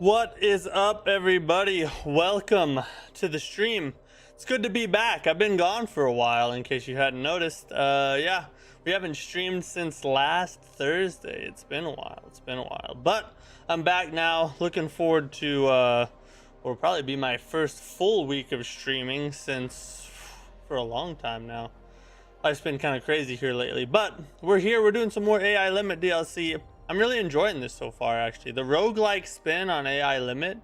What is up, everybody? Welcome to the stream. It's good to be back. I've been gone for a while, in case you hadn't noticed. Yeah, we haven't streamed since last Thursday. It's been a while. But I'm back now. Looking forward to will probably be my first full week of streaming since for a long time now. Life's been kind of crazy here lately, but we're here. We're doing some more AI Limit DLC. I'm really enjoying this so far, actually. The roguelike spin on AI Limit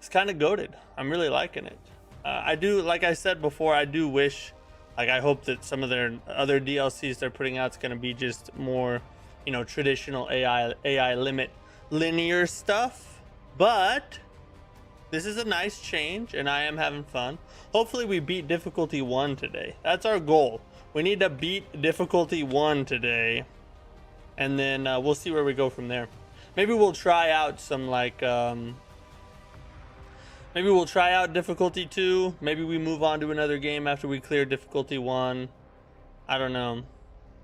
is kind of goated. I'm really liking it. I do, like I said before, I do wish, like, I hope that some of their other DLCs they're putting out is going to be just more, you know, traditional AI Limit linear stuff. But this is a nice change, and I am having fun. Hopefully we beat difficulty 1 today. That's our goal. We need to beat difficulty 1 today, and then we'll see where we go from there. Maybe we'll try out some, like, maybe we'll try out difficulty 2. Maybe we move on to another game after we clear difficulty 1. I don't know.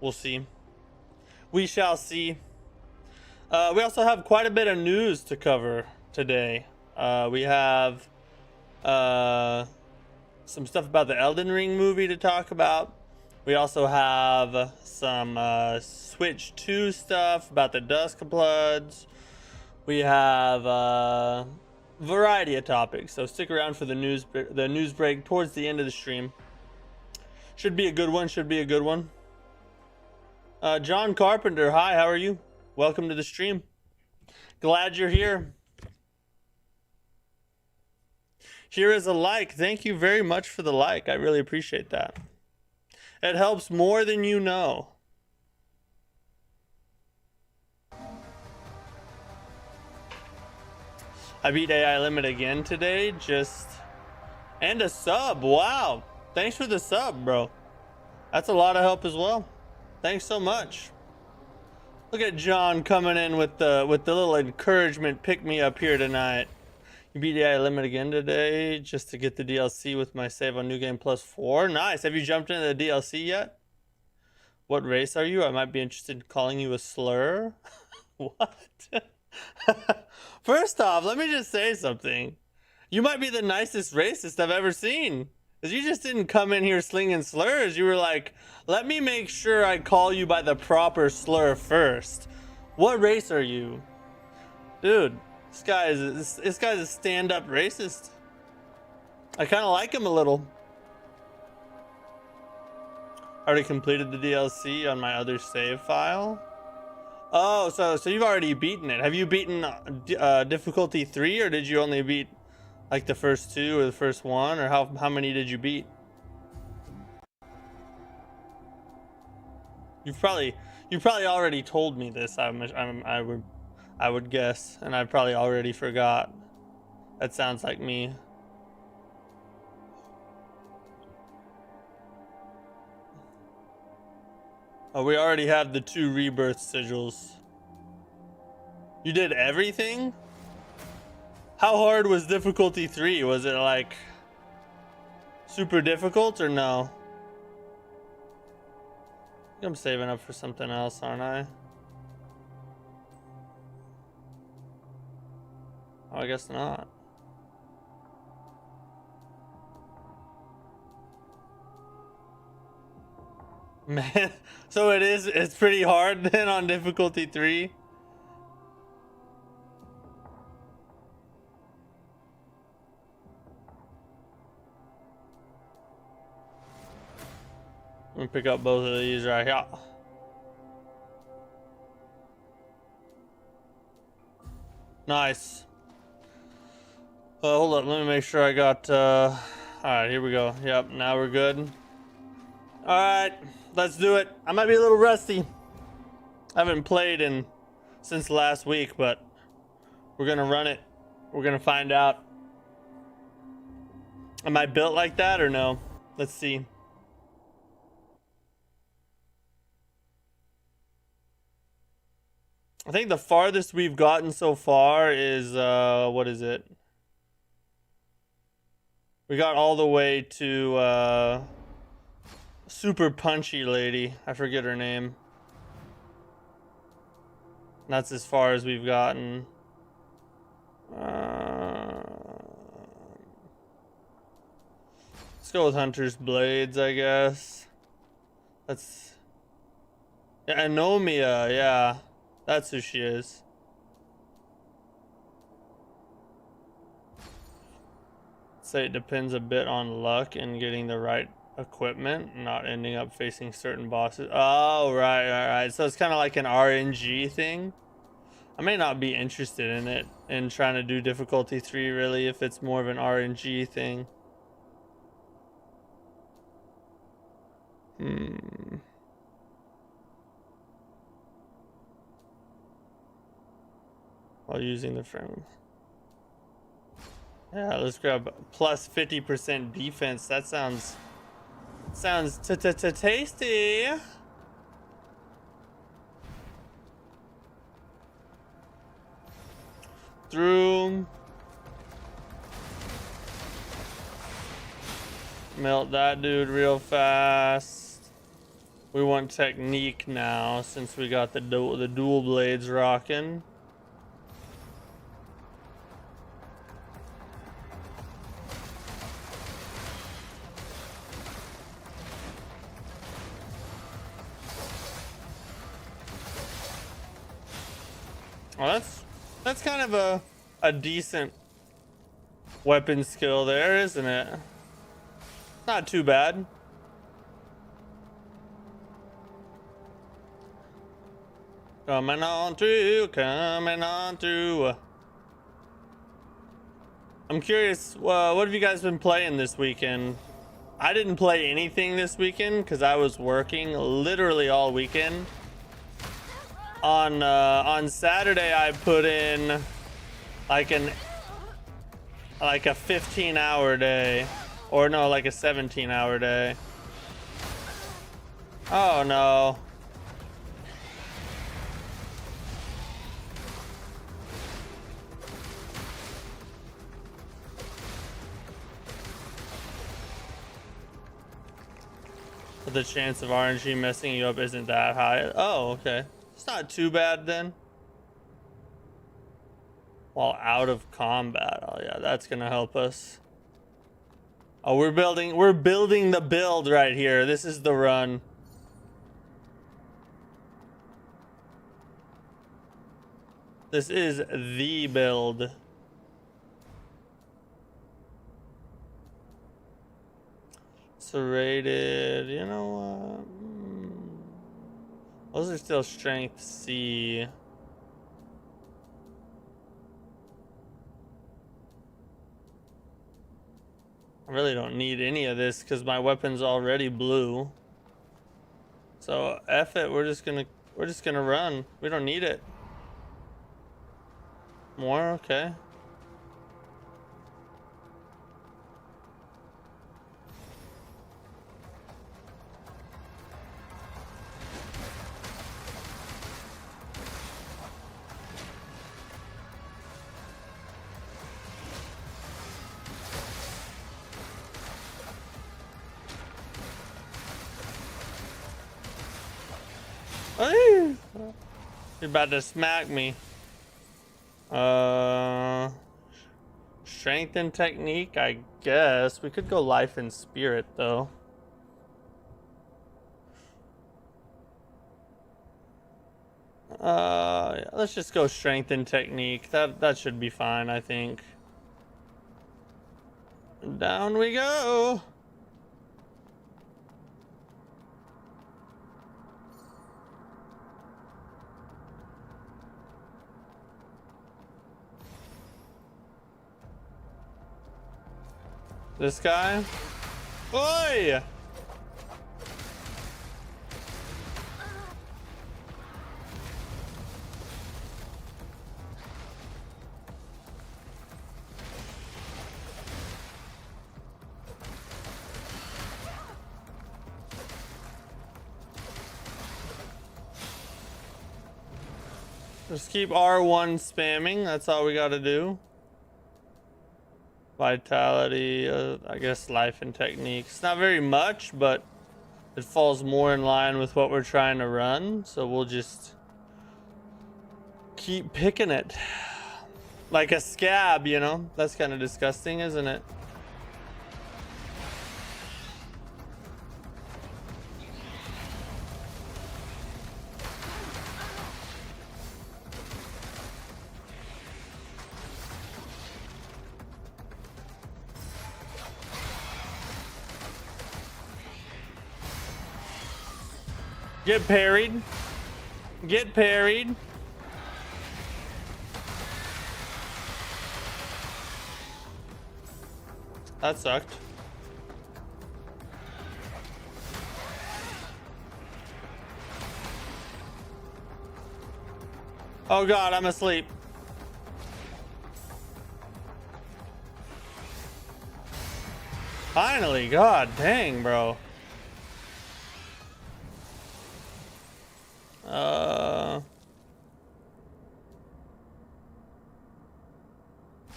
We'll see. We shall see. We also have quite a bit of news to cover today. We have some stuff about the Elden Ring movie to talk about. We also have some Switch 2 stuff about the Duskbloods. We have a variety of topics, so stick around for the news break towards the end of the stream. Should be a good one. John Carpenter, hi, how are you? Welcome to the stream. Glad you're here. Here is a like. Thank you very much for the like. I really appreciate that. It helps more than you know. I beat AI Limit again today, and a sub. Wow. Thanks for the sub, bro. That's a lot of help as well. Thanks so much. Look at John coming in with the little encouragement pick me up here tonight. You beat AI Limit again today just to get the DLC with my save on New Game Plus 4. Nice. Have you jumped into the DLC yet? What race are you? I might be interested in calling you a slur. What? First off, let me just say something. You might be the nicest racist I've ever seen. Because you just didn't come in here slinging slurs. You were like, let me make sure I call you by the proper slur first. What race are you? Dude. This guy's a stand-up racist. I kind of like him a little. Already completed the DLC on my other save file. Oh, so you've already beaten it. Have you beaten difficulty 3, or did you only beat like the first 2 or the first 1, or how many did you beat? You've probably already told me this. I would guess, and I probably already forgot. That sounds like me. Oh, we already have the 2 rebirth sigils. You did everything? How hard was difficulty 3? Was it like super difficult or no? I think I'm saving up for something else, aren't I? Oh, I guess not. Man, so it's pretty hard then on difficulty 3. Let me pick up both of these right here. Nice. Hold up, let me make sure I got, alright, here we go. Yep, now we're good. Alright, let's do it. I might be a little rusty. I haven't played since last week, but we're gonna run it. We're gonna find out. Am I built like that or no? Let's see. I think the farthest we've gotten so far is, what is it? We got all the way to super punchy lady. I forget her name. That's as far as we've gotten. Let's go with Hunter's Blades, I guess. That's... Yeah, Anomia, yeah. That's who she is. Say it depends a bit on luck and getting the right equipment, not ending up facing certain bosses. Oh, right. So it's kind of like an RNG thing. I may not be interested in it, in trying to do difficulty 3 really, if it's more of an RNG thing. While using the frame. Yeah, let's grab plus 50% defense. That sounds tasty. Through. Melt that dude real fast. We want technique now since we got the dual blades rocking. Well, that's kind of a decent weapon skill there, isn't it? Not too bad. Coming on through. I'm curious, what have you guys been playing this weekend? I didn't play anything this weekend because I was working literally all weekend. On Saturday I put in like a 15-hour day, or no, like a 17-hour day. Oh no. But the chance of RNG messing you up isn't that high. Oh, okay. It's not too bad then. While out of combat. Oh yeah, that's gonna help us. Oh, we're building the build right here. This is the run. This is the build. Serrated, you know what? Those are still strength C. I really don't need any of this because my weapon's already blue. So F it, we're just gonna run. We don't need it. More, okay. You're about to smack me. Strength and technique, I guess. We could go life and spirit though. Yeah, let's just go strength and technique. That should be fine, I think. Down we go. This guy? Oi! Just keep R1 spamming. That's all we gotta do. Vitality, I guess life and technique. It's not very much, but it falls more in line with what we're trying to run. So we'll just keep picking it. Like a scab, you know? That's kind of disgusting, isn't it? Get parried. Get parried. That sucked. Oh god, I'm asleep. Finally, god dang, bro.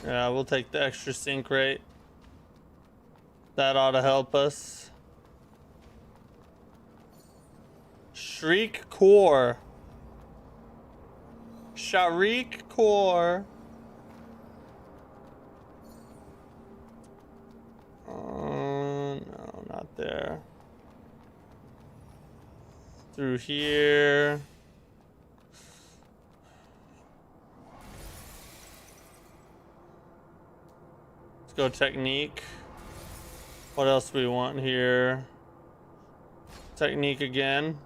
Yeah, we'll take the extra sync rate. That ought to help us. Shriek Core. Sharik Core. No, not there. Through here. Let's go technique. What else do we want here? Technique again.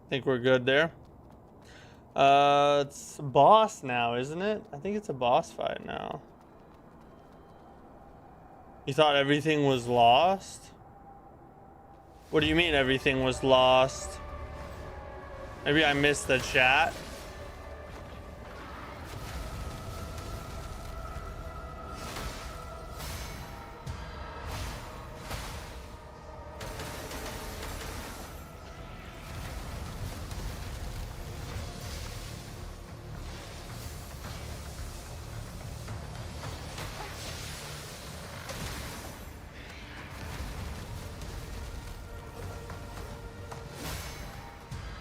Think we're good there. It's boss now, isn't it? I think it's a boss fight now. You thought everything was lost? What do you mean everything was lost? Maybe I missed the chat.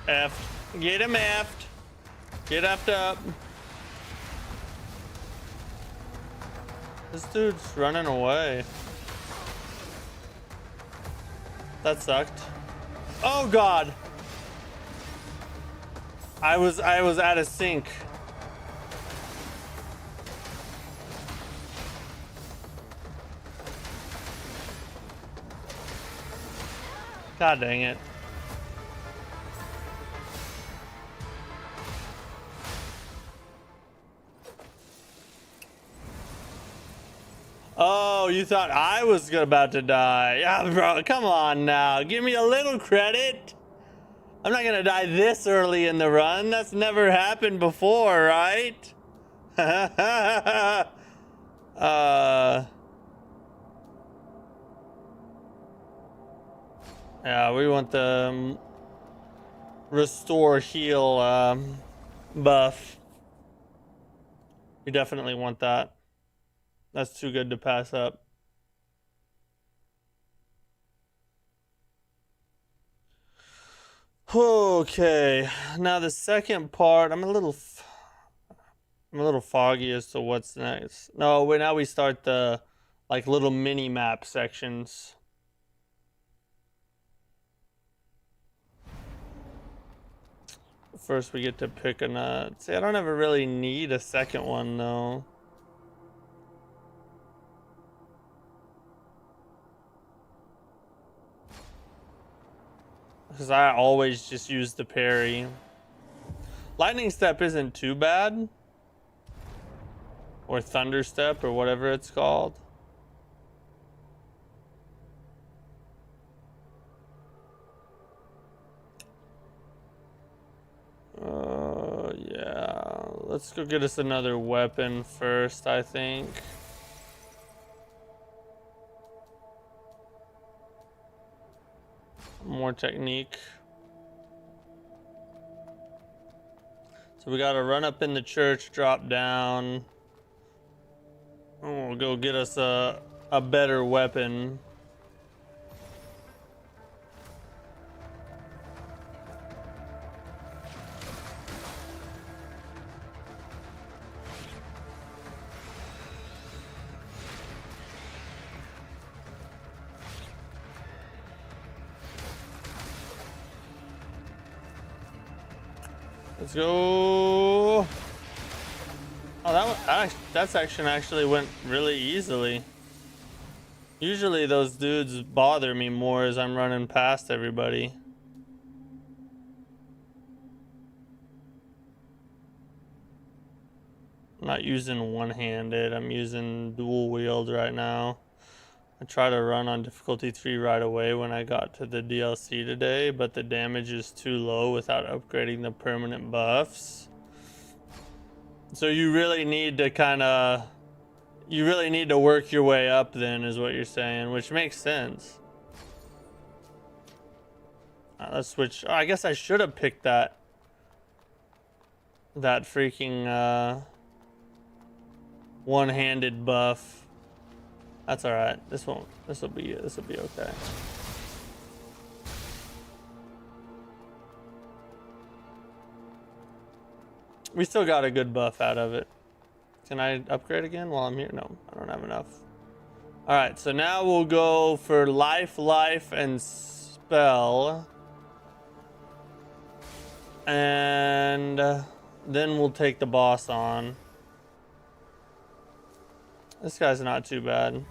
Effed. Get him effed. Get effed up. This dude's running away. That sucked. Oh god. I was out of sync. God dang it. Oh, you thought I was about to die. Yeah, bro, come on now. Give me a little credit. I'm not gonna die this early in the run. That's never happened before, right? Yeah, we want the restore heal buff. We definitely want that. That's too good to pass up. Okay, now the second part, I'm a little foggy as to what's next. No, now we start the like little mini map sections. First we get to pick a nut. See, I don't ever really need a second one though. Because I always just use the parry. Lightning Step isn't too bad. Or Thunder Step or whatever it's called. Yeah. Let's go get us another weapon first, I think. More technique. So we gotta run up in the church, drop down. Oh, we'll go get us a better weapon. Let's go. Oh, that section actually went really easily. Usually those dudes bother me more as I'm running past everybody. I'm not using one-handed, I'm using dual wield right now. I try to run on difficulty 3 right away when I got to the DLC today, but the damage is too low without upgrading the permanent buffs. So you really need to work your way up then, is what you're saying, which makes sense. Let's switch. Oh, I guess I should have picked that freaking one-handed buff. That's all right. This will be okay. We still got a good buff out of it. Can I upgrade again while I'm here? No, I don't have enough. All right, so now we'll go for life, and spell. And then we'll take the boss on. This guy's not too bad.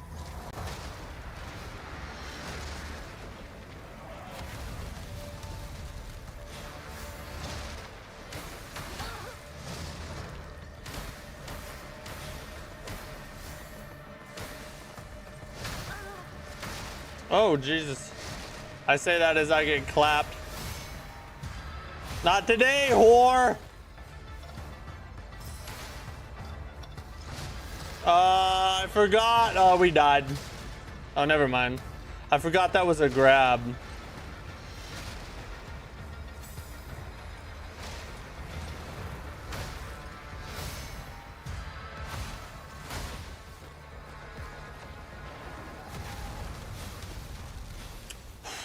Oh, Jesus. I say that as I get clapped. Not today, whore! I forgot. Oh, we died. Oh, never mind. I forgot that was a grab.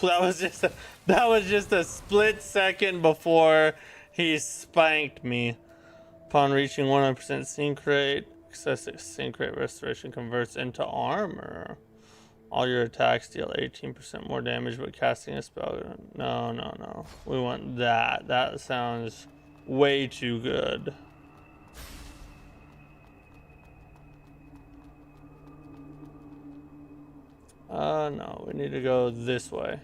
That was just a split second before he spanked me. Upon reaching 100% sync rate, excessive sync rate restoration converts into armor. All your attacks deal 18% more damage, but casting a spell. No. We want that. That sounds way too good. No, we need to go this way.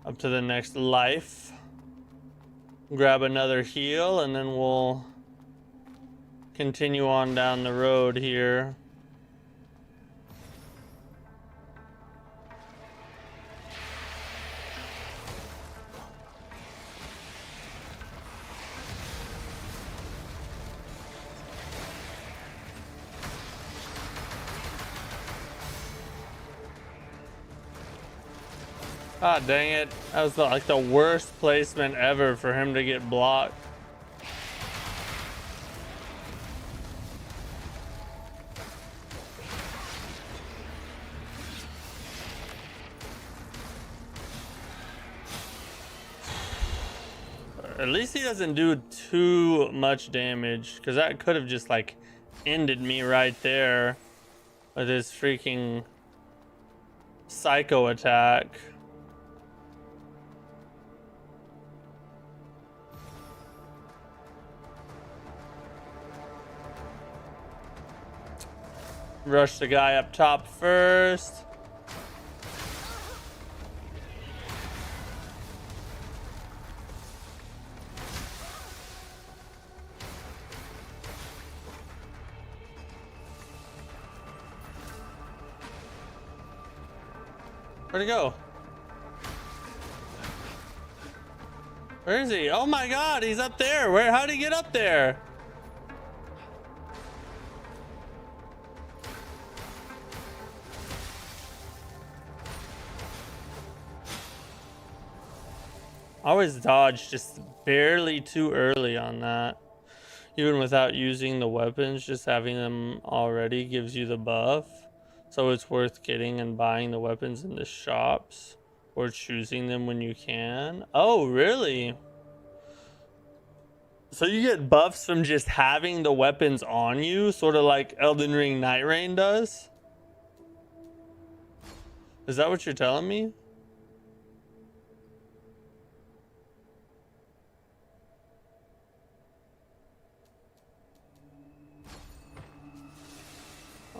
Up to the next life. Grab another heal, and then we'll continue on down the road here. Ah, dang it. That was like the worst placement ever for him to get blocked. At least he doesn't do too much damage, because that could have just like ended me right there with his freaking psycho attack. Rush the guy up top first. Where'd he go? Where is he? Oh my God, he's up there. How'd he get up there? I always dodge just barely too early on that. Even without using the weapons, just having them already gives you the buff. So it's worth getting and buying the weapons in the shops or choosing them when you can. Oh, really? So you get buffs from just having the weapons on you, sort of like Elden Ring Night Rain does? Is that what you're telling me?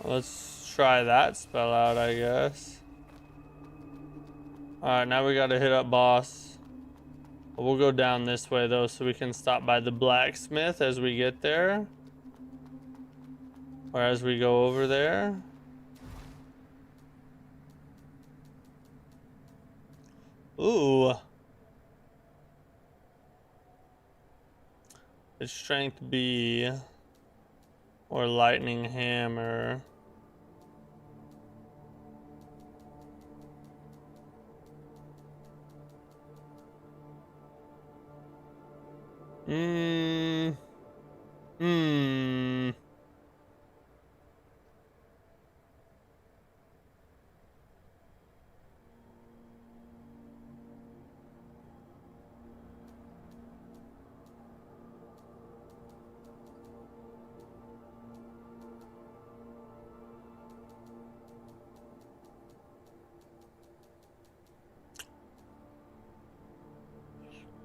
Let's try that spell out, I guess. Alright, now we gotta hit up boss. We'll go down this way though, so we can stop by the blacksmith as we get there. Or as we go over there. Ooh. It's strength B. Or lightning hammer.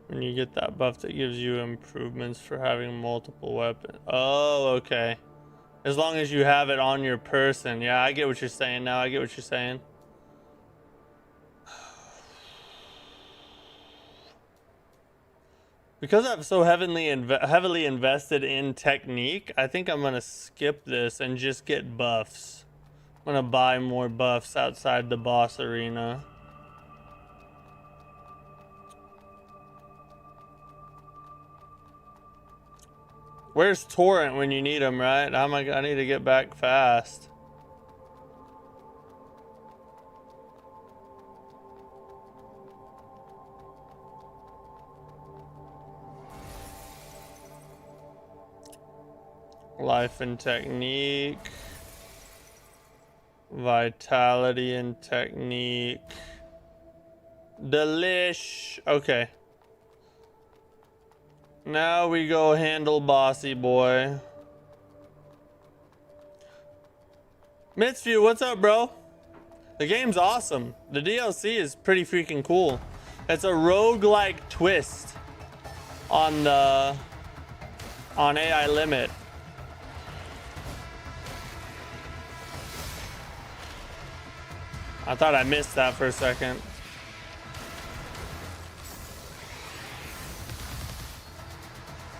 When you get that buff that gives you improvements for having multiple weapons. Oh, okay. As long as you have it on your person. Yeah, I get what you're saying now. I get what you're saying. Because I'm so heavily invested in technique, I think I'm gonna skip this and just get buffs. I'm gonna buy more buffs outside the boss arena. Where's Torrent when you need him, right? I need to get back fast. Life and technique. Vitality and technique. Delish. Okay. Now we go handle Bossy Boy. Mitzview, what's up, bro? The game's awesome. The DLC is pretty freaking cool. It's a roguelike twist on AI Limit. I thought I missed that for a second.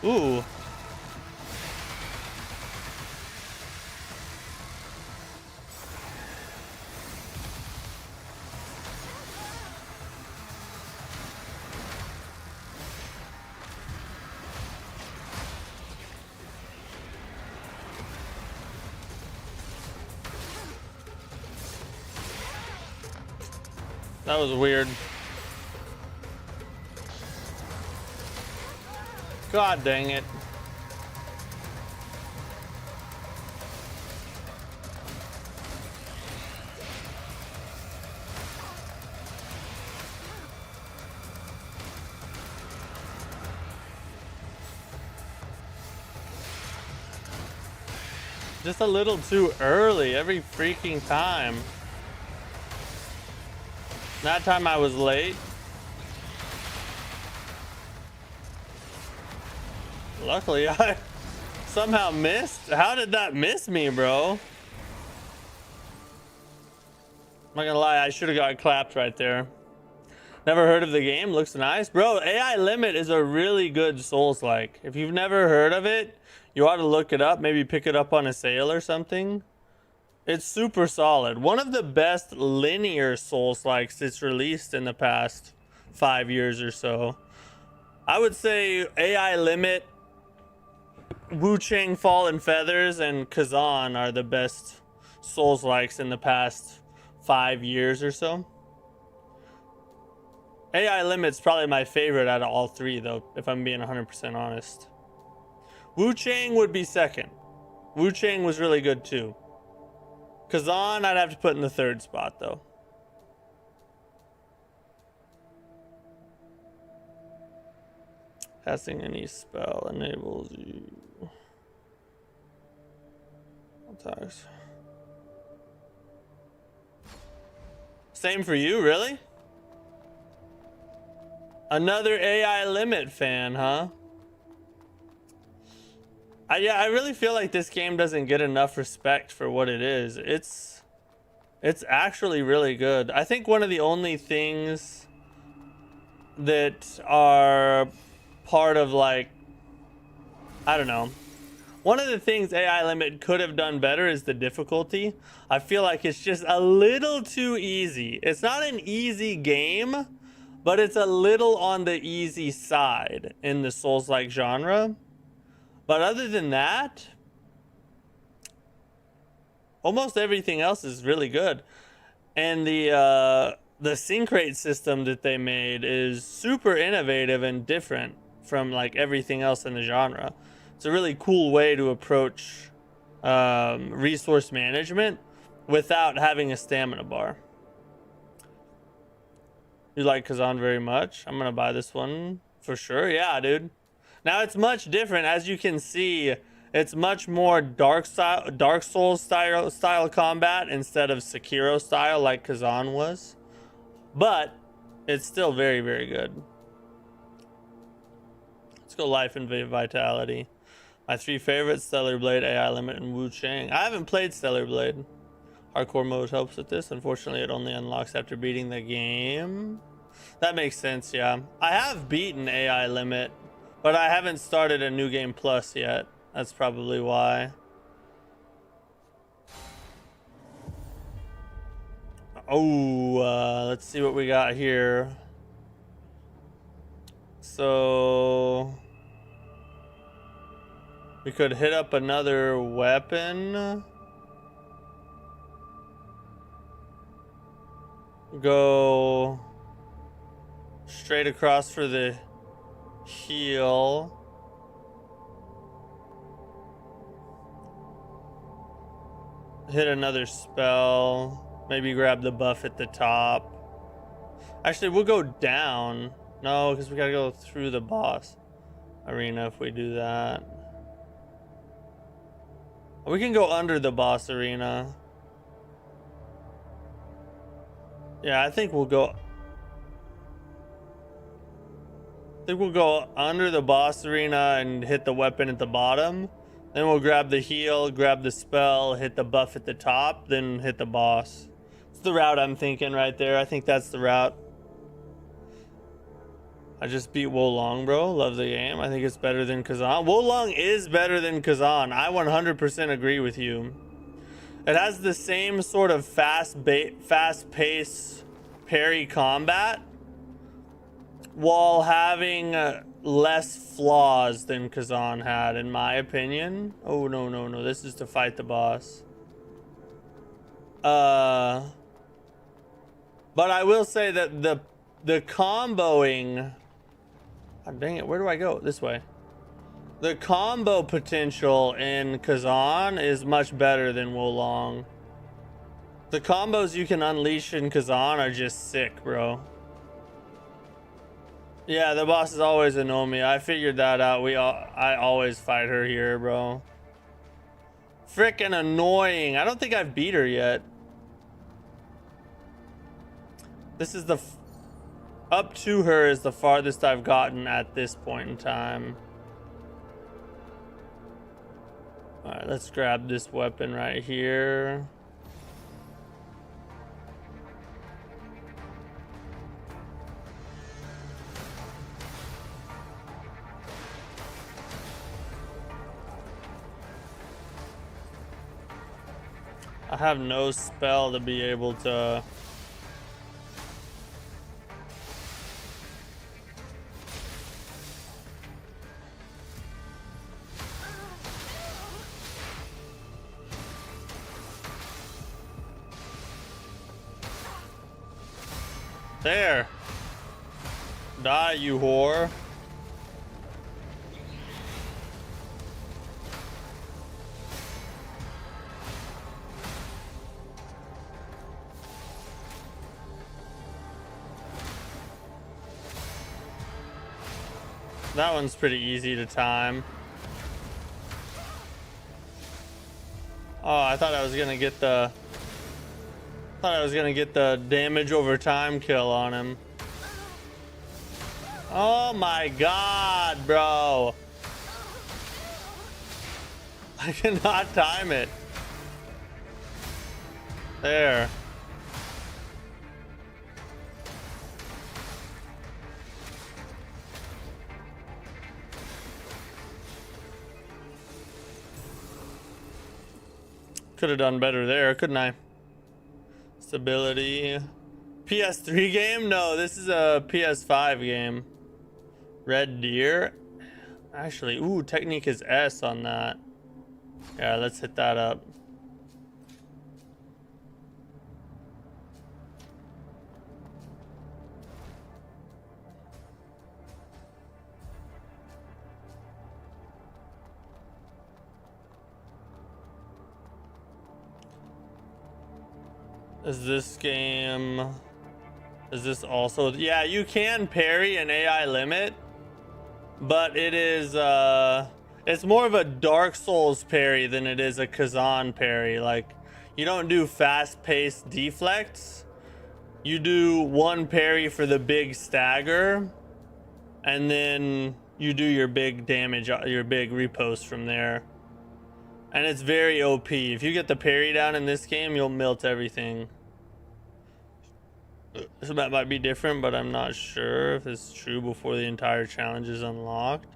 Ooh. That was weird. God dang it. Just a little too early every freaking time. That time I was late. Luckily, I somehow missed. How did that miss me, bro? I'm not gonna lie, I should have got clapped right there. Never heard of the game? Looks nice. Bro, AI Limit is a really good Souls-like. If you've never heard of it, you ought to look it up. Maybe pick it up on a sale or something. It's super solid. One of the best linear Souls-likes that's released in the past 5 years or so. I would say AI Limit, Wu Chang Fallen Feathers, and Kazan are the best Souls-likes in the past 5 years or so. AI Limit's probably my favorite out of all three, though, if I'm being 100% honest. Wu Chang would be second. Wu Chang was really good too. Kazan, I'd have to put in the third spot, though. Casting any spell enables you. Attacks. Same for you, really? Another AI Limit fan, huh? Yeah, I really feel like this game doesn't get enough respect for what it is. It's actually really good. I think one of the only things that are part of, like, I don't know. One of the things AI Limit could have done better is the difficulty. I feel like it's just a little too easy. It's not an easy game, but it's a little on the easy side in the Souls-like genre. But other than that, almost everything else is really good. And the sync rate system that they made is super innovative and different from like everything else in the genre. It's a really cool way to approach resource management without having a stamina bar. You like Kazan very much? I'm gonna buy this one for sure. Yeah, dude. Now it's much different, as you can see. It's much more Dark Souls style combat instead of Sekiro style like Kazan was, but it's still very, very good. Let's go Life and Vitality. My 3 favorites: Stellar Blade, AI Limit, and Wu Chang. I haven't played Stellar Blade. Hardcore mode helps with this. Unfortunately, it only unlocks after beating the game. That makes sense, yeah. I have beaten AI Limit, but I haven't started a New Game Plus yet. That's probably why. Oh, let's see what we got here. So we could hit up another weapon. Go straight across for the heal. Hit another spell. Maybe grab the buff at the top. Actually, we'll go down. No, because we gotta go through the boss arena if we do that. We can go under the boss arena. Yeah, I think we'll go under the boss arena and hit the weapon at the bottom. Then we'll grab the heal, grab the spell, hit the buff at the top, then hit the boss. It's the route I'm thinking right there. I think that's the route. I just beat Wolong, bro. Love the game. I think it's better than Kazan. Wolong is better than Kazan. I 100% agree with you. It has the same sort of fast-paced parry combat while having less flaws than Kazan had, in my opinion. Oh, no. This is to fight the boss. But I will say that the comboing... God dang it, where do I go? This way. The combo potential in Kazan is much better than Wolong. The combos you can unleash in Kazan are just sick, bro. Yeah, the boss is always a Nomi. I figured that out. I always fight her here, bro. Frickin' annoying. I don't think I've beat her yet. This is up to her is the farthest I've gotten at this point in time. Alright, let's grab this weapon right here. I have no spell to be able to... There. Die, you whore. That one's pretty easy to time. Oh, I thought I was gonna get the... thought I was gonna get the damage over time kill on him. Oh my god, bro. I cannot time it. There. Could have done better there, couldn't I? Stability. PS3 game? No, this is a PS5 game. Red Deer. Actually, ooh, technique is S on that. Yeah, let's hit that up. Is this game... Is this also... Yeah, you can parry an AI limit, but it is, it's more of a Dark Souls parry than it is a Kazan parry. Like, you don't do fast-paced deflects. You do one parry for the big stagger, and then you do your big damage, your big riposte from there. And it's very OP. If you get the parry down in this game, you'll melt everything. So that might be different, but I'm not sure if it's true before the entire challenge is unlocked.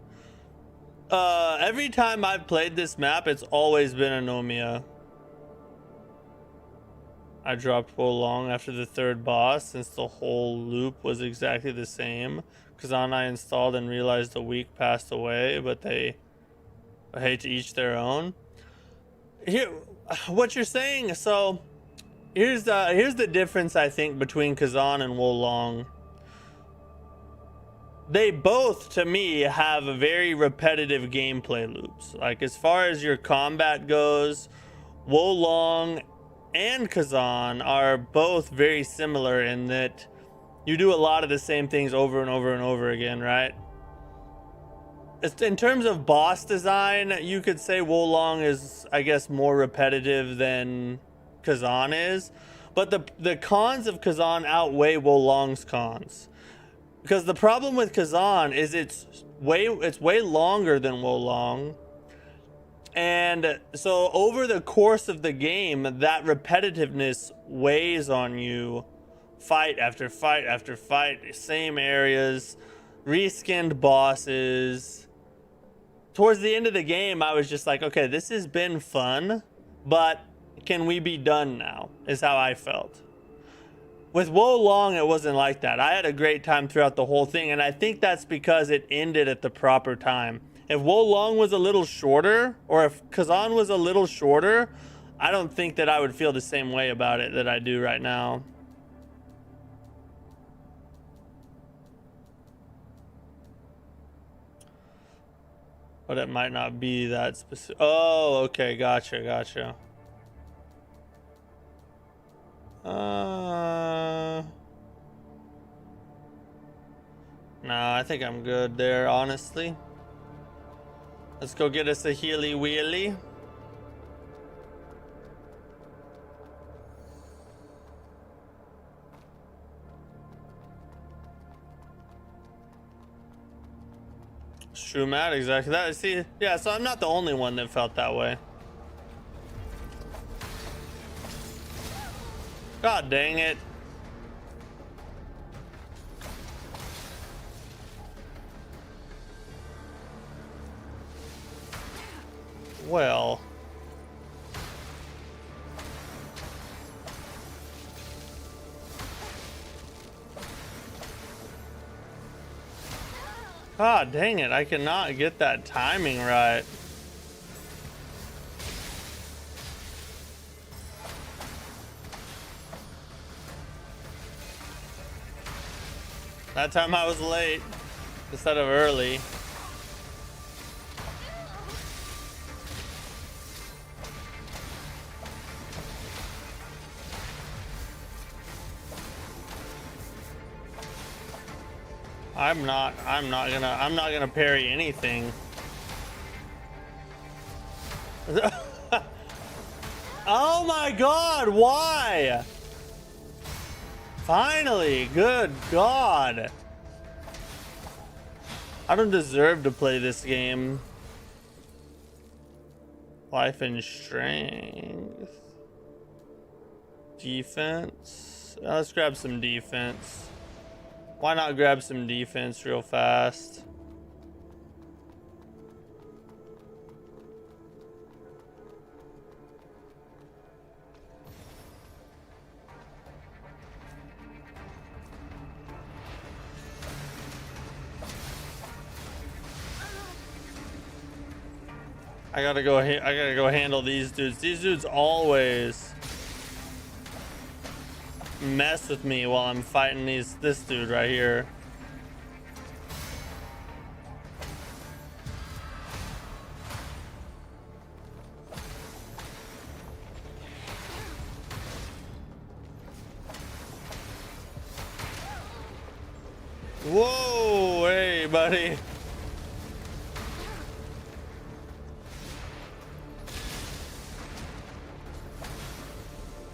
Every time I've played this map, it's always been Anomia. I dropped Wolong after the third boss since the whole loop was exactly the same. Kazan I installed and realized a week passed away, but I hate to each their own. Here, what you're saying, so here's the difference I think between Kazan and Wolong. They both, to me, have a very repetitive gameplay loops. Like, as far as your combat goes, Wolong and Kazan are both very similar in that you do a lot of the same things over and over and over again, right? In terms of boss design, you could say Wolong is, I guess, more repetitive than Kazan is, but the cons of Kazan outweigh Wolong's cons. Because the problem with Kazan is it's way longer than Wolong. And so over the course of the game, that repetitiveness weighs on you. Fight after fight after fight, same areas, reskinned bosses. Towards the end of the game, I was just like, okay, this has been fun, but can we be done now? Is how I felt. With Wolong, it wasn't like that. I had a great time throughout the whole thing, and I think that's because it ended at the proper time. If Wolong was a little shorter, or if Kazan was a little shorter, I don't think that I would feel the same way about it that I do right now. But it might not be that specific. Oh, okay, gotcha. No, I think I'm good there, honestly. Let's go get us a healy wheelie. It's true, Matt, exactly that. See, yeah, so I'm not the only one that felt that way. God dang it. Well. God dang it, I cannot get that timing right. That time I was late instead of early. I'm not gonna parry anything. Oh my god, why? Finally, good god. I don't deserve to play this game. Life and strength. Defense. Let's grab some defense. Why not grab some defense real fast? I gotta go handle these dudes. These dudes always mess with me while I'm fighting this dude right here. Whoa, hey buddy.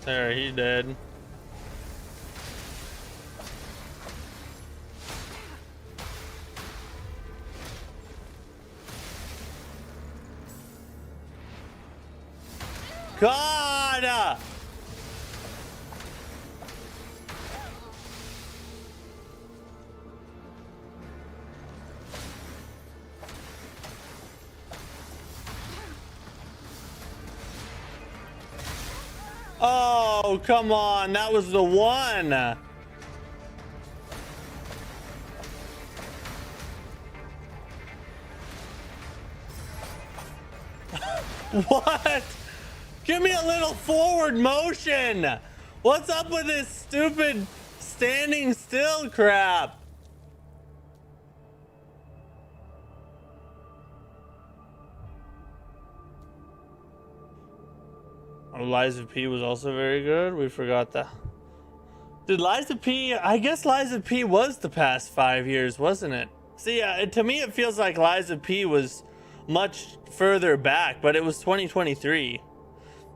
There, he dead. God! Oh, come on. That was the one. What? Give me a little forward motion. What's up with this stupid standing still crap? Liza P was also very good. We forgot that. Did Liza P? I guess Liza P was the past 5 years, wasn't it? See, to me it feels like Liza P was much further back, but it was 2023.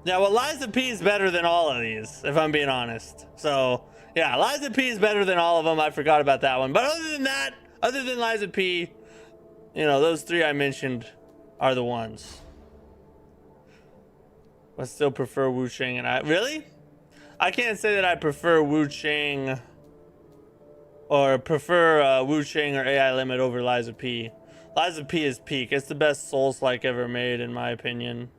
Yeah, well, Liza P is better than all of these, if I'm being honest. So, yeah, Liza P is better than all of them. I forgot about that one. But other than that, other than Liza P, you know, those three I mentioned are the ones. I still prefer Wu Chang and I. Really? I can't say that I prefer Wu Chang or prefer Wu Chang or AI Limit over Liza P. Liza P is peak. It's the best Soulslike ever made, in my opinion.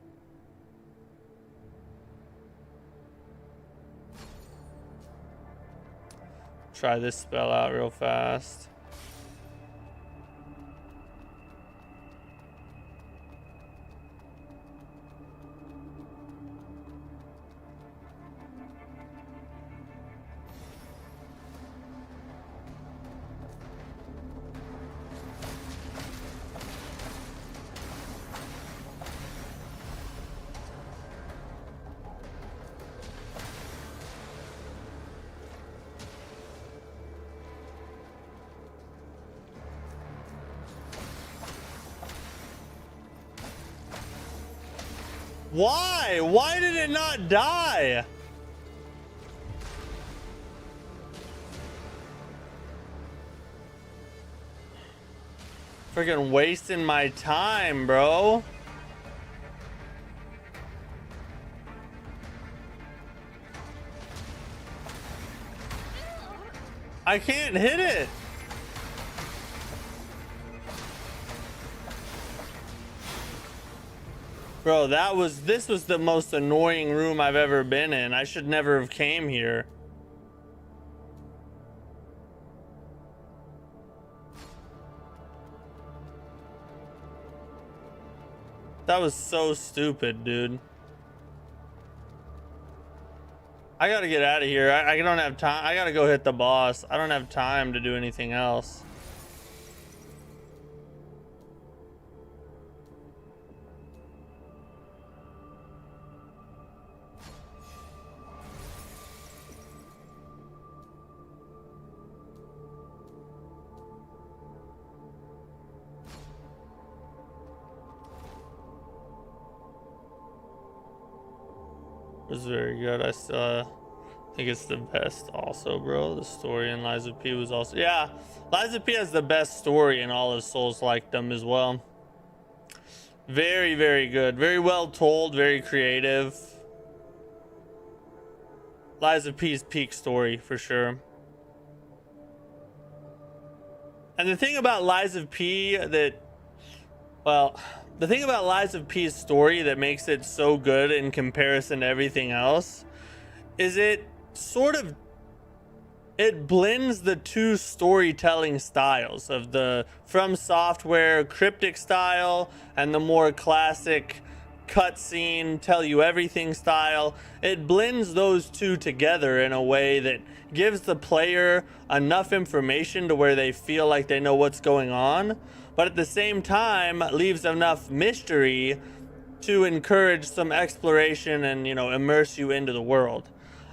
Try this spell out real fast. Why? Why did it not die? Freaking wasting my time, bro. I can't hit it. Bro, this was the most annoying room I've ever been in. I should never have came here. That was so stupid, dude. I gotta get out of here. I don't have time. I gotta go hit the boss. I don't have time to do anything else. It was very good. I still think it's the best also, bro. The story in Liza P was also... Yeah, Liza P has the best story in all of Souls-likedom as well. Very, very good. Very well told, very creative. Lies of P's peak story for sure. And the thing about Lies of P that, well, the thing about Lies of P's story that makes it so good in comparison to everything else is it sort of, it blends the two storytelling styles of the From Software cryptic style and the more classic cutscene tell you everything style. It blends those two together in a way that gives the player enough information to where they feel like they know what's going on, but at the same time leaves enough mystery to encourage some exploration and, you know, immerse you into the world.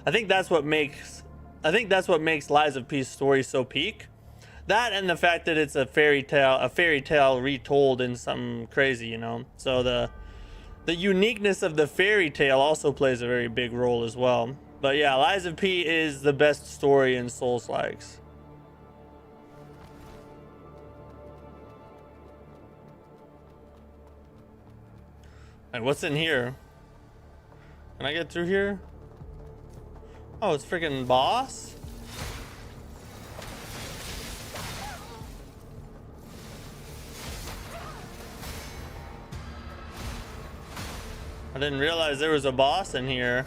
I think that's what makes Lies of P's story so peak. That and the fact that it's a fairy tale retold in something crazy, you know. So the uniqueness of the fairy tale also plays a very big role as well. But yeah, Lies of P is the best story in Soulslikes. And what's in here? Can I get through here? Oh, it's freaking boss? I didn't realize there was a boss in here.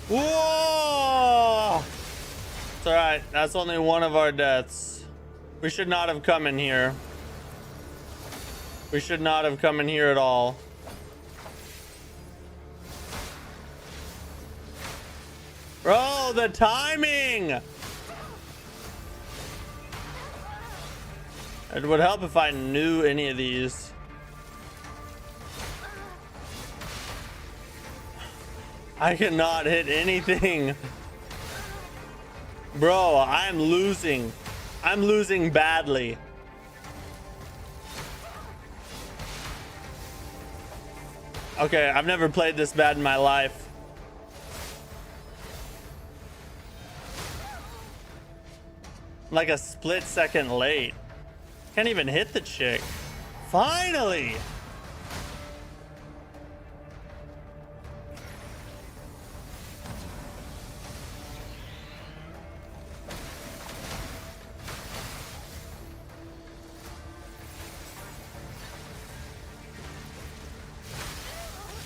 Whoa! It's alright, that's only one of our deaths. We should not have come in here. We should not have come in here at all. Bro, the timing! It would help if I knew any of these. I cannot hit anything. Bro, I'm losing. I'm losing badly. Okay, I've never played this bad in my life. Like a split second late. Can't even hit the chick. Finally!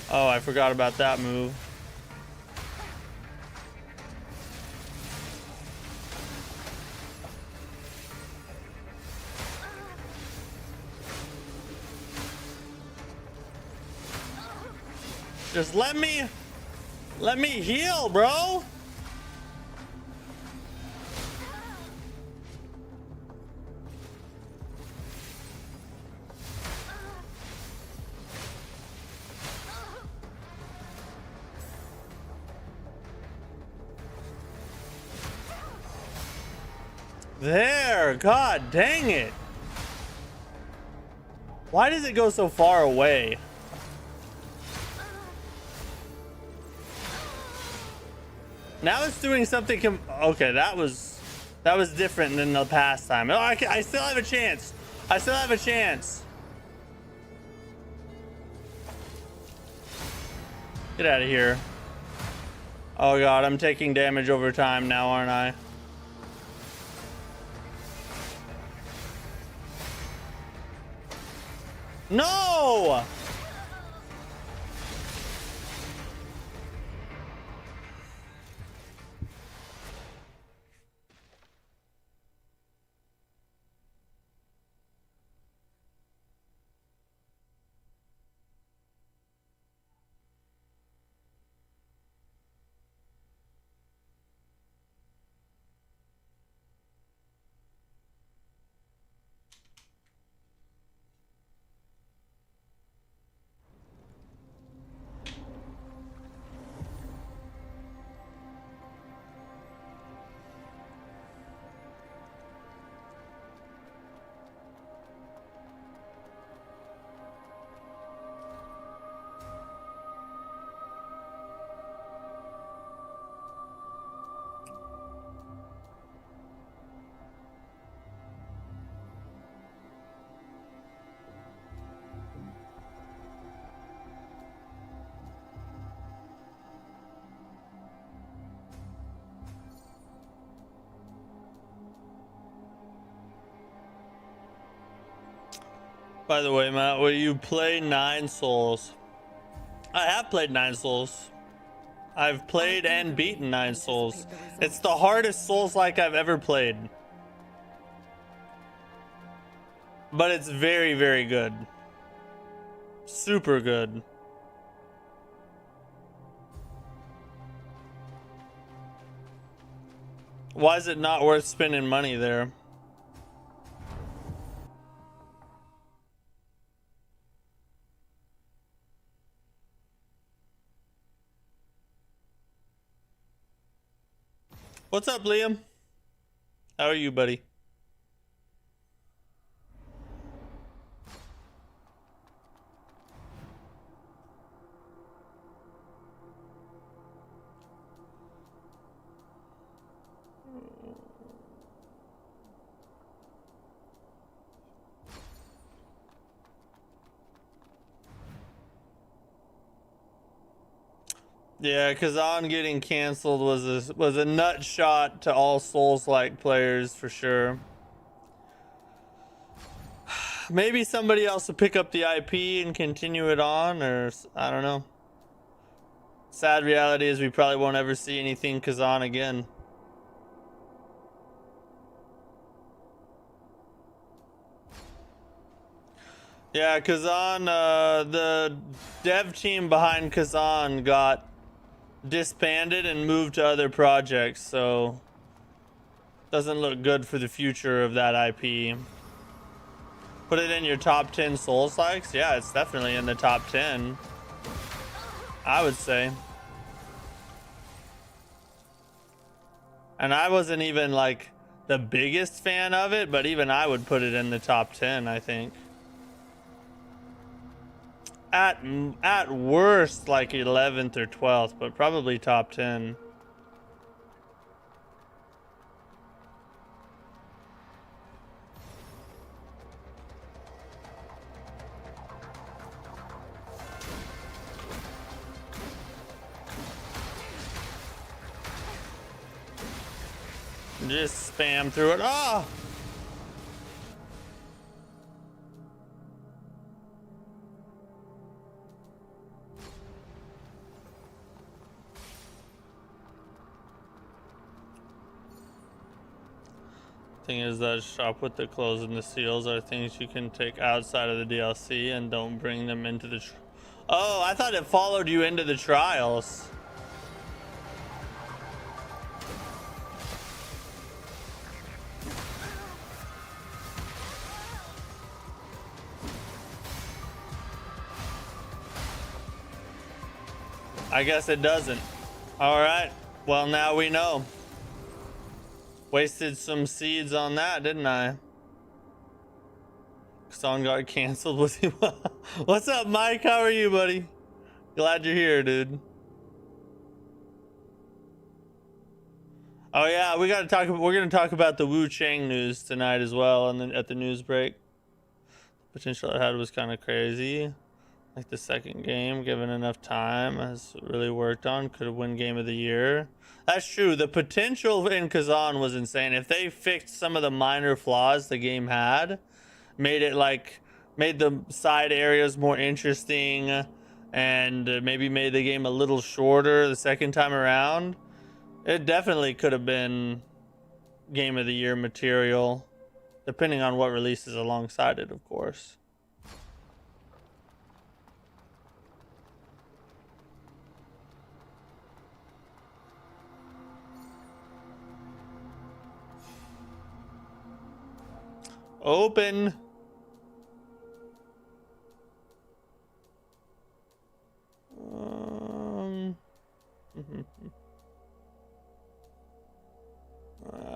Oh, I forgot about that move. Just let me heal, bro. There, god dang it. Why does it go so far away? Now it's doing something okay, that was different than the past time. Oh, I still have a chance. I still have a chance. Get out of here. Oh god, I'm taking damage over time now, aren't I? No! By the way, Matt, will you play 9 Souls? I have played 9 Souls. I've played and beaten 9 Souls. It's the hardest Souls-like I've ever played. But it's very, very good. Super good. Why is it not worth spending money there? What's up, Liam? How are you, buddy? Yeah, Kazan getting canceled was a nut shot to all Souls-like players for sure. Maybe somebody else will pick up the IP and continue it on, or I don't know. Sad reality is we probably won't ever see anything Kazan again. Yeah, Kazan, the dev team behind Kazan got disbanded and moved to other projects, so doesn't look good for the future of that IP. Put it in your top 10 Souls likes? Yeah, it's definitely in the top 10, I would say. And I wasn't even like the biggest fan of it, but even I would put it in the top 10, I think. At worst like 11th or 12th, but probably top 10. Just spam through it. Ah! Thing is that shop with the clothes and the seals are things you can take outside of the DLC and don't bring them into the oh, I thought it followed you into the trials. I guess it doesn't. All right, well, now we know. Wasted some seeds on that, didn't I? Song got canceled. Was he? What's up, Mike? How are you, buddy? Glad you're here, dude. Oh yeah, we're gonna talk about the Wu Chang news tonight as well, and then at the news break. Potential it had was kind of crazy. Like the second game, given enough time, has really worked on. Could win game of the year. That's true. The potential in Kazan was insane. If they fixed some of the minor flaws the game had, made the side areas more interesting, and maybe made the game a little shorter the second time around, it definitely could have been game of the year material, depending on what releases alongside it, of course. Open.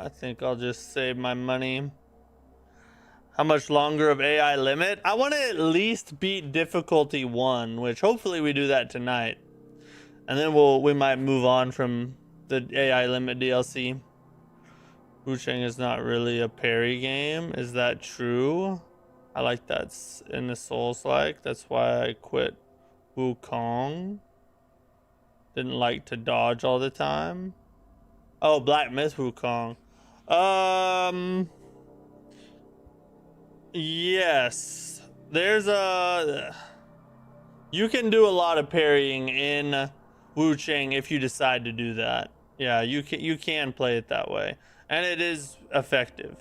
I think I'll just save my money. How much longer of AI limit? I want to at least beat difficulty 1, which hopefully we do that tonight. And then we might move on from the AI limit DLC. Wu Chang is not really a parry game. Is that true? I like that in the Souls-like. That's why I quit Wukong. Didn't like to dodge all the time. Oh, Black Myth Wukong. Yes. There's a... You can do a lot of parrying in Wu Chang if you decide to do that. Yeah, you can play it that way. And it is effective.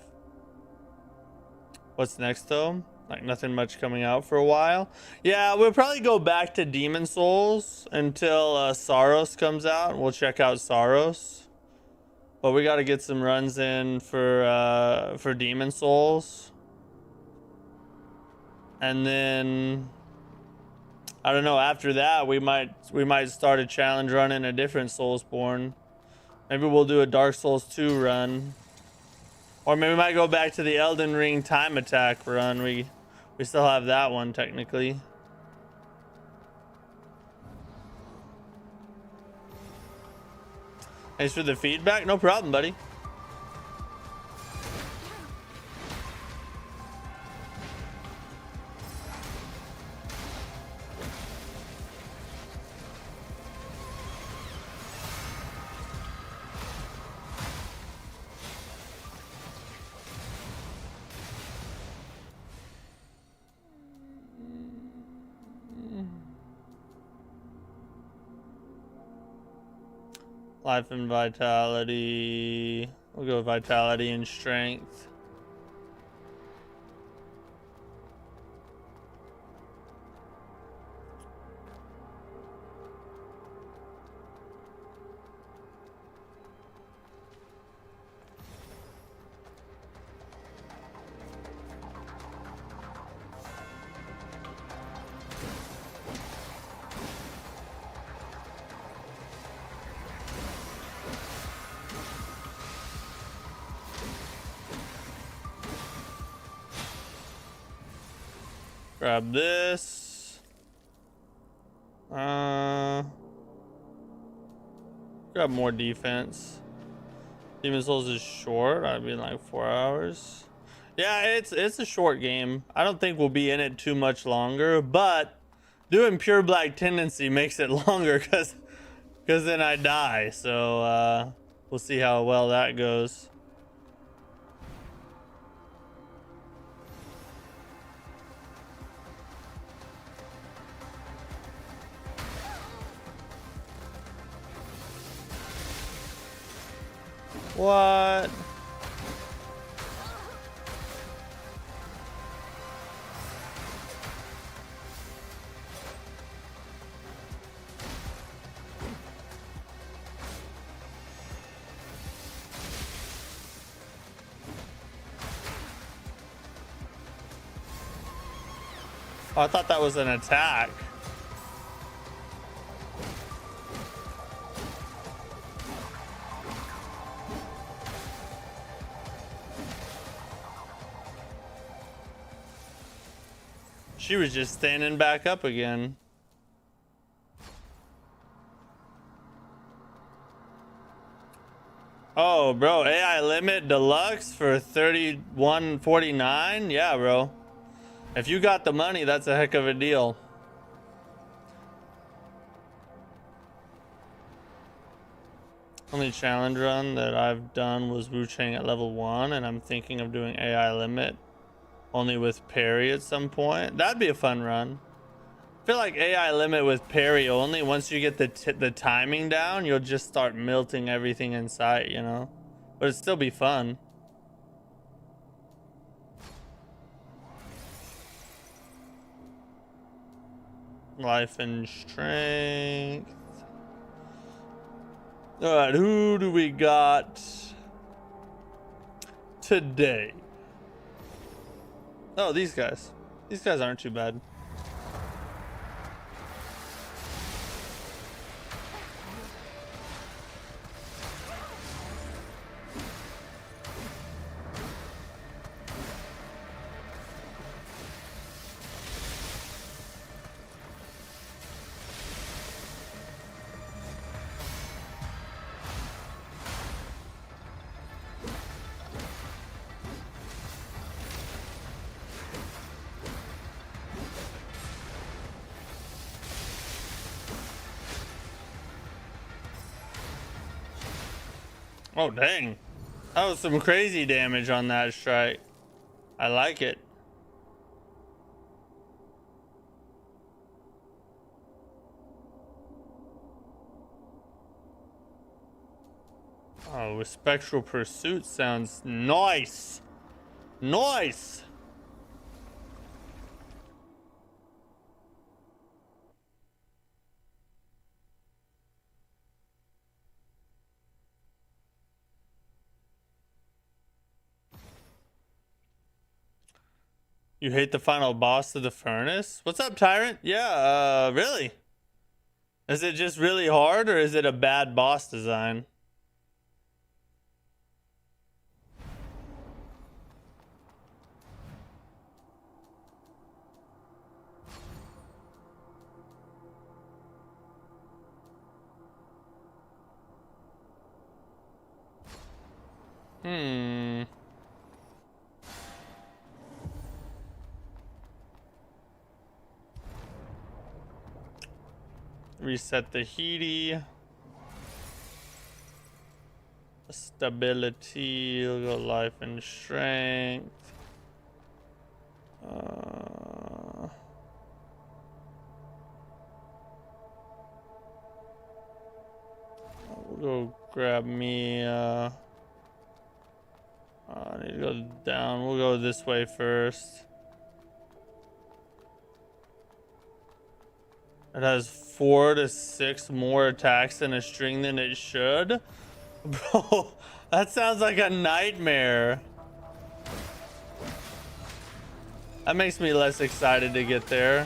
What's next though? Like nothing much coming out for a while. Yeah, we'll probably go back to Demon Souls until Saros comes out. We'll check out Saros. But we got to get some runs in for Demon Souls. And then I don't know, after that we might start a challenge run in a different Soulsborne. Maybe we'll do a Dark Souls 2 run. Or maybe we might go back to the Elden Ring time attack run. We still have that one technically. Thanks for the feedback. No problem, buddy. Life and vitality. We'll go with vitality and strength. Grab this. Grab more defense. Demon Souls is short. I'd be like 4 hours. Yeah, it's a short game. I don't think we'll be in it too much longer, but doing pure black tendency makes it longer because then I die. So we'll see how well that goes. What? Oh, I thought that was an attack. She was just standing back up again. Oh, bro, AI limit deluxe for 31.49. Yeah, bro. If you got the money, that's a heck of a deal. Only challenge run that I've done was Wu Chang at level 1, and I'm thinking of doing AI limit only with parry at some point. That'd be a fun run. I feel like AI limit with parry only, once you get the timing down, you'll just start melting everything in sight, you know? But it'd still be fun. Life and strength. All right, who do we got today? Oh, these guys. These guys aren't too bad. Oh, dang. That was some crazy damage on that strike. I like it. Oh, Spectral Pursuit sounds nice. Nice. You hate the final boss of the furnace? What's up, Tyrant? Yeah, really? Is it just really hard, or is it a bad boss design? Reset the heaty. Stability. We'll go life and strength. We'll go grab me. I need to go down. We'll go this way first. It has 4 to 6 more attacks in a string than it should. Bro, that sounds like a nightmare. That makes me less excited to get there.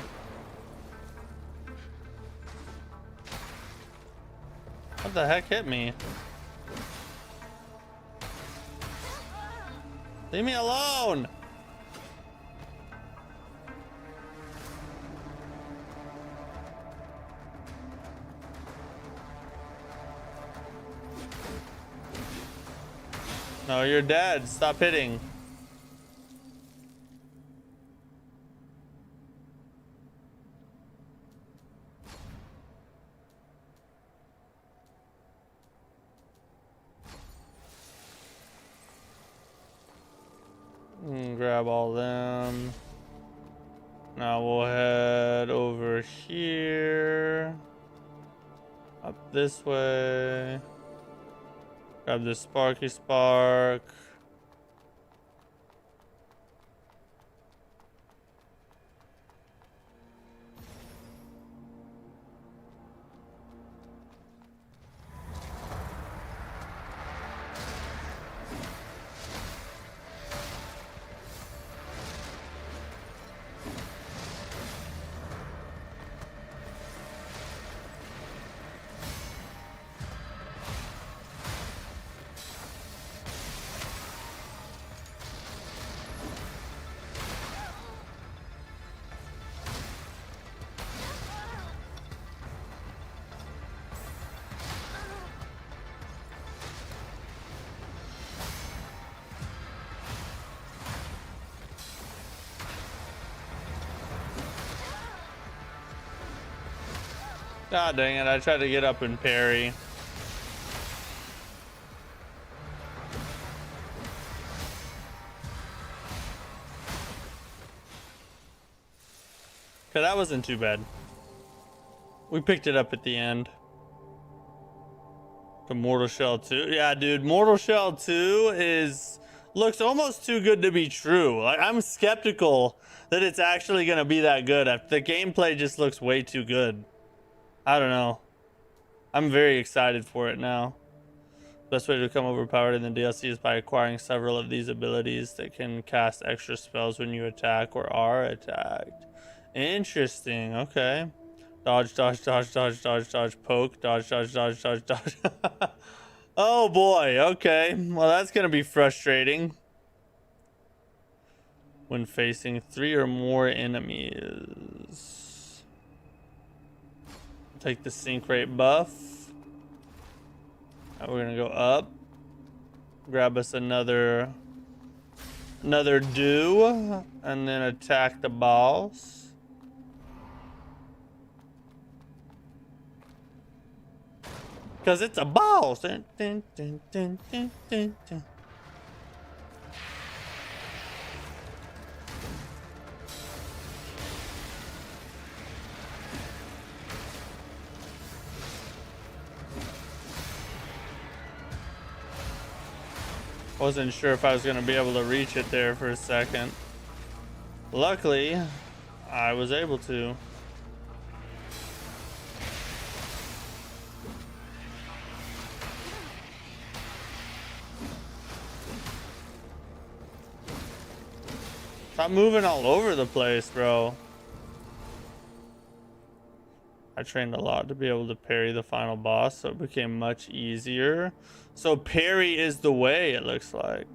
What the heck hit me? Leave me alone! No, you're dead. Stop hitting. Grab all them. Now we'll head over here. Up this way. Grab the Sparky Spark. God dang it, I tried to get up and parry. Okay, that wasn't too bad. We picked it up at the end. The Mortal Shell 2. Yeah, dude, Mortal Shell 2 looks almost too good to be true. Like, I'm skeptical that it's actually gonna be that good. The gameplay just looks way too good. I don't know. I'm very excited for it now. Best way to become overpowered in the DLC is by acquiring several of these abilities that can cast extra spells when you attack or are attacked. Interesting. Okay. Dodge, dodge, dodge, dodge, dodge, dodge, poke, dodge, dodge, dodge, dodge, dodge. Oh boy. Okay. Well, that's gonna be frustrating when facing 3 or more enemies. Take the sync rate buff. Now we're gonna go up. Grab us another do, and then attack the boss. Cause it's a boss. Dun, dun, dun, dun, dun, dun, dun. Wasn't sure if I was going to be able to reach it there for a second. Luckily, I was able to. Stop moving all over the place, bro. I trained a lot to be able to parry the final boss, so it became much easier. So parry is the way, it looks like.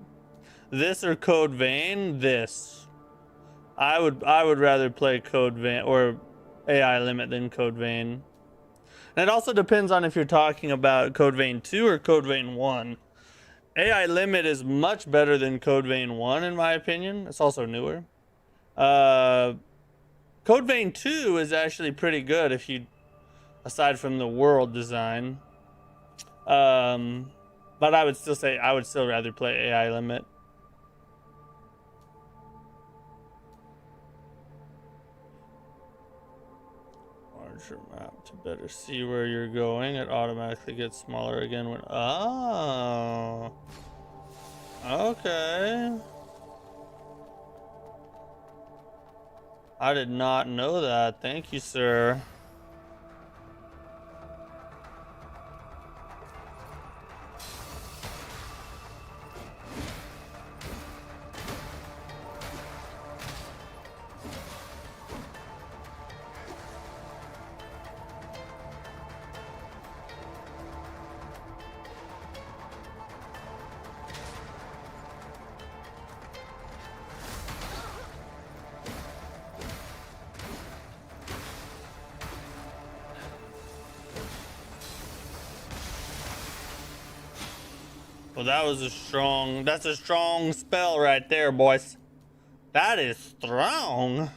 This or Code Vein? This. I would rather play Code Vein or AI Limit than Code Vein. And it also depends on if you're talking about Code Vein 2 or Code Vein 1. AI Limit is much better than Code Vein 1 in my opinion. It's also newer. Code Vein 2 is actually pretty good if you, aside from the world design. But I would still say I would still rather play AI Limit. Larger map to better see where you're going. It automatically gets smaller again when. Oh. Okay. I did not know that. Thank you, sir. Well, that's a strong spell right there, boys. That is strong.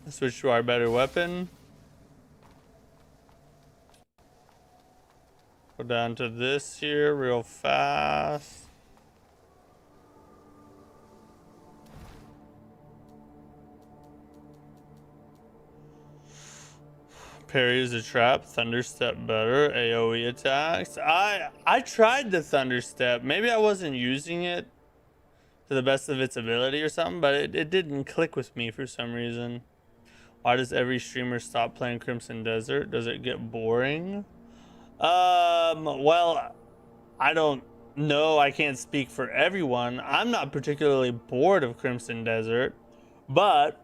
Let's switch to our better weapon. Go down to this here real fast. Parry is a trap, thunder step better, AoE attacks. I tried the thunder step. Maybe I wasn't using it to the best of its ability or something, but it didn't click with me for some reason. Why does every streamer stop playing Crimson Desert? Does it get boring? Well, I don't know. I can't speak for everyone. I'm not particularly bored of Crimson Desert, but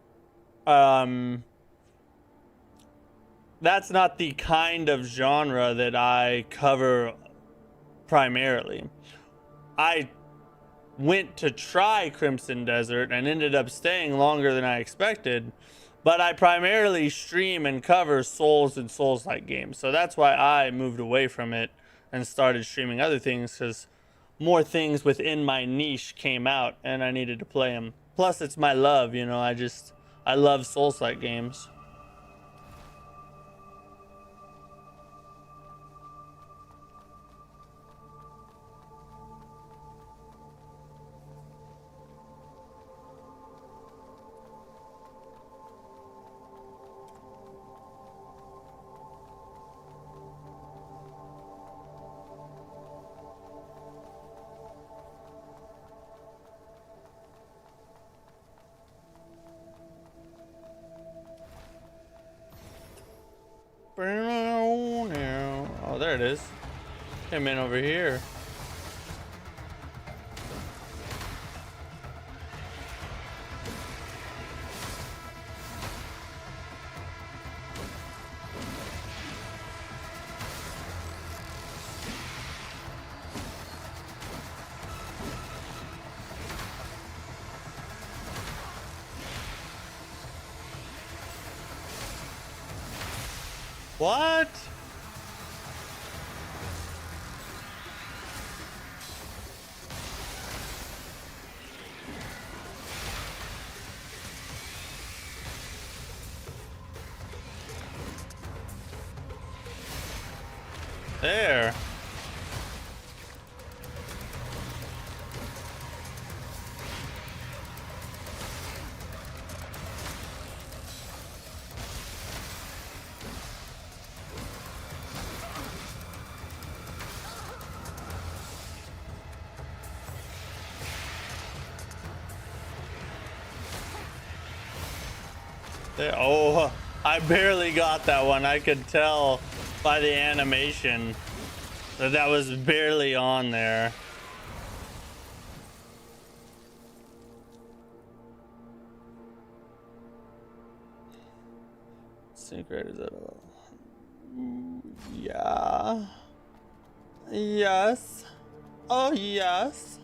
that's not the kind of genre that I cover primarily. I went to try Crimson Desert and ended up staying longer than I expected, but I primarily stream and cover Souls and Souls-like games. So that's why I moved away from it and started streaming other things, because more things within my niche came out and I needed to play them. Plus, it's my love, you know, I love Souls-like games. Oh, there it is. Came in over here. What? There. There. Oh, I barely got that one. I could tell by the animation that that was barely on there. Secret is it? Yeah. Yes. Oh yes.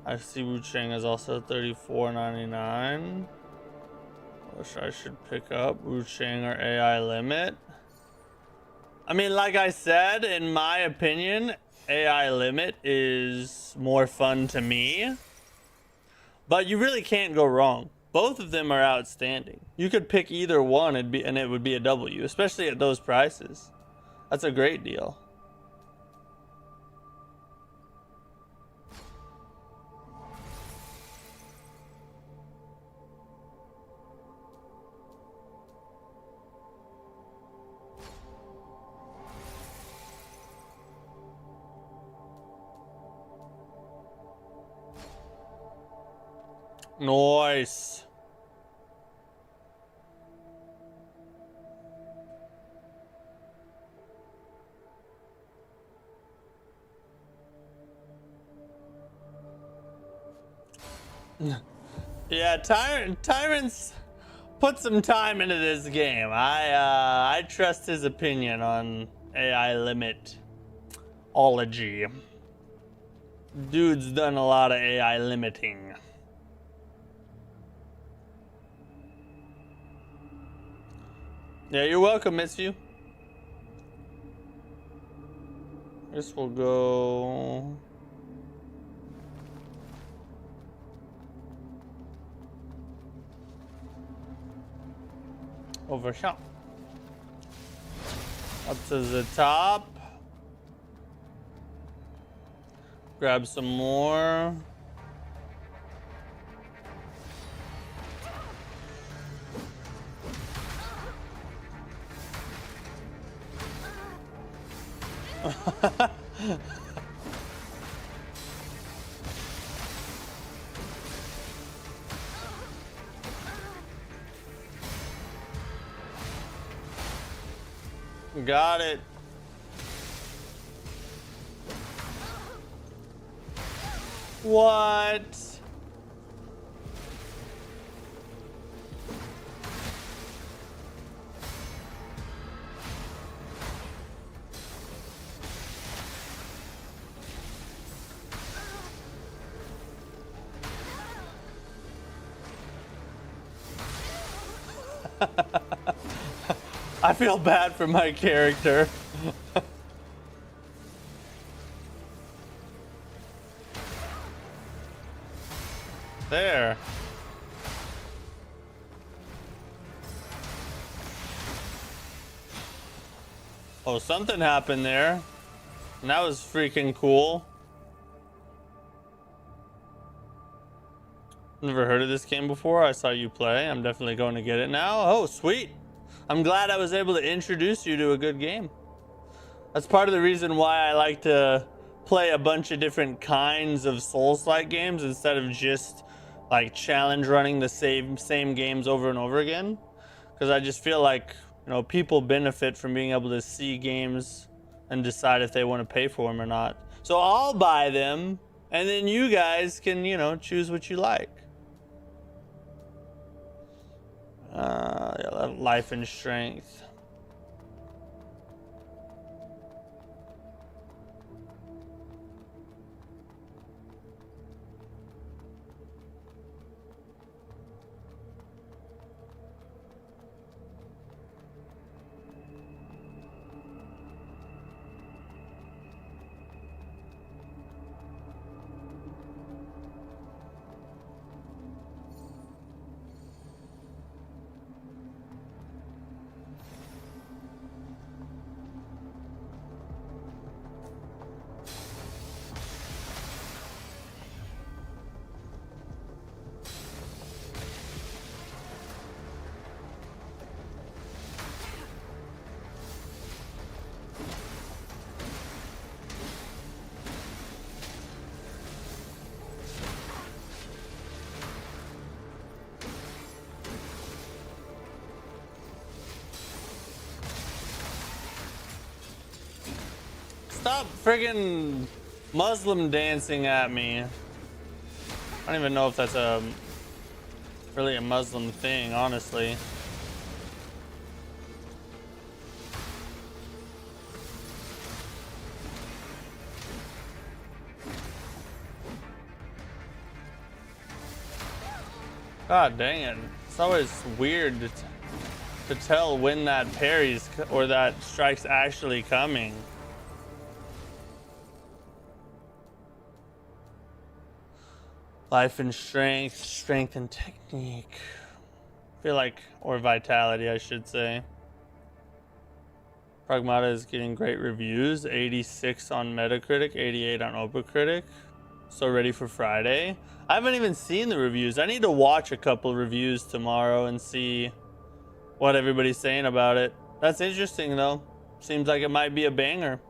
I see Wu Chang is also $34.99. Wish I should pick up Wu Chang or AI Limit. I mean, like I said, in my opinion, AI Limit is more fun to me. But you really can't go wrong. Both of them are outstanding. You could pick either one and it would be a W, especially at those prices. That's a great deal. Nice. Yeah, Tyrant's put some time into this game. I trust his opinion on AI Limit ology. Dude's done a lot of AI limiting. Yeah, you're welcome, miss you. This will go over here. Up to the top. Grab some more. Got it. What? I feel bad for my character. There. Oh, something happened there. And that was freaking cool. Never heard of this game before. I saw you play. I'm definitely going to get it now. Oh, sweet. I'm glad I was able to introduce you to a good game. That's part of the reason why I like to play a bunch of different kinds of Soulslike games instead of just like challenge running the same games over and over again. Because I just feel like, you know, people benefit from being able to see games and decide if they want to pay for them or not. So I'll buy them, and then you guys can, you know, choose what you like. Yeah, life and strength. stop friggin' Muslim dancing at me. I don't even know if that's really a Muslim thing, honestly. God dang it. It's always weird to tell when that parry's or that strike's actually coming. Life and strength, strength and technique. I feel like, or vitality, I should say. Pragmata is getting great reviews. 86 on Metacritic, 88 on OpenCritic. So ready for Friday. I haven't even seen the reviews. I need to watch a couple reviews tomorrow and see what everybody's saying about it. That's interesting though. Seems like it might be a banger.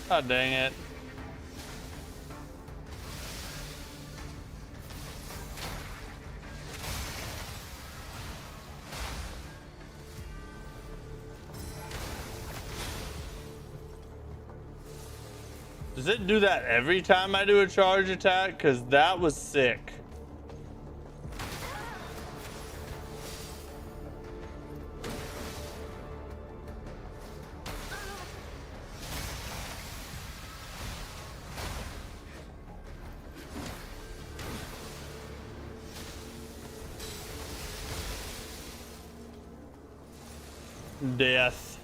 God dang it. Does it do that every time I do a charge attack? Because that was sick. Death.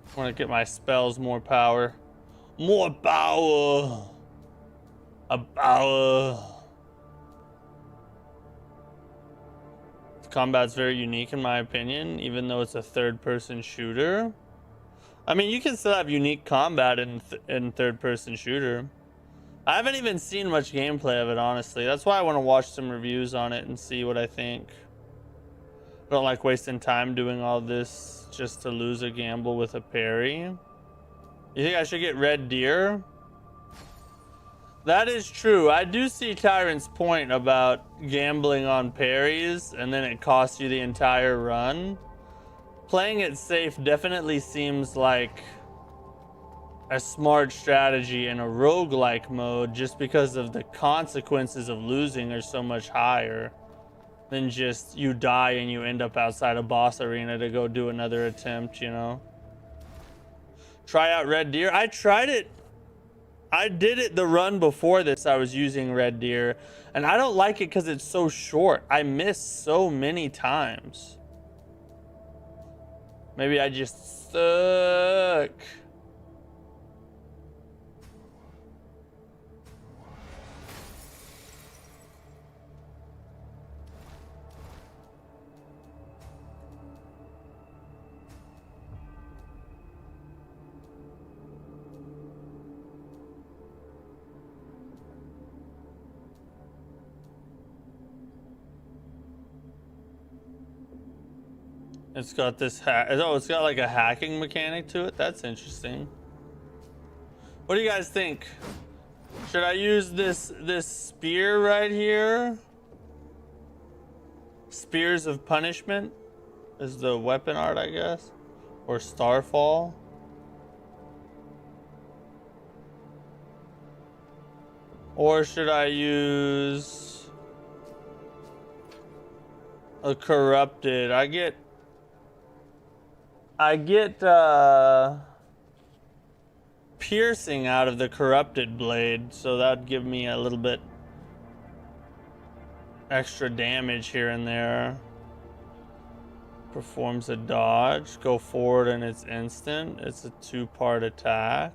I want to get my spells more power. More power. A power. Combat's very unique in my opinion, even though it's a third-person shooter. I mean, you can still have unique combat in third-person shooter. I haven't even seen much gameplay of it, honestly. That's why I want to watch some reviews on it and see what I think. I don't like wasting time doing all this just to lose a gamble with a parry. You think I should get Red Deer? That is true. I do see Tyrant's point about gambling on parries and then it costs you the entire run. Playing it safe definitely seems like a smart strategy in a roguelike mode, just because of the consequences of losing are so much higher than just you die and you end up outside a boss arena to go do another attempt, you know. Try out Red Deer. I tried it. I did it the run before this. I was using Red Deer and I don't like it because it's so short. I miss so many times. Maybe I just suck. It's got this oh, it's got like a hacking mechanic to it. That's interesting. What do you guys think? Should I use this spear right here? Spears of Punishment is the weapon art, I guess, or Starfall. Or should I use a corrupted? I get piercing out of the corrupted blade, so that'd give me a little bit extra damage here and there. Performs a dodge, go forward and it's instant. It's a 2-part attack.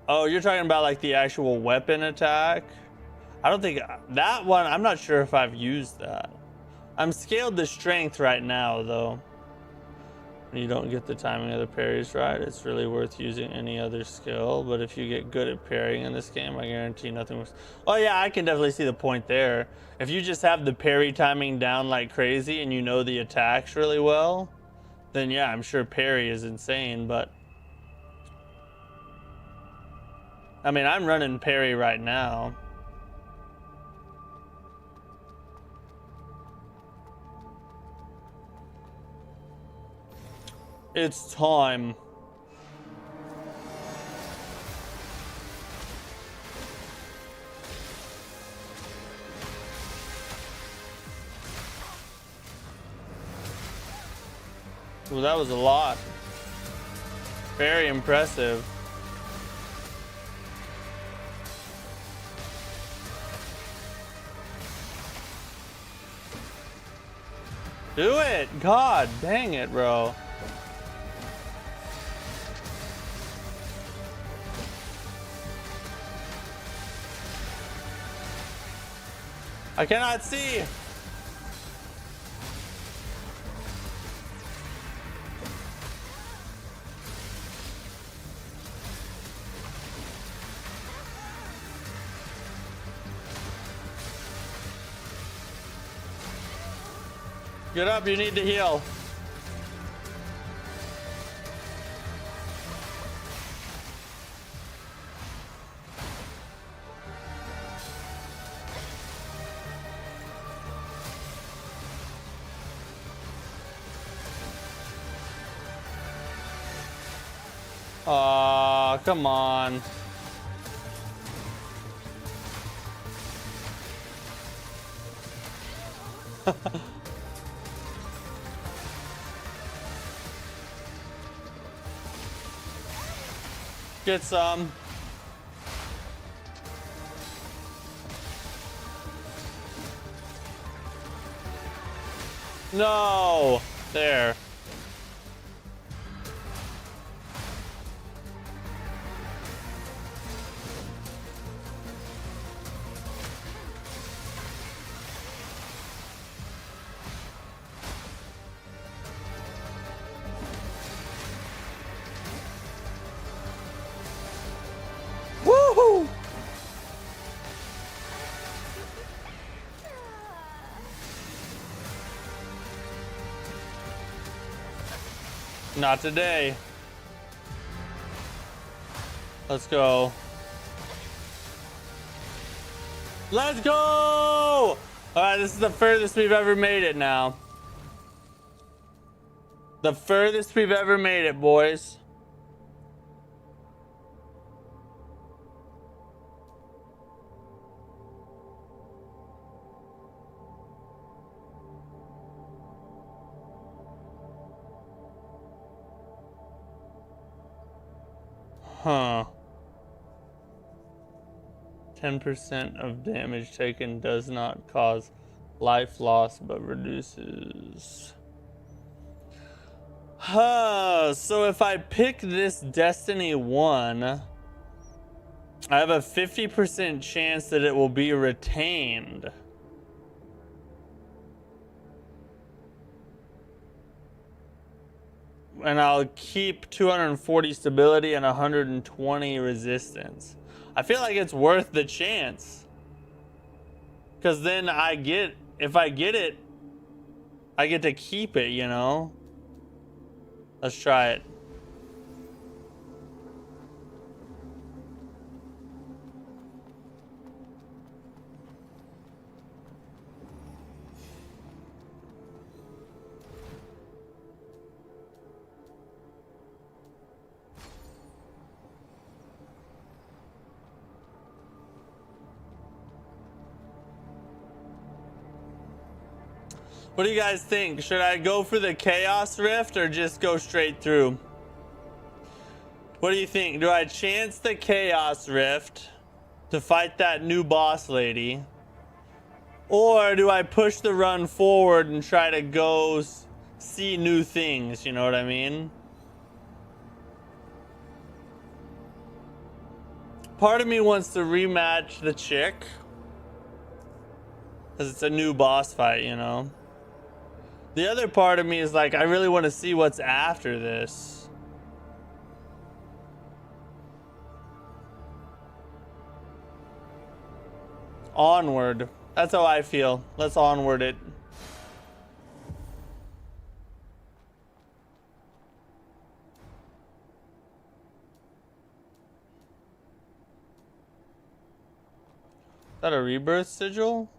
Oh, you're talking about like the actual weapon attack? I don't think that one, I'm not sure if I've used that. I'm scaled to strength right now though. You don't get the timing of the parries right, it's really worth using any other skill. But if you get good at parrying in this game, I guarantee nothing works. Oh yeah, I can definitely see the point there. If you just have the parry timing down like crazy and you know the attacks really well, then yeah, I'm sure parry is insane. But I mean, I'm running parry right now. It's time. Well, that was a lot. Very impressive. Do it! God dang it, bro. I cannot see. Get up, you need to heal. Aw, come on. Get some. No! There. Woohoo! Not today. Let's go. Let's go! All right, this is the furthest we've ever made it now. The furthest we've ever made it, boys. Huh. 10% of damage taken does not cause life loss, but reduces. Huh. So if I pick this Destiny 1, I have a 50% chance that it will be retained. And I'll keep 240 stability and 120 resistance. I feel like it's worth the chance. Because then if I get it, I get to keep it, you know? Let's try it. What do you guys think? Should I go for the Chaos Rift or just go straight through? What do you think? Do I chance the Chaos Rift to fight that new boss lady? Or do I push the run forward and try to go see new things? You know what I mean? Part of me wants to rematch the chick, because it's a new boss fight, you know? The other part of me is like, I really want to see what's after this. Onward. That's how I feel. Let's onward it. Is that a rebirth sigil?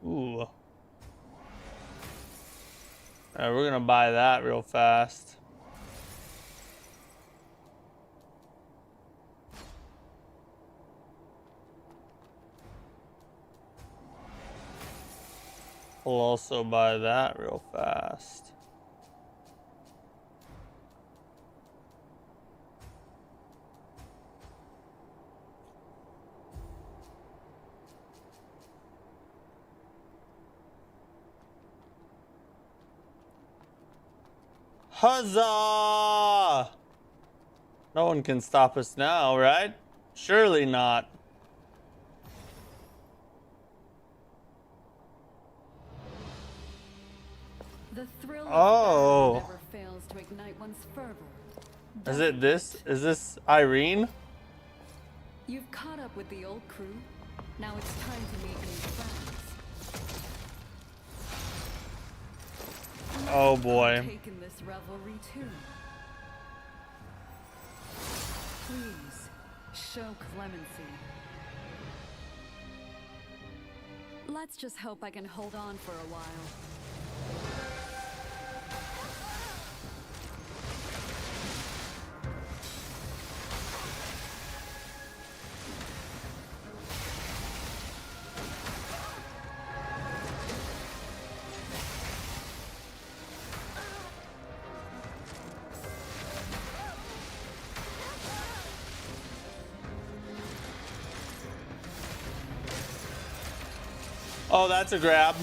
Ooh. Alright, we're gonna buy that real fast. We'll also buy that real fast. Huzzah! No one can stop us now, right? Surely not. The thrill Oh. never fails to ignite one's fervor. Is it this? Is this Eirene? You've caught up with the old crew. Now it's time to meet new friends. Oh boy. Taken this revelry too. Please show clemency. Let's just hope I can hold on for a while. Oh, that's a grab.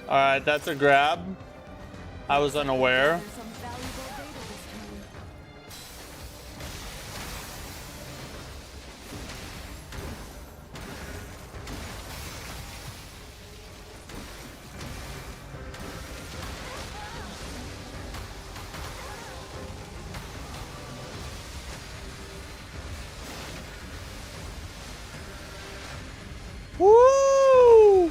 All right, that's a grab. I was unaware. There's some valuable data this time. Woo!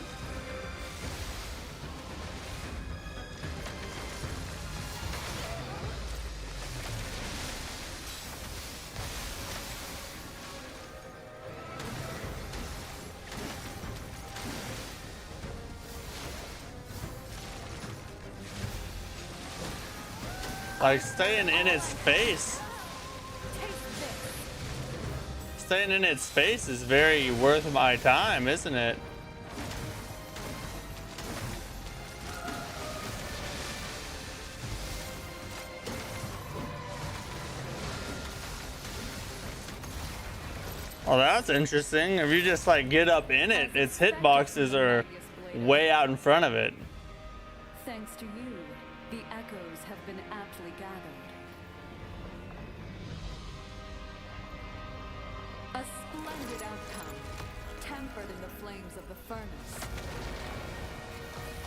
Like staying in its face. Staying in its space is very worth my time, isn't it? Oh, that's interesting. If you just like get up in it, its hitboxes are way out in front of it. Thanks to you, the echoes have been aptly gathered. A splendid outcome, tempered in the flames of the furnace.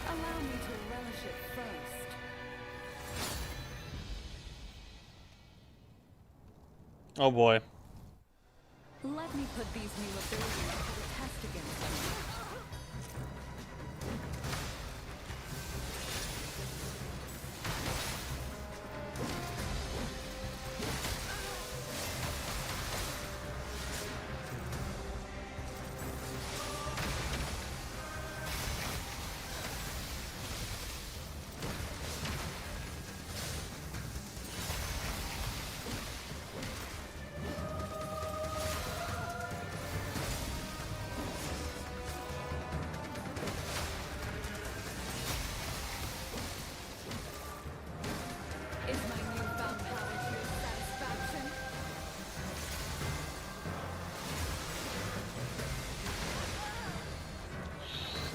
Allow me to relish it first. Oh boy. Let me put these new abilities to the test against you.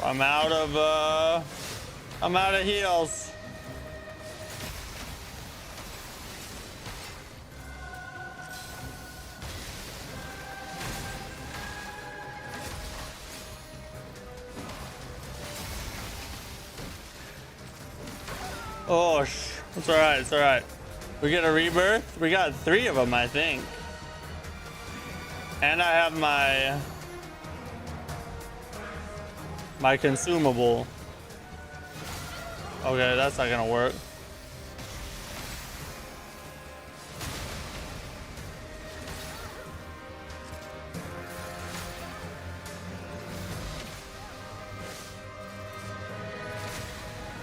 I'm out of heals. Oh, it's alright, it's alright. We get a rebirth. We got 3 of them, I think. And I have my consumable. Okay, that's not gonna work.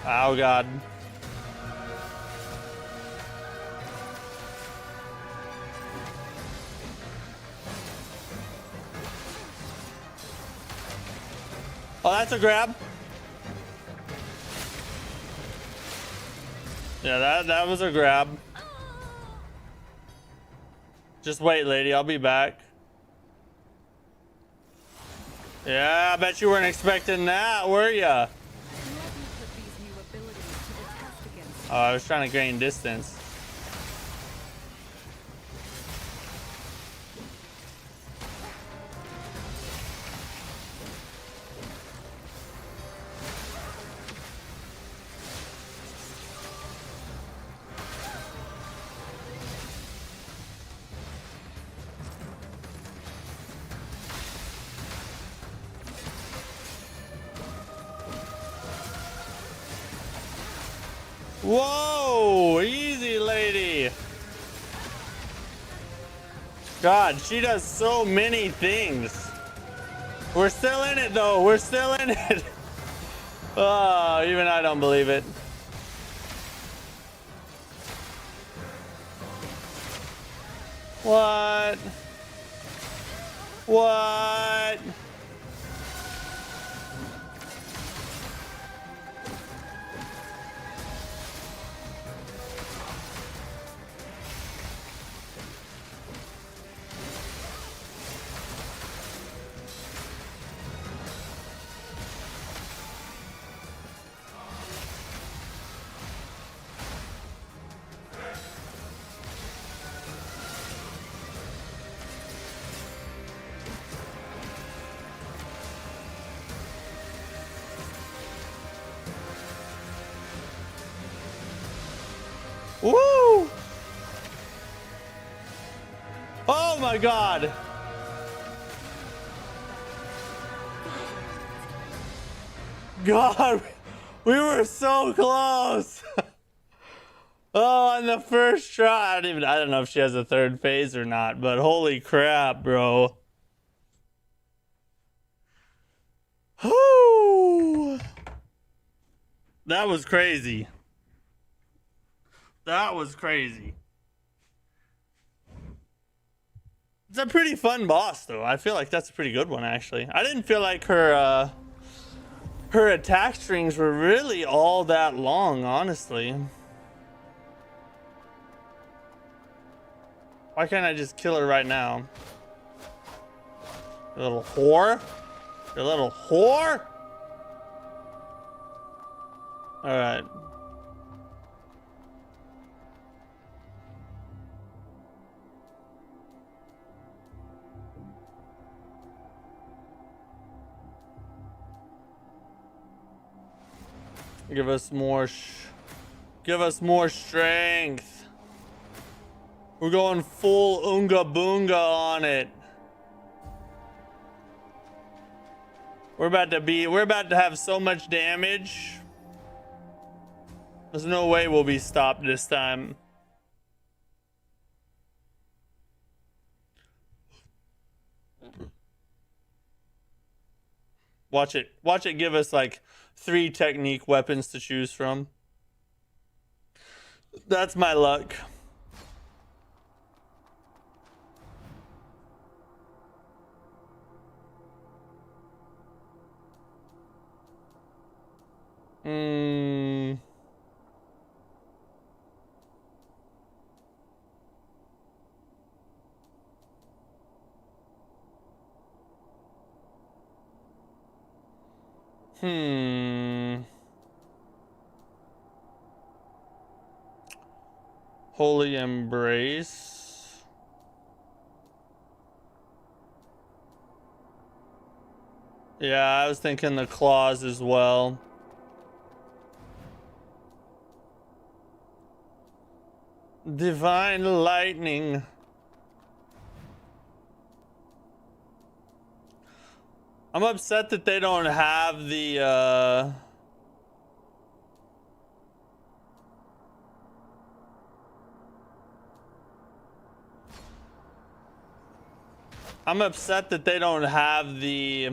Oh god. Oh, that's a grab. Yeah, that was a grab. Just wait, lady. I'll be back. Yeah, I bet you weren't expecting that, were ya? Oh, I was trying to gain distance. Whoa, easy, lady. God, she does so many things. We're still in it, though. We're still in it. Oh, even I don't believe it. What? What? Woo! Oh my god! God, we were so close! Oh, on the first try. I don't know if she has a 3rd phase or not, but holy crap, bro. Whoo! That was crazy. That was crazy. It's a pretty fun boss, though. I feel like that's a pretty good one, actually. I didn't feel like her attack strings were really all that long, honestly. Why can't I just kill her right now? You little whore. You little whore. All right. Give us more strength. We're going full Oonga Boonga on it. We're about to have so much damage. There's no way we'll be stopped this time. Watch it give us like 3 technique weapons to choose from. That's my luck. Holy Embrace. Yeah, I was thinking the claws as well. Divine Lightning. I'm upset that they don't have the I'm upset that they don't have the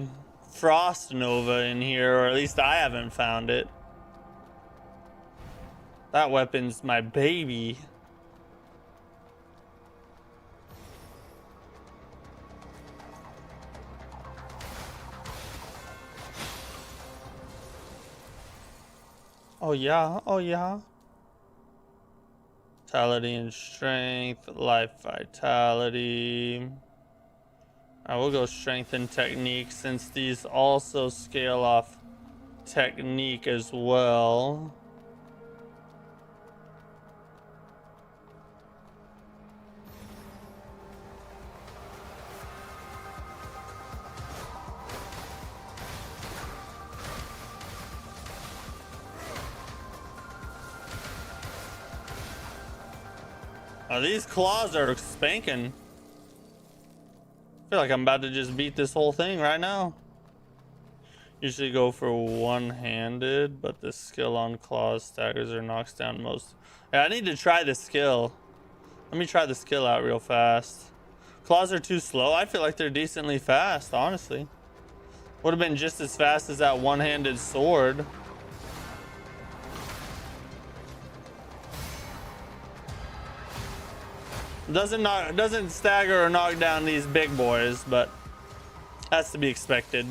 Frost Nova in here, or at least I haven't found it. That weapon's my baby. Oh yeah, oh yeah. Vitality and strength, life vitality. I will go strength and technique since these also scale off technique as well. Oh, these claws are spanking. I feel like I'm about to just beat this whole thing right now. Usually go for one-handed, but the skill on claws staggers or knocks down most. Yeah, I need to try the skill. Let me try the skill out real fast. Claws are too slow. I feel like they're decently fast, honestly. Would have been just as fast as that one-handed sword. Doesn't stagger or knock down these big boys, but that's to be expected.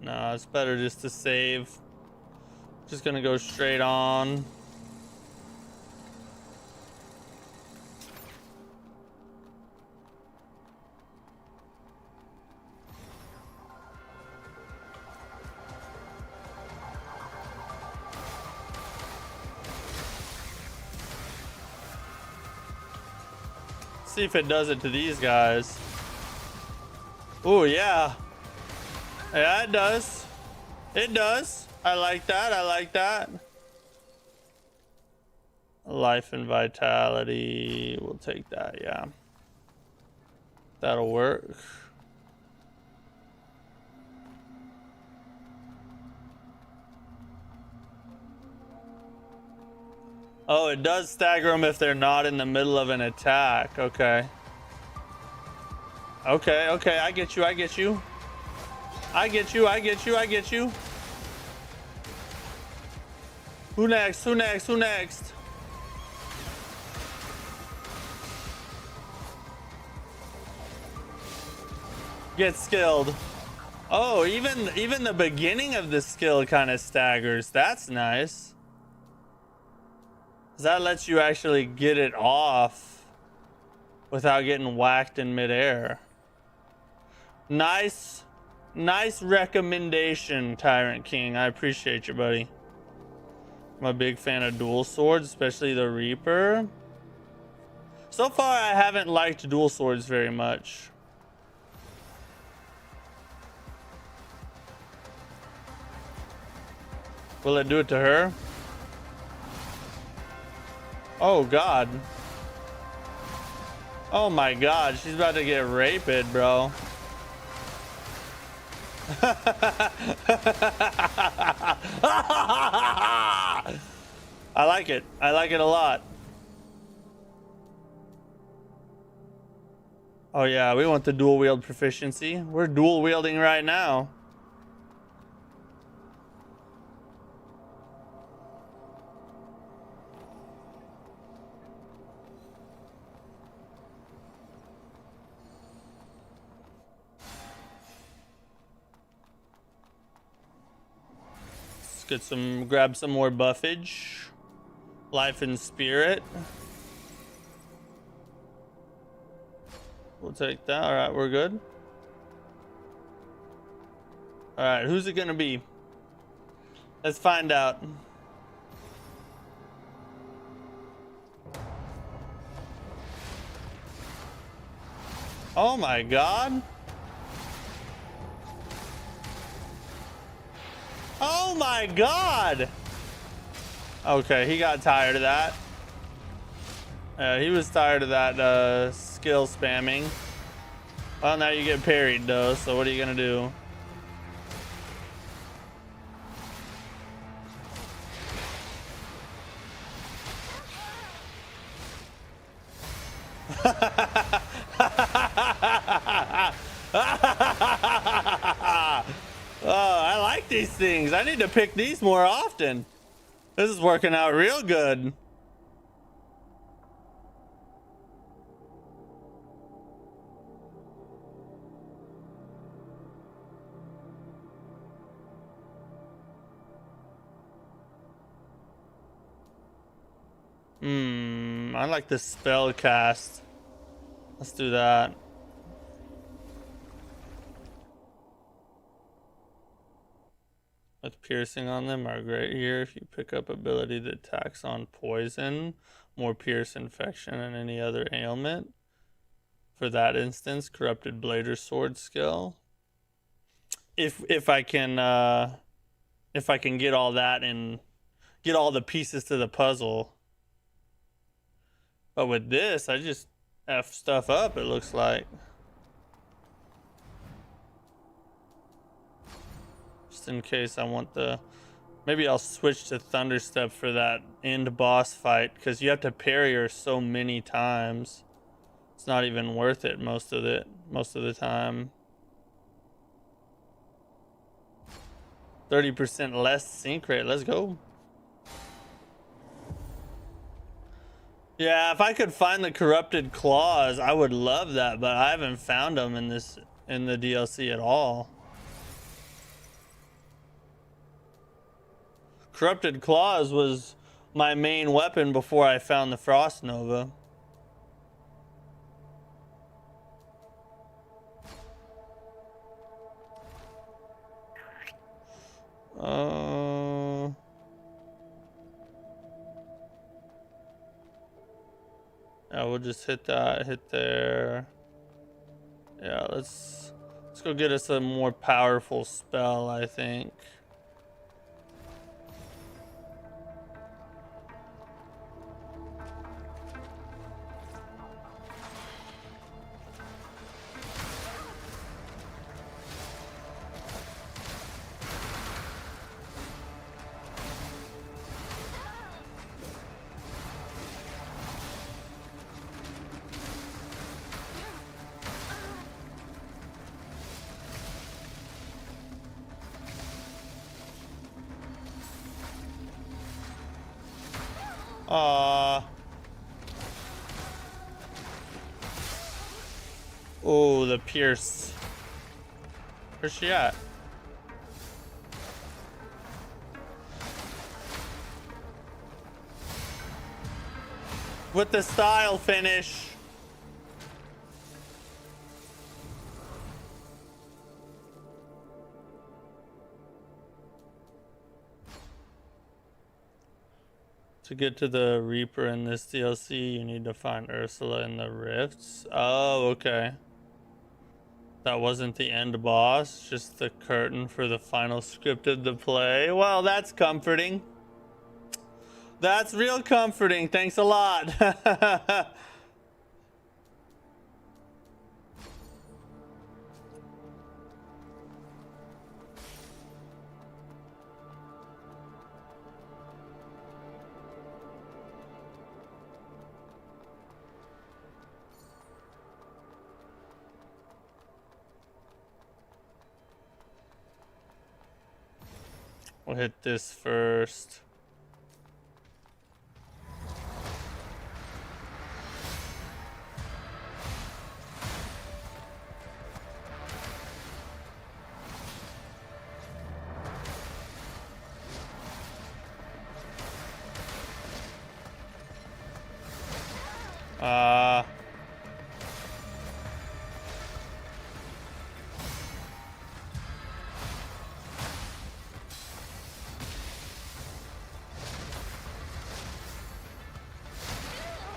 No, it's better just to save. Just gonna go straight on. See if it does it to these guys. Oh yeah. Yeah, it does. It does. I like that. I like that. Life and vitality. We'll take that, yeah. That'll work. Oh, it does stagger them if they're not in the middle of an attack. Okay. Okay, okay, I get you, I get you. I get you, I get you, I get you. Who next? Who next? Who next? Get skilled. Oh, even the beginning of the skill kind of staggers. That's nice. That lets you actually get it off without getting whacked in midair. Nice recommendation, Tyrant King. I appreciate you, buddy. I'm a big fan of dual swords, especially the Reaper. So far, I haven't liked dual swords very much. Will it do it to her? Oh, God. Oh, my God. She's about to get raped, bro. I like it. I like it a lot. Oh, yeah. We want the dual wield proficiency. We're dual wielding right now. grab some more buffage. Life and spirit. We'll take that. All right, we're good. All right, who's it gonna be? Let's find out. Oh my god. Oh my god. Okay, he got tired of that. He was tired of that skill spamming. Well, now you get parried though, so what are you gonna do? Oh, I like these things. I need to pick these more often. This is working out real good. I like the spell cast. Let's do that. With piercing on them are great here. If you pick up ability that attacks on poison, more pierce, infection, and any other ailment. For that instance, corrupted blade or sword skill. If I can get all that and get all the pieces to the puzzle. But with this, I just F stuff up, it looks like. Just in case I want the... Maybe I'll switch to Thunderstep for that end boss fight, because you have to parry her so many times. It's not even worth it most of the time. 30% less sync rate, let's go. Yeah, if I could find the corrupted claws, I would love that, but I haven't found them in the DLC at all. Corrupted claws was my main weapon before I found the Frost Nova. Yeah, we'll just hit that, hit there. Yeah, let's go get us a more powerful spell, I think. Oh, the Pierce. Where's she at? With the style finish. To get to the Reaper in this DLC, you need to find Ursula in the Rifts. Oh, okay. That wasn't the end boss, just the curtain for the final script of the play. Well, that's comforting. That's real comforting. Thanks a lot. We'll hit this first.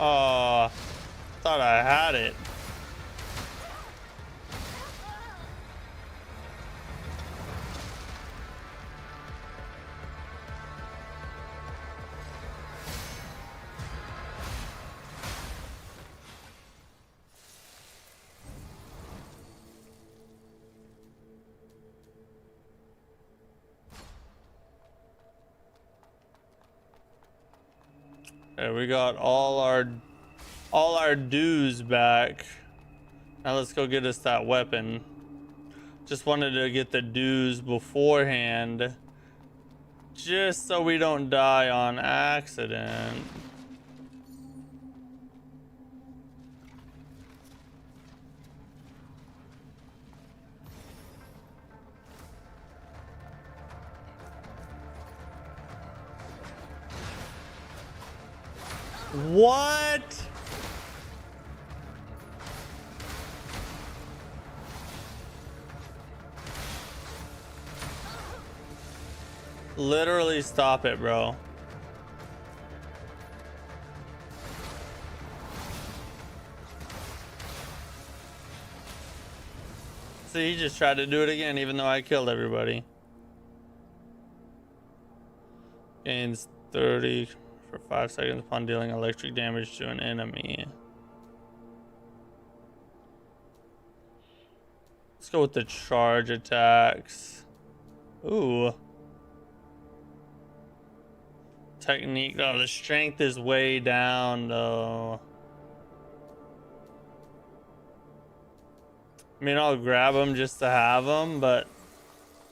Oh, thought I had it. There, we got all our dues back. Now let's go get us that weapon. Just wanted to get the dues beforehand, just so we don't die on accident. What? Literally stop it, bro. See, he just tried to do it again, even though I killed everybody. Gains 30 for 5 seconds upon dealing electric damage to an enemy. Let's go with the charge attacks. Ooh. Technique. Oh, the strength is way down, though. I mean, I'll grab them just to have them, but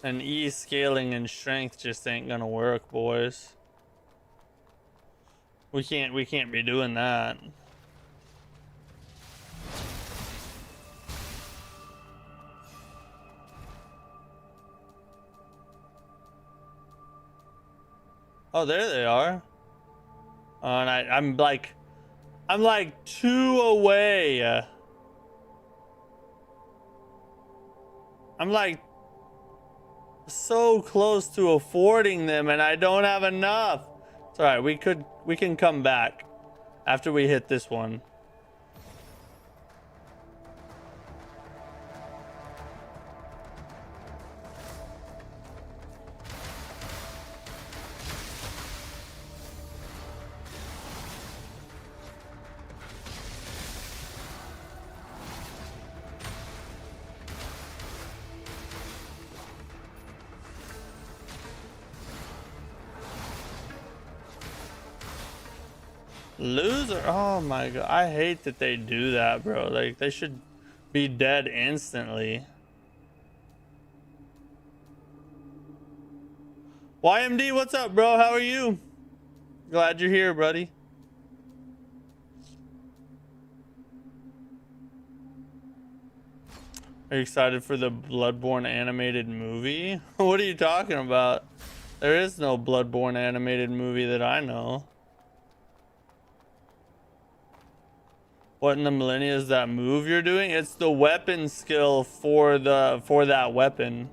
an E scaling and strength just ain't gonna work, boys. We can't be doing that. Oh, there they are. And I'm like 2 away. I'm like so close to affording them, and I don't have enough. It's all right. We can come back after we hit this one. Loser. Oh my god, I hate that they do that, bro. Like, they should be dead instantly. YMD, what's up, bro? How are you? Glad you're here, buddy. Are you excited for the Bloodborne animated movie? What are you talking about? There is no Bloodborne animated movie that I know. What in the millennia is that move you're doing? It's the weapon skill for that weapon.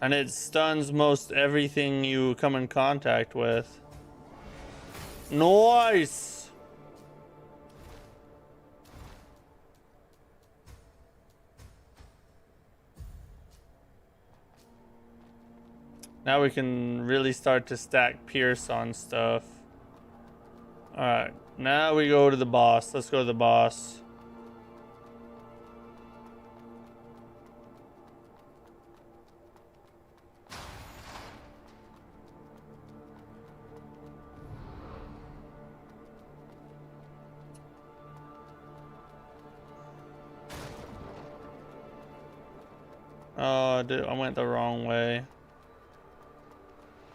And it stuns most everything you come in contact with. Nice! Now we can really start to stack Pierce on stuff. Alright, now we go to the boss. Let's go to the boss. Oh, dude, I went the wrong way.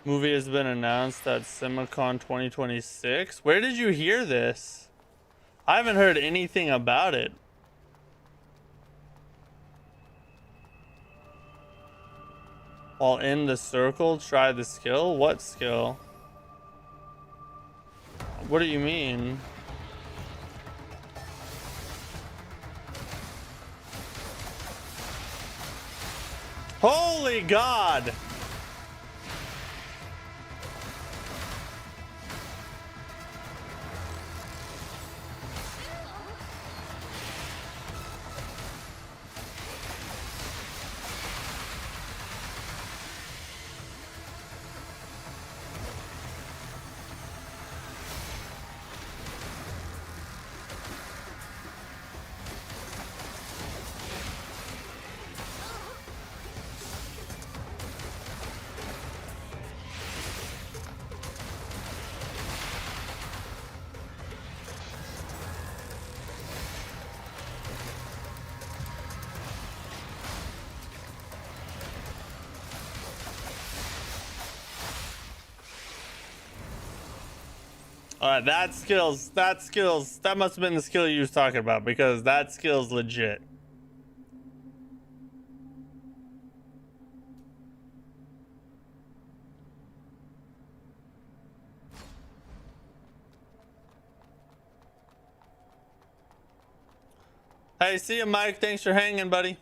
Movie has been announced at CinemaCon 2026. Where did you hear this? I haven't heard anything about it. While in the circle, try the skill? What skill? What do you mean? Holy God! All right, that skills. That must have been the skill you was talking about, because that skill's legit. Hey, see you, Mike. Thanks for hanging, buddy.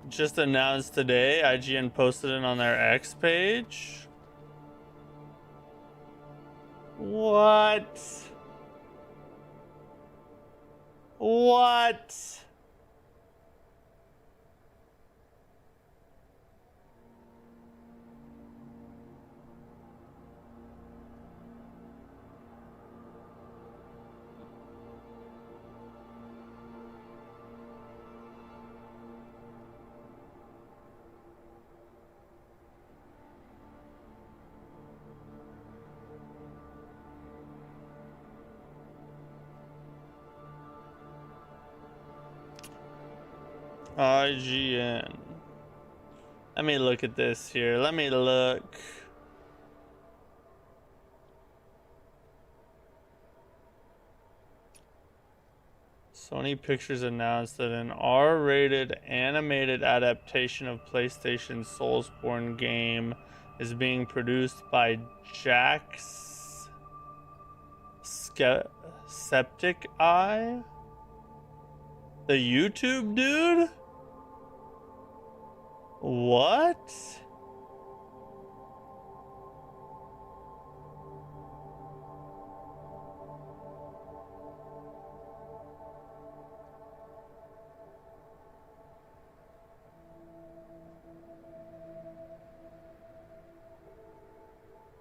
Just announced today. IGN posted it on their X page. What? What? IGN. Let me look at this here. Let me look. Sony Pictures announced that an R-rated animated adaptation of PlayStation's Soulsborne game is being produced by Septic Eye? The YouTube dude? What?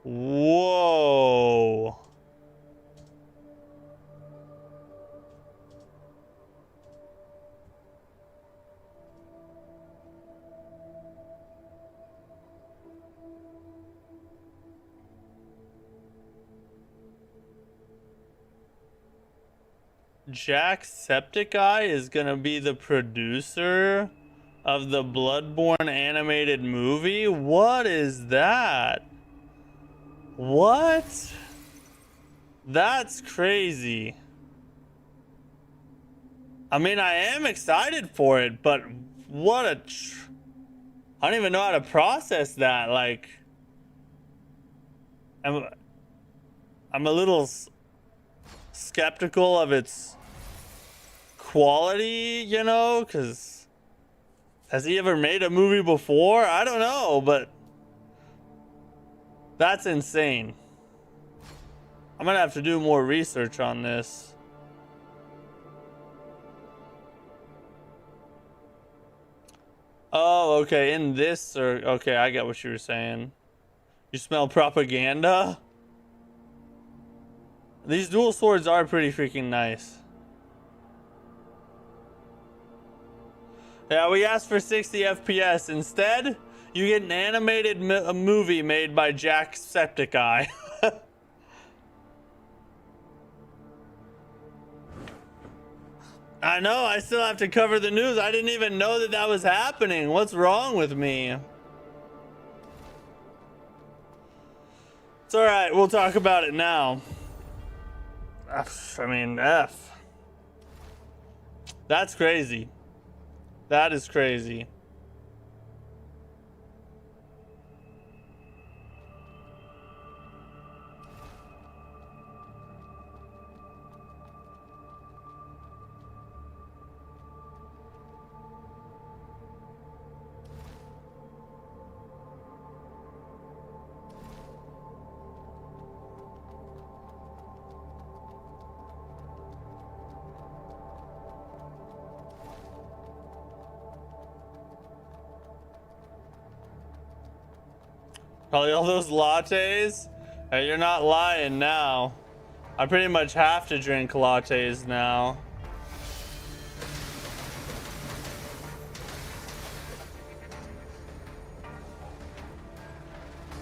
Whoa. Jacksepticeye is gonna be the producer of the Bloodborne animated movie? What is that? What? That's crazy. I mean, I am excited for it, but what a... I don't even know how to process that. Like, I'm a little skeptical of its quality, you know, because has he ever made a movie before? I don't know, but that's insane. I'm gonna have to do more research on this. Oh, okay, in this, or okay, I get what you were saying. You smell propaganda? These dual swords are pretty freaking nice. Yeah, we asked for 60 FPS. Instead, you get an animated movie made by Jacksepticeye. I know, I still have to cover the news. I didn't even know that that was happening. What's wrong with me? It's alright, we'll talk about it now. I mean, F. That's crazy. That is crazy. Probably all those lattes? Hey, you're not lying now. I pretty much have to drink lattes now.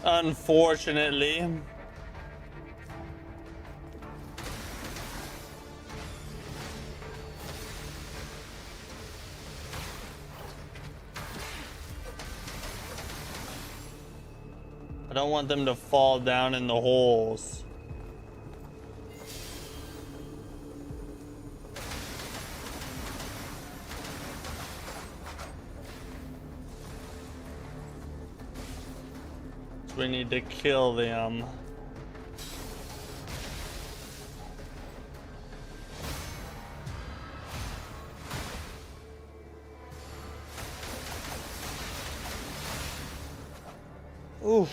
Unfortunately. I don't want them to fall down in the holes. So we need to kill them. Oof.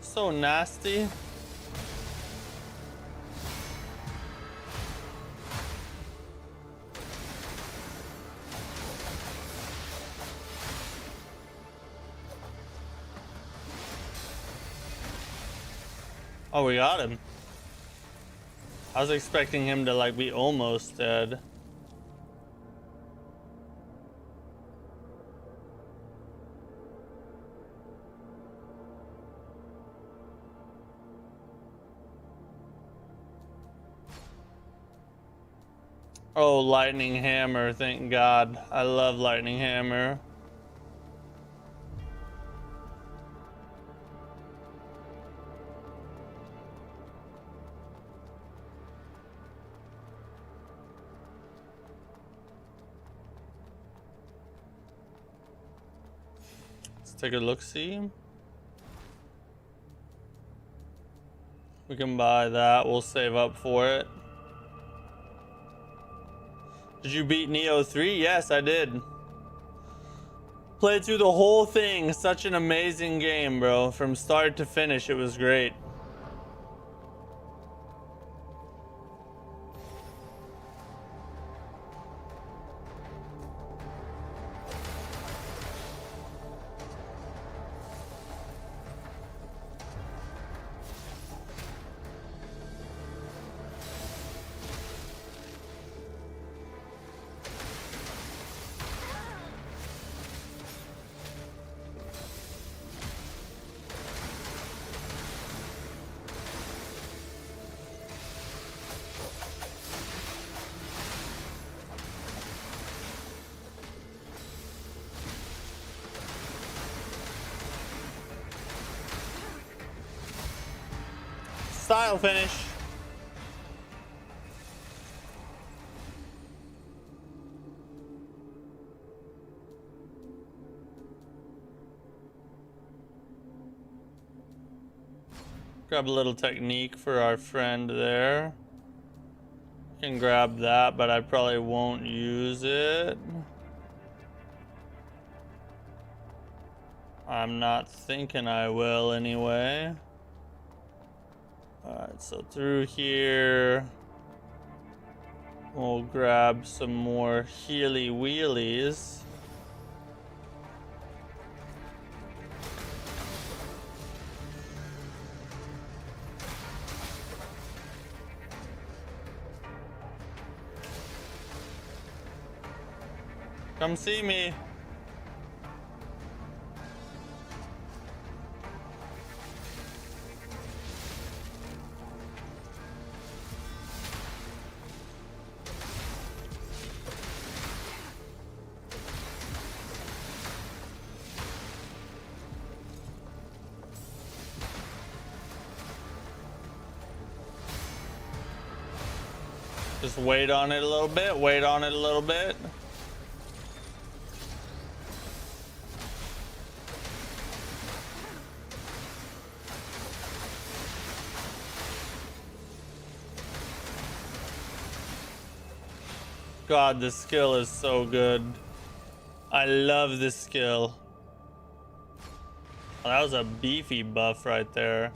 So nasty. Oh, we got him. I was expecting him to like be almost dead. Oh, lightning hammer, thank God. I love lightning hammer. Let's take a look-see. We can buy that, we'll save up for it. Did you beat Neo 3? Yes, I did. Played through the whole thing. Such an amazing game, bro. From start to finish, it was great. Style finish. Grab a little technique for our friend there. Can grab that, but I probably won't use it. I'm not thinking I will anyway. Alright, so through here, we'll grab some more healy wheelies. Come see me. Just wait on it a little bit, wait on it a little bit. God, this skill is so good. I love this skill. Oh, that was a beefy buff right there.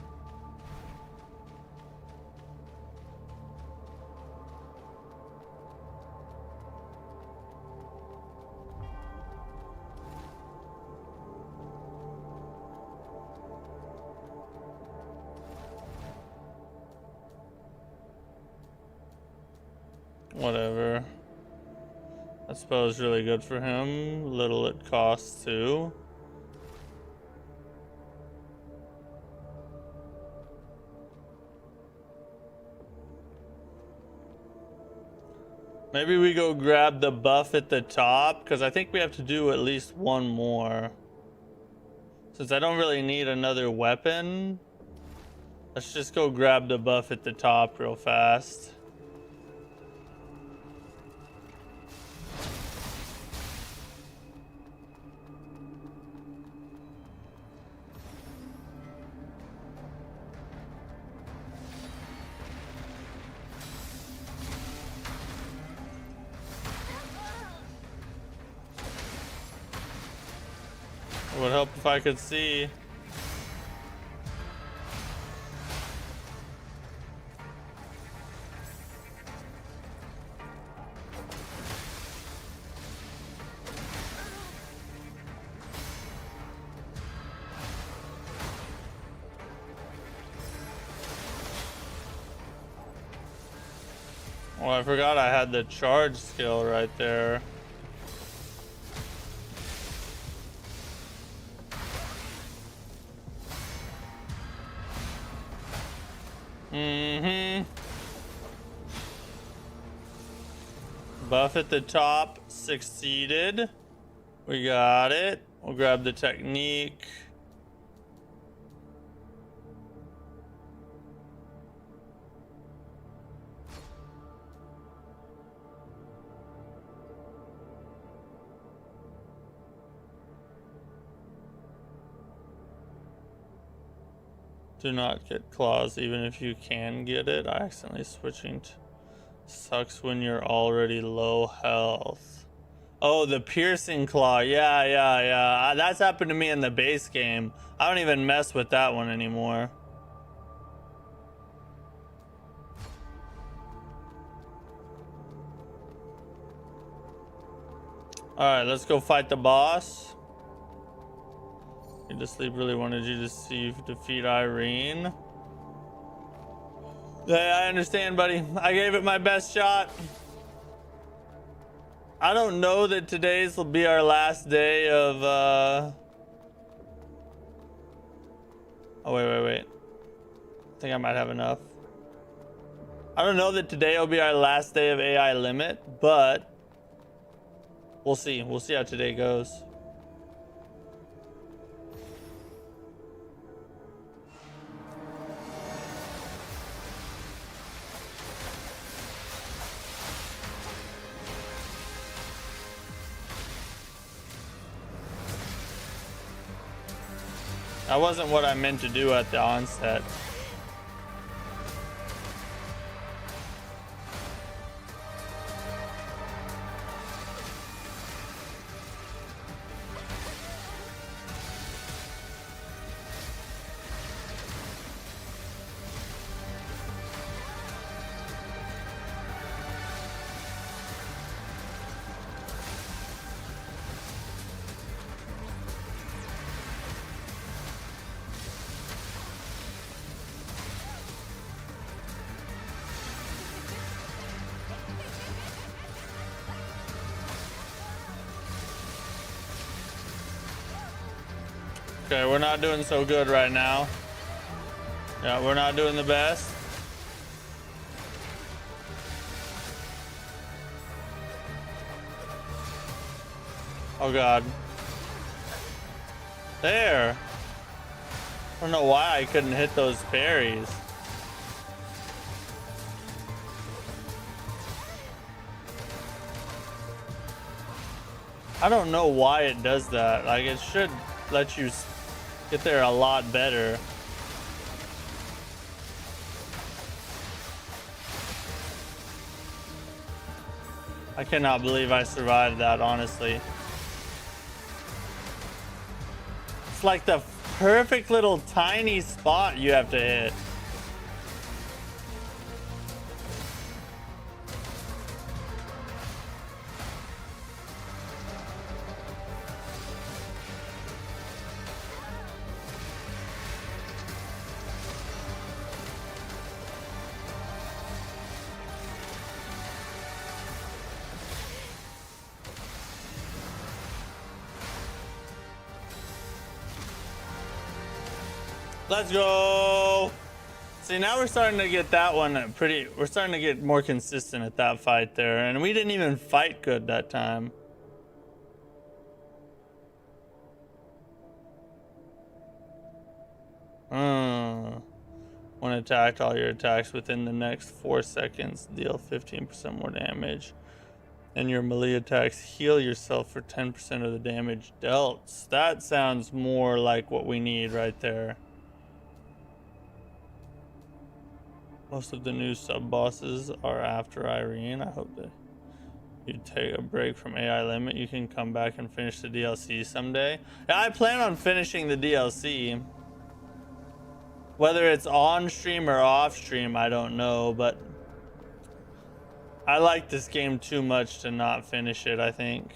Whatever. I suppose really good for him. Little it costs too. Maybe we go grab the buff at the top, because I think we have to do at least one more. Since I don't really need another weapon, let's just go grab the buff at the top real fast. It would help if I could see. Oh, I forgot I had the charge skill right there. Buff at the top succeeded. We got it. We'll grab the technique. Do not get claws even if you can get it. I accidentally switching to sucks when you're already low health. Oh, the piercing claw. Yeah. That's happened to me in the base game. I don't even mess with that one anymore. Alright, let's go fight the boss. To sleep really wanted you to see you defeat Eirene. Yeah, I understand, buddy. I gave it my best shot. I don't know that today's will be our last day of Oh, wait. I think I might have enough. I don't know that today will be our last day of AI limit, but we'll see. We'll see how today goes. That wasn't what I meant to do at the onset. Okay, we're not doing so good right now. Yeah, we're not doing the best. Oh God. There. I don't know why I couldn't hit those parries. I don't know why it does that. Like, it should let you get there a lot better. I cannot believe I survived that, honestly. It's like the perfect little tiny spot you have to hit. Let's go. See, now we're starting to get that one we're starting to get more consistent at that fight there. And we didn't even fight good that time. When attacked, all your attacks within the next 4 seconds deal 15% more damage. And your melee attacks heal yourself for 10% of the damage dealt. That sounds more like what we need right there. Most of the new sub-bosses are after Eirene. I hope that you take a break from AI limit. You can come back and finish the DLC someday. Yeah, I plan on finishing the DLC. Whether it's on stream or off stream, I don't know, but I like this game too much to not finish it, I think.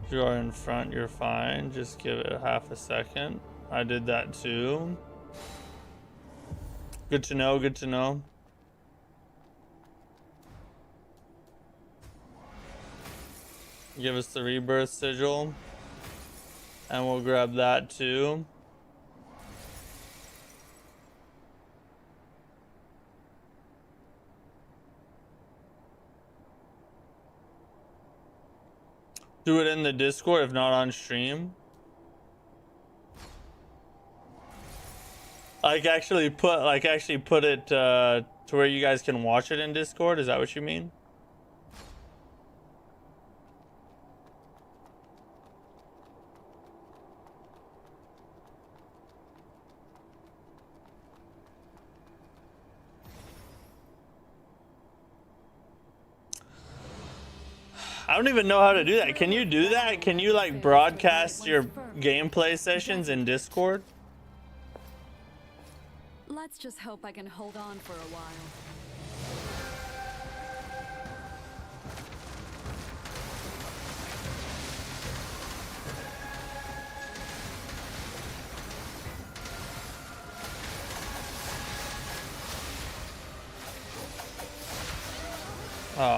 If you are in front, you're fine. Just give it half a second. I did that too. Good to know, good to know. Give us the rebirth sigil. And we'll grab that too. Do it in the Discord if not on stream. Actually put it to where you guys can watch it in Discord. Is that what you mean? I don't even know how to do that. Can you do that? Can you like broadcast your gameplay sessions in Discord? Let's just hope I can hold on for a while.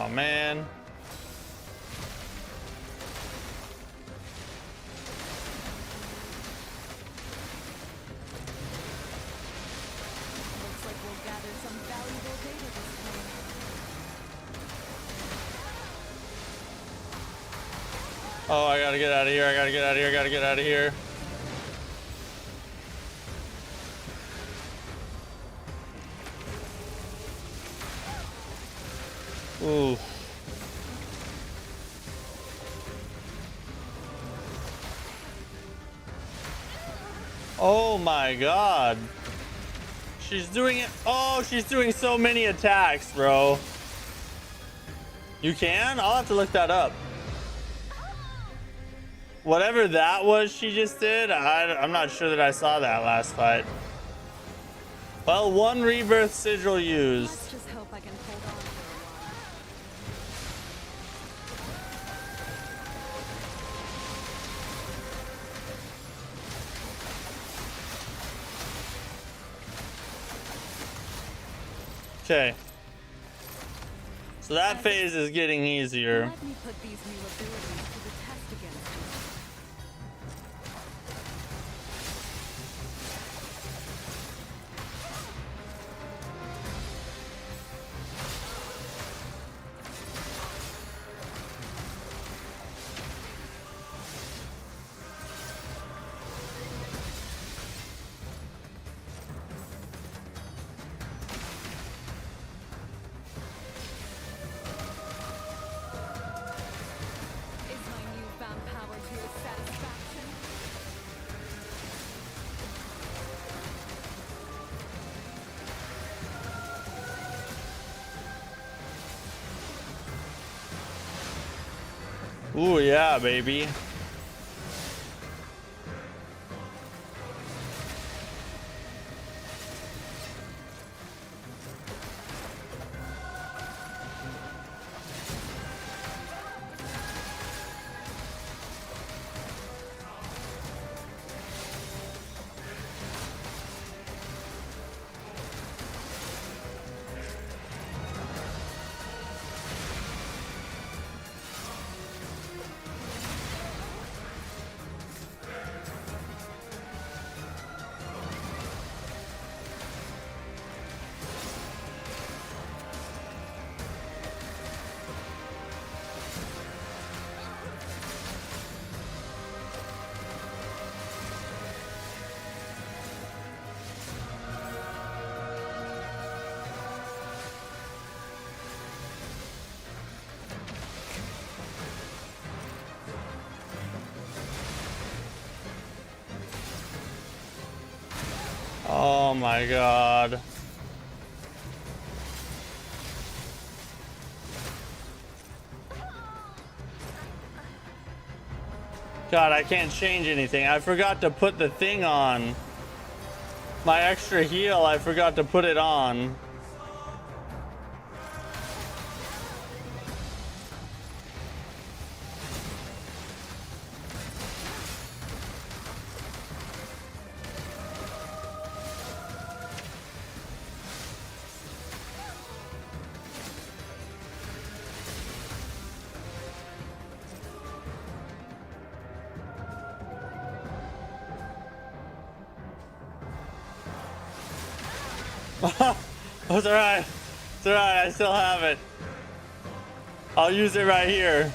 Oh man. Oh, I gotta get out of here. I gotta get out of here. I gotta get out of here. Ooh. Oh my god. She's doing it. Oh, she's doing so many attacks, bro. You can? I'll have to look that up. Whatever that was she just did, I'm not sure that I saw that last fight. Well, one rebirth sigil used. Let's just hope I can hold on for a while. Okay. So that phase is getting easier. Let me put these new abilities to the test against you. Ooh, yeah, baby. Oh my god. God, I can't change anything. I forgot to put the thing on. My extra heal, I forgot to put it on. It's alright. It's alright, I still have it. I'll use it right here.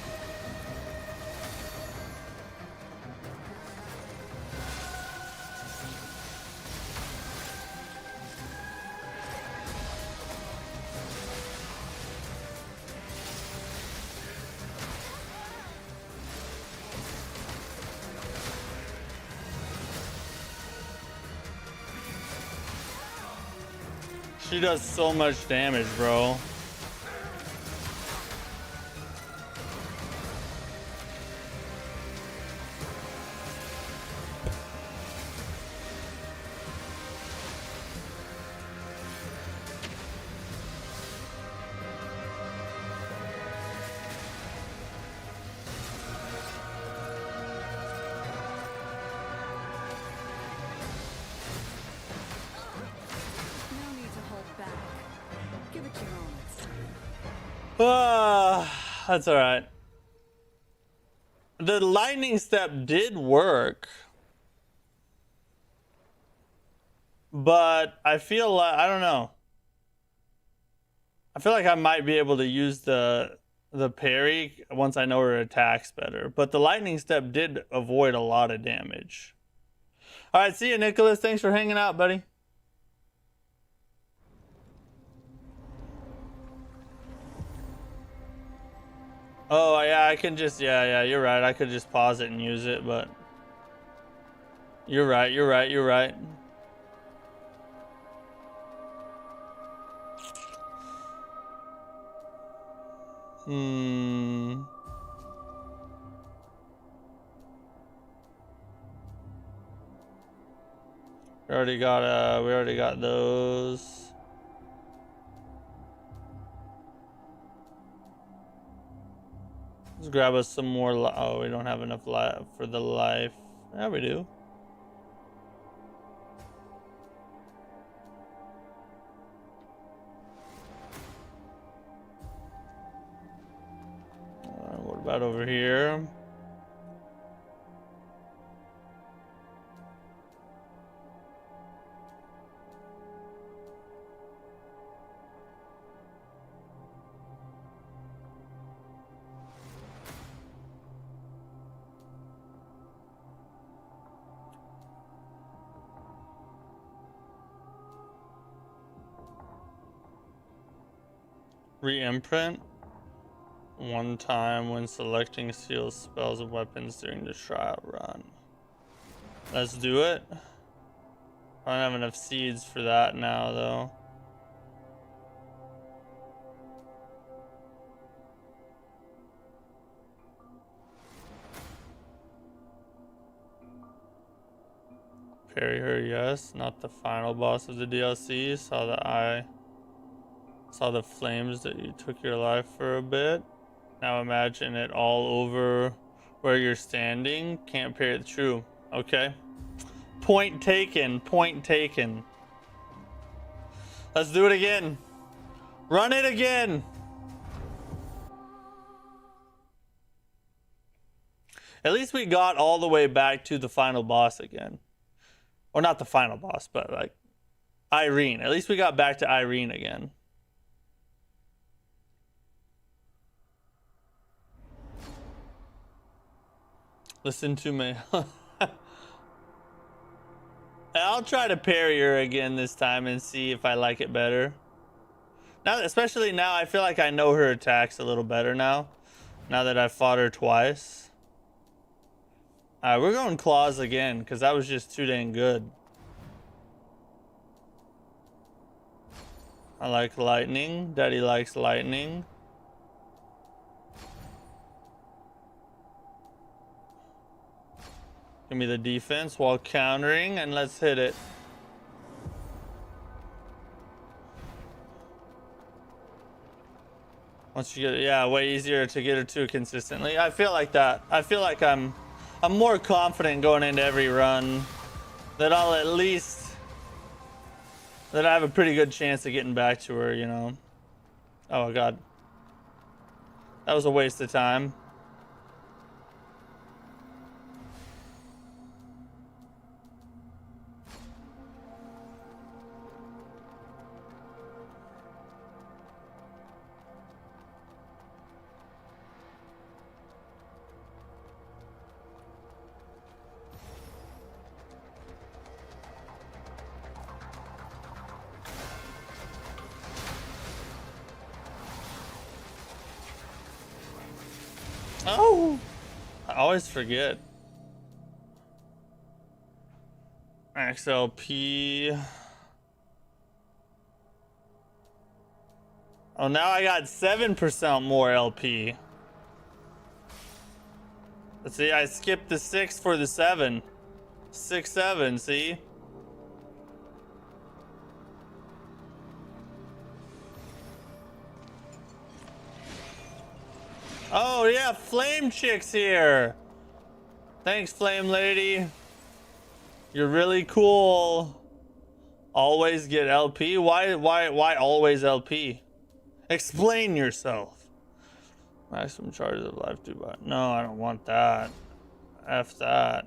She does so much damage, bro. That's all right. The lightning step did work, but I feel like, I don't know. I feel like I might be able to use the parry once I know her attacks better. But the lightning step did avoid a lot of damage. All right, see you, Nicholas. Thanks for hanging out, buddy. Oh, yeah, I can just, yeah, you're right. I could just pause it and use it, but you're right. We already got those. Let's grab us some more. Oh, we don't have enough life for the life. Yeah, we do. What about over here? Re-imprint. One time when selecting seals, spells, and weapons during the trial run. Let's do it. I don't have enough seeds for that now, though. Parry her, yes. Not the final boss of the DLC. Saw the flames that you took your life for a bit. Now imagine it all over where you're standing. Can't parry it. True. Okay. Point taken. Point taken. Let's do it again. Run it again. At least we got all the way back to the final boss again. Or not the final boss, but like Eirene. At least we got back to Eirene again. Listen to me. I'll try to parry her again this time and see if I like it better. Now, especially now, I feel like I know her attacks a little better now. Now that I've fought her twice. Alright, we're going claws again, because that was just too dang good. I like lightning. Daddy likes lightning. Give me the defense while countering, and let's hit it. Once you get it, yeah, way easier to get it to consistently. I feel like that. I feel like I'm more confident going into every run that I'll at least that I have a pretty good chance of getting back to her, you know. Oh god. That was a waste of time. Oh, I always forget. Max LP. Oh, now I got 7% more LP. Let's see, I skipped the 6 for the 7. 6, 7, see? Oh yeah, Flame Chick's here. Thanks, Flame Lady. You're really cool. Always get LP? Why always LP? Explain yourself. Maximum charges of life due by. No, I don't want that. F that.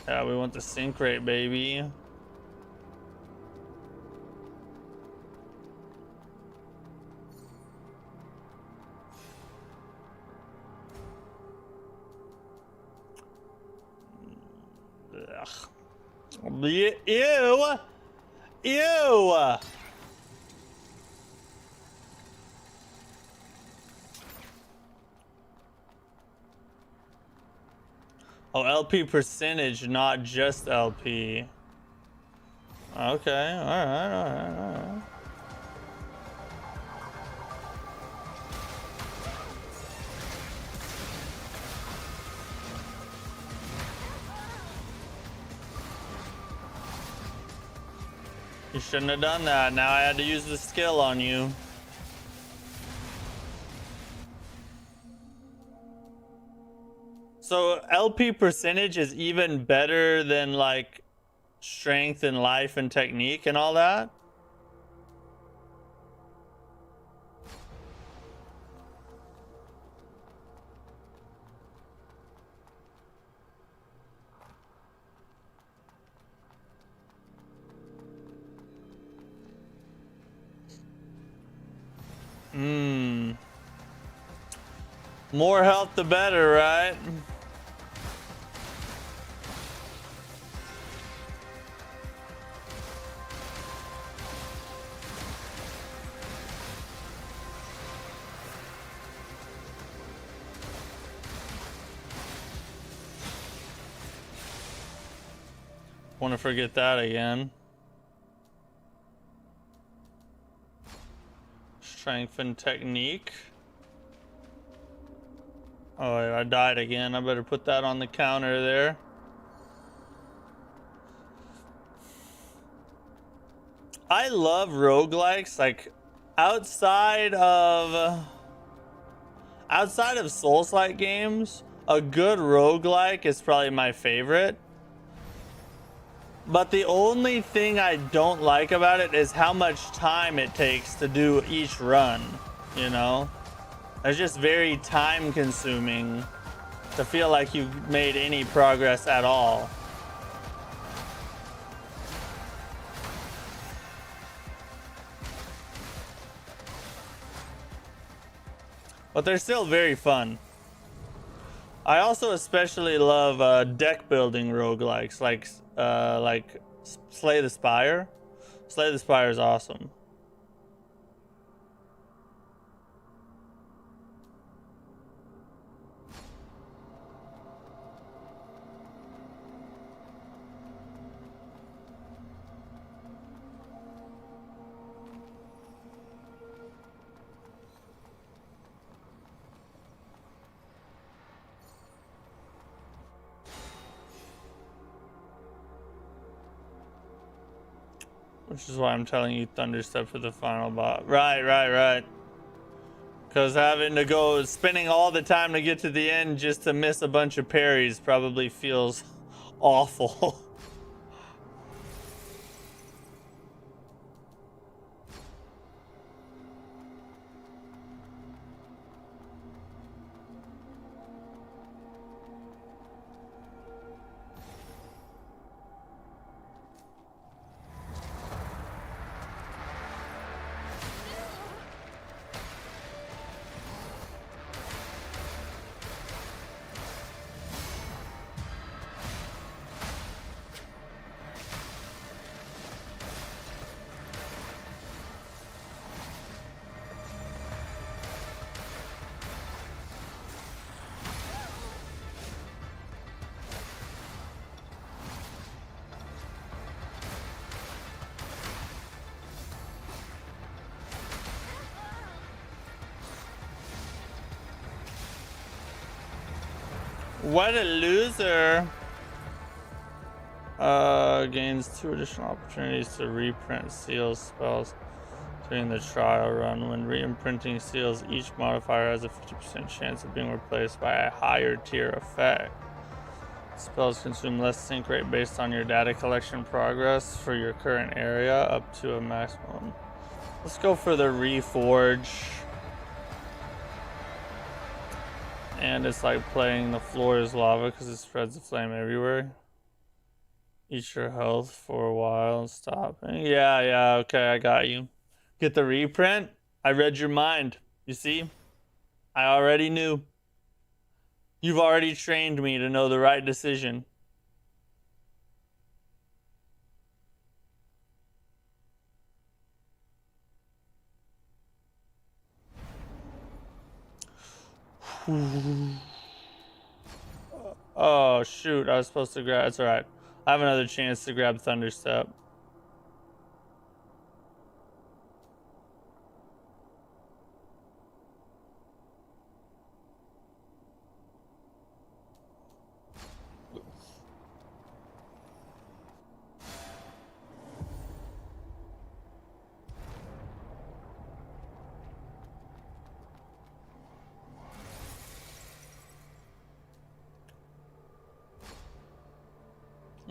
Yeah, we want the sync rate, baby. Ugh. Ew! Ew! Oh, LP percentage, not just LP. Okay, alright. You shouldn't have done that. Now I had to use the skill on you. So LP percentage is even better than like strength and life and technique and all that? More health the better, right? Want to forget that again. Strength and technique. Oh, I died again. I better put that on the counter there. I love roguelikes. Like outside of Soulslike games, a good roguelike is probably my favorite. But the only thing I don't like about it is how much time it takes to do each run, you know? It's just very time consuming to feel like you've made any progress at all. But they're still very fun. I also especially love deck building roguelikes like Slay the Spire. Slay the Spire is awesome. Which is why I'm telling you Thunderstep for the final boss. Right. Because having to go spending all the time to get to the end just to miss a bunch of parries probably feels awful. What a loser. Gains 2 additional opportunities to reprint seals spells during the trial run. When re-imprinting seals, each modifier has a 50% chance of being replaced by a higher tier effect. Spells consume less sync rate based on your data collection progress for your current area, up to a maximum. Let's go for the reforge. And it's like playing the floor is lava because it spreads the flame everywhere. Eat your health for a while and stop. Yeah, okay, I got you. Get the reprint? I read your mind. You see? I already knew. You've already trained me to know the right decision. Oh, shoot. I was supposed to grab... It's alright. I have another chance to grab Thunderstep.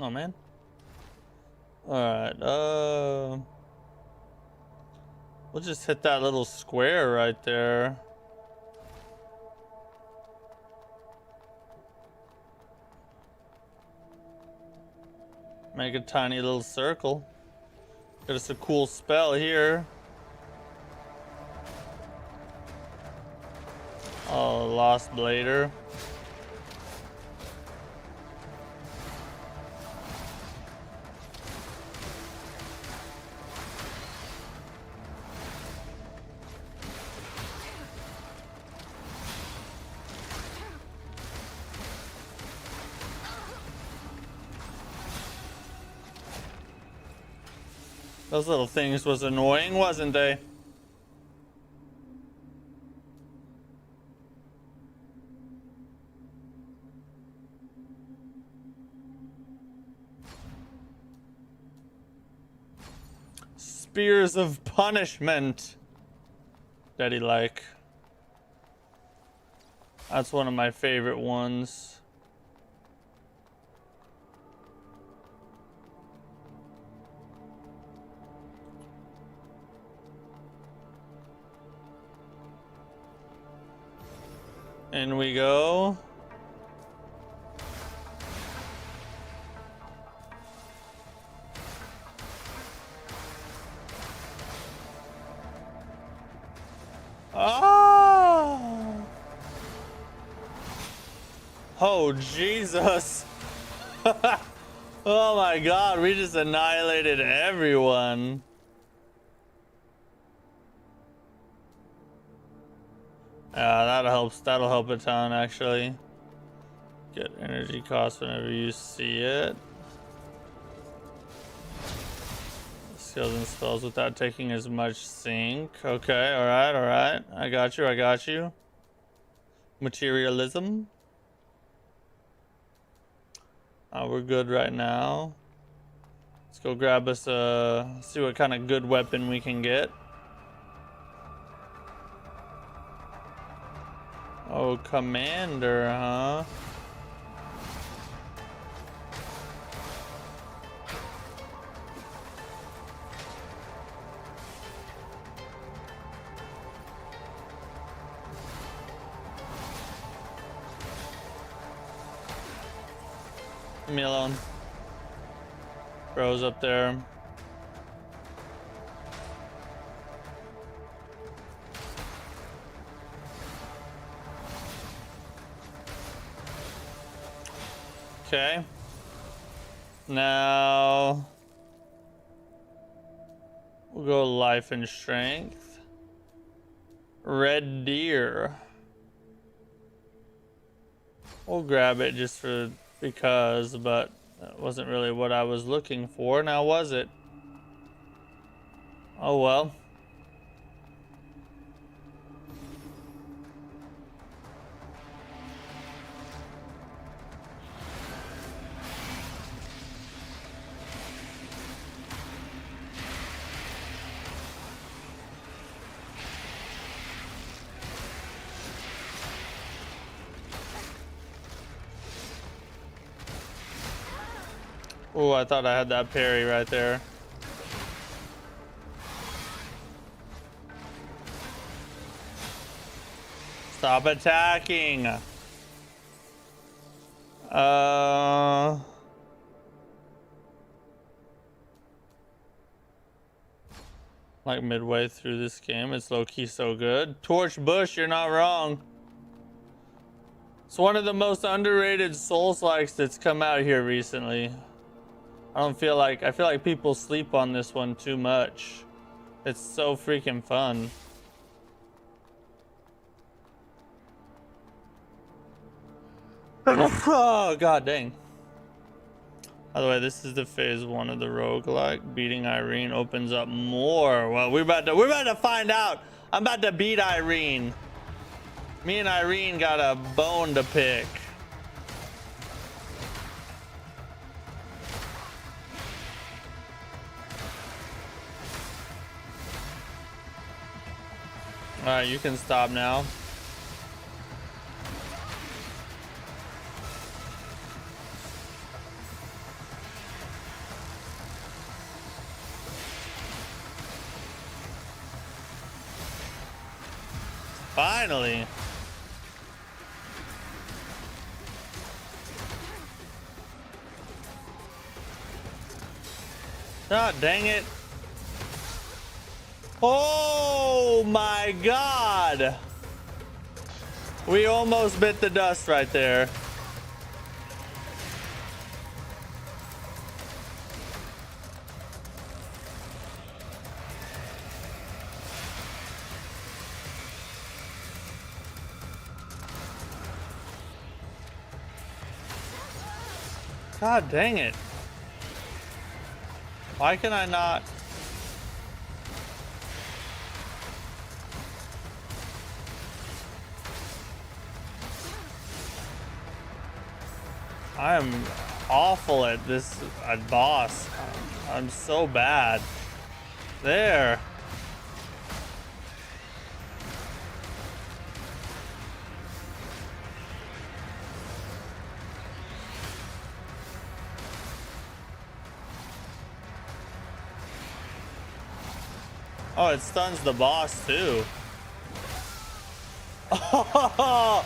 Oh, man. Alright, we'll just hit that little square right there. Make a tiny little circle. Get us a cool spell here. Oh, Lost Blader. Those little things was annoying, wasn't they? Spears of Punishment. Daddy like. That's one of my favorite ones. In we go. Ah! Oh, Jesus. Oh my God, we just annihilated everyone. Yeah, that'll help a ton actually. Get energy cost whenever you see it. Skills and spells without taking as much sync. Okay, alright. I got you. Materialism. We're good right now. Let's Let's go grab us see what kind of good weapon we can get. Oh, commander, huh? Leave me alone. Bro's up there. Okay. Now we'll go life and strength. Red deer. We'll grab it just for because, but that wasn't really what I was looking for. Now was it? Oh well. Oh, I thought I had that parry right there. Stop attacking. Like midway through this game, it's low-key so good. Torch Bush, you're not wrong. It's one of the most underrated Soulslikes that's come out here recently. I feel like people sleep on this one too much. It's so freaking fun. Oh god dang. By the way, this is the phase 1 of the roguelike. Beating Eirene opens up more. Well, we're about to find out. I'm about to beat Eirene. Me and Eirene got a bone to pick. Alright, you can stop now. Finally. God dang it. Oh my god. We almost bit the dust right there. God dang it. Why can I not? I am awful at this boss. I'm so bad. There. Oh, it stuns the boss too. Oh,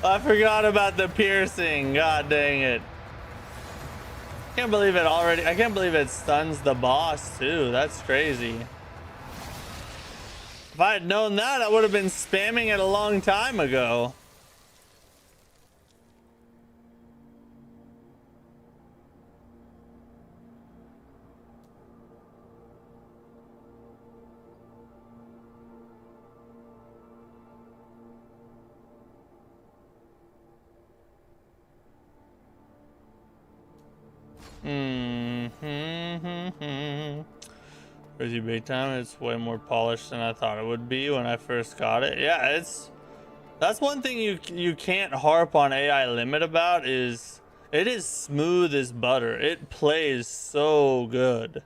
I forgot about the piercing. God dang it. I can't believe it stuns the boss too. That's crazy. If I had known that, I would have been spamming it a long time ago. Crazy big time. It's way more polished than I thought it would be when I first got it. Yeah, that's one thing you can't harp on AI limit about is It is smooth as butter. It plays so good.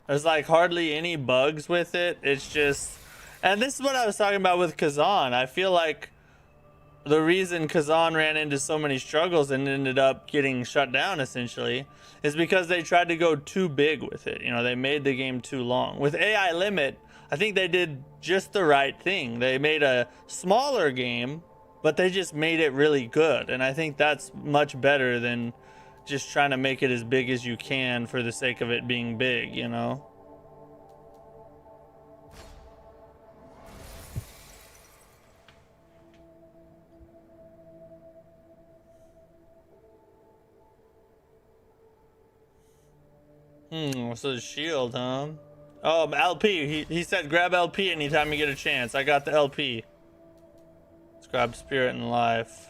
There's like hardly any bugs with it. It's just, and this is what I was talking about with Kazan. I feel like the reason Kazan ran into so many struggles and ended up getting shut down essentially is because they tried to go too big with it. You know, they made the game too long. With AI Limit, I think they did just the right thing. They made a smaller game, but they just made it really good. And I think that's much better than just trying to make it as big as you can for the sake of it being big, you know? So the shield, huh? Oh, LP. He said grab LP anytime you get a chance. I got the LP. Let's grab Spirit and Life.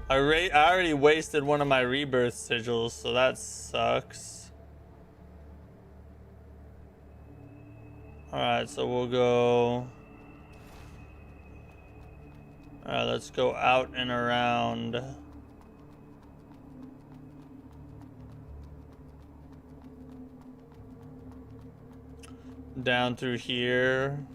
I already wasted one of my rebirth sigils, so that sucks. Alright, so we'll go... Alright, let's go out and around. Down through here.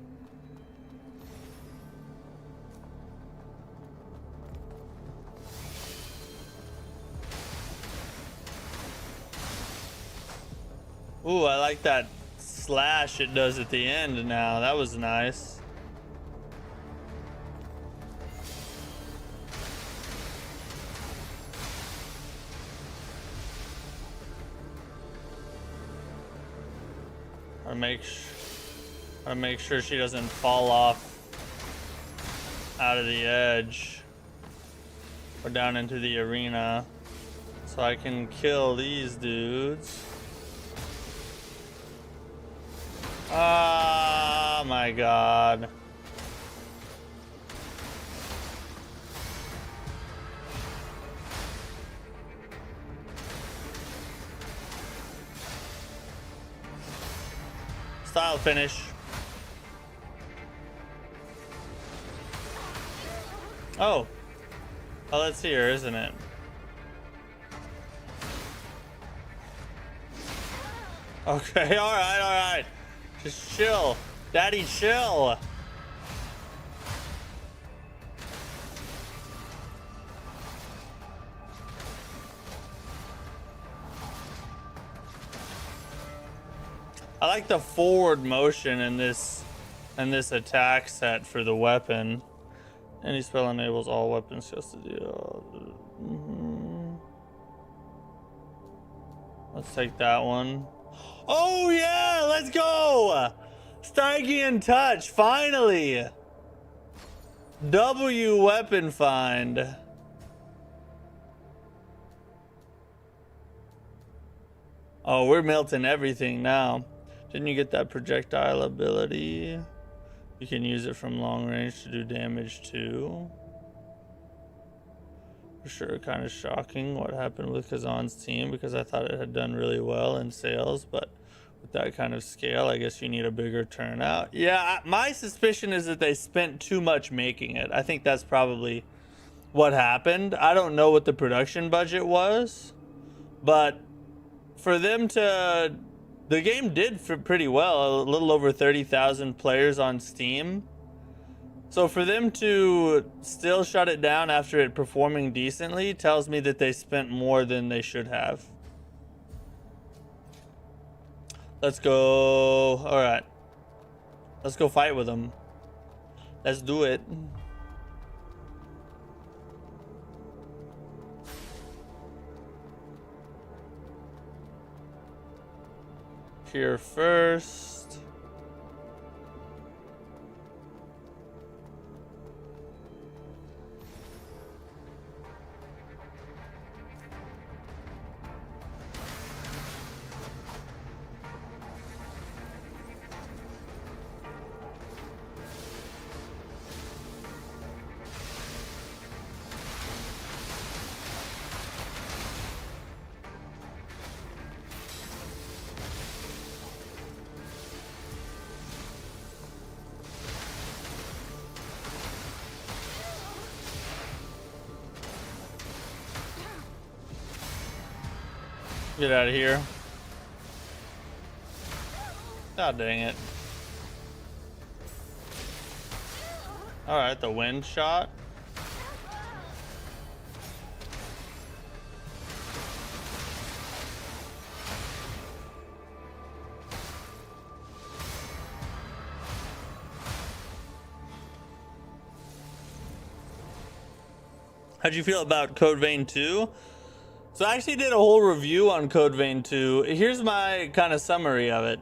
Ooh, I like that slash it does at the end now. That was nice. Or make sure she doesn't fall off out of the edge or down into the arena, so I can kill these dudes. Oh my god. Style finish. Oh. Oh, that's here, isn't it? Okay, alright. Just chill. Daddy, chill. I like the forward motion in this attack set for the weapon. Any spell enables all weapons just to deal. Let's take that one. Oh yeah, let's go! Stygian touch, finally! W weapon find. Oh, we're melting everything now. Didn't you get that projectile ability? You can use it from long range to do damage too. For sure, kind of shocking what happened with Kazan's team, because I thought it had done really well in sales, but with that kind of scale, I guess you need a bigger turnout. Yeah, my suspicion is that they spent too much making it. I think that's probably what happened. I don't know what the production budget was, but for them to... The game did pretty well, a little over 30,000 players on Steam. So for them to still shut it down after it performing decently tells me that they spent more than they should have. Let's go. All right. Let's go fight with them. Let's do it. Here first. Get out of here. God dang it. Alright, the wind shot. How'd you feel about Code Vein 2? So I actually did a whole review on Code Vein 2. Here's my kind of summary of it.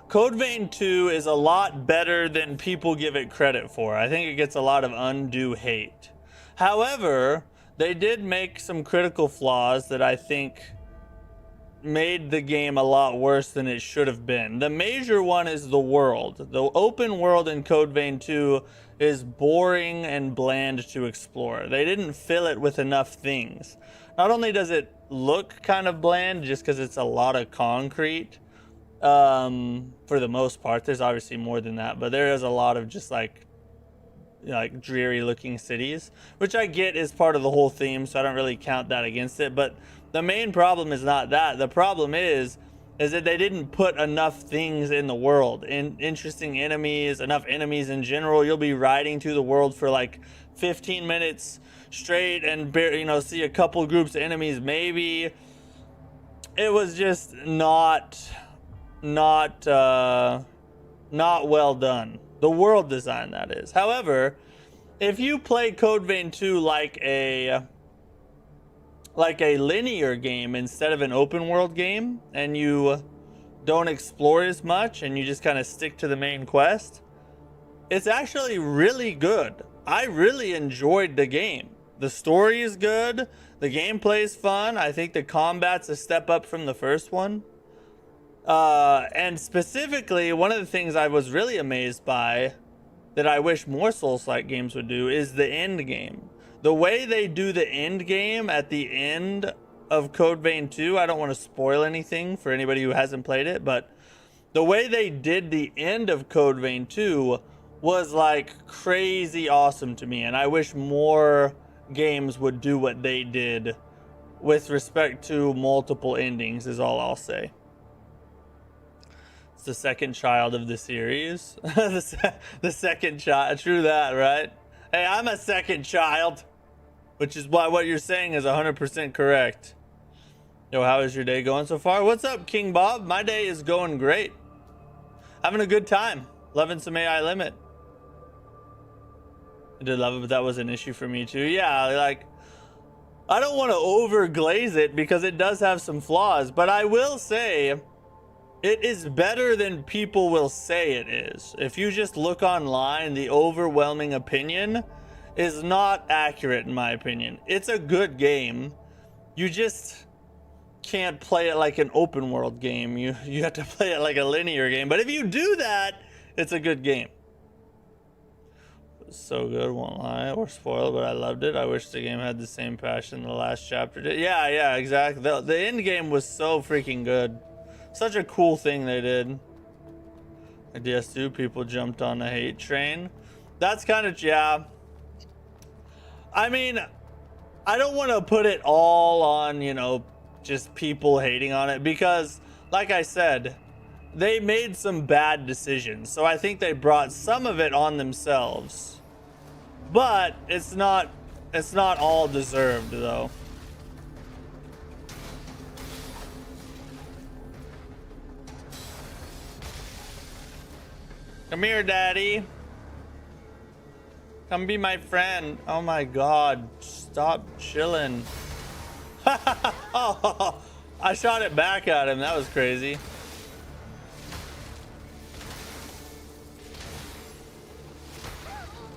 Code Vein 2 is a lot better than people give it credit for. I think it gets a lot of undue hate. However, they did make some critical flaws that I think made the game a lot worse than it should have been. The major one is the world. The open world in Code Vein 2 is boring and bland to explore. They didn't fill it with enough things. Not only does it look kind of bland just because it's a lot of concrete, for the most part. There's obviously more than that, but there is a lot of just like dreary looking cities, which I get is part of the whole theme, so I don't really count that against it. But the main problem is not that. The problem is that they didn't put enough things in the world, interesting enemies, enough enemies in general. You'll be riding through the world for like 15 minutes straight and see a couple groups of enemies maybe. It was just not well done. The world design, that is. However, if you play Code Vein 2 like a linear game instead of an open world game, and you don't explore as much and you just kind of stick to the main quest, it's actually really good. I really enjoyed the game. The story is good. The gameplay is fun. I think the combat's a step up from the first one. And specifically, one of the things I was really amazed by that I wish more Soulslike games would do is the end game. The way they do the end game at the end of Code Vein 2, I don't want to spoil anything for anybody who hasn't played it, but the way they did the end of Code Vein 2 was like crazy awesome to me, and I wish more games would do what they did with respect to multiple endings, is all I'll say. It's the second child of the series. the second child. True that, right? Hey, I'm a second child, which is why what you're saying is 100% correct. Yo, how is your day going so far? What's up, King Bob? My day is going great. Having a good time. Loving some AI Limit. I did love it, but that was an issue for me too. Yeah, like, I don't want to overglaze it because it does have some flaws, but I will say it is better than people will say it is. If you just look online, the overwhelming opinion is not accurate in my opinion. It's a good game. You just can't play it like an open world game. You have to play it like a linear game. But if you do that, it's a good game. So good, won't lie or spoil, but I loved it. I wish the game had the same passion the last chapter did. Yeah, exactly. The end game was so freaking good. Such a cool thing they did. I guess too, people jumped on the hate train. That's kind of, yeah. I mean, I don't want to put it all on, just people hating on it, because like I said, they made some bad decisions. So I think they brought some of it on themselves. But it's not all deserved though. Come here, Daddy. Come be my friend. Oh my God. Stop chilling. Oh, I shot it back at him. That was crazy.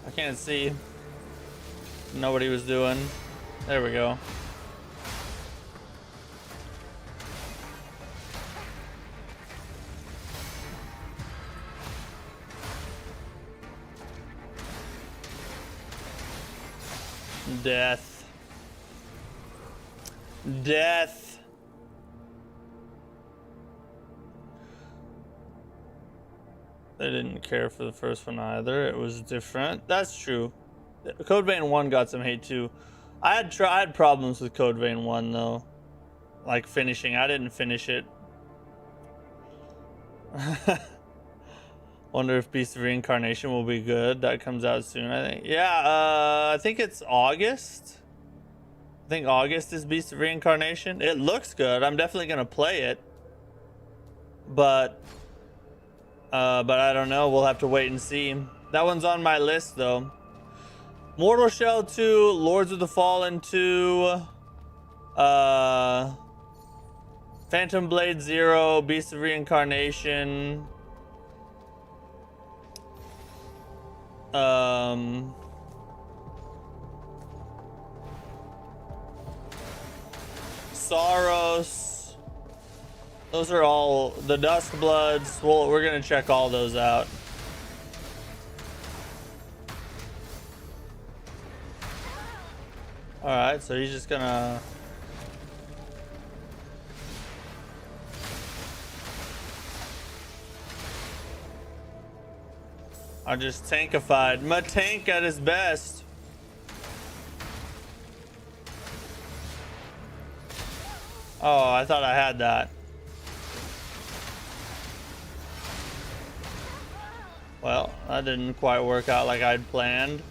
I can't see. Know what he was doing. There we go. Death. Death. They didn't care for the first one either. It was different. That's true. Code Vein 1 got some hate too. I had problems with Code Vein 1 though. like finishing. I didn't finish it. Wonder if Beast of Reincarnation will be good. That comes out soon, I think. Yeah, I think it's August. I think August is Beast of Reincarnation. It looks good. I'm definitely gonna play it. But I don't know. We'll have to wait and see. That one's on my list though. Mortal Shell 2, Lords of the Fallen 2, Phantom Blade 0, Beast of Reincarnation, Soros. Those are all the Dusk Bloods. Well, we're gonna check all those out. All right, so he's just gonna. I just tankified. My tank at his best. Oh, I thought I had that. Well, that didn't quite work out like I'd planned.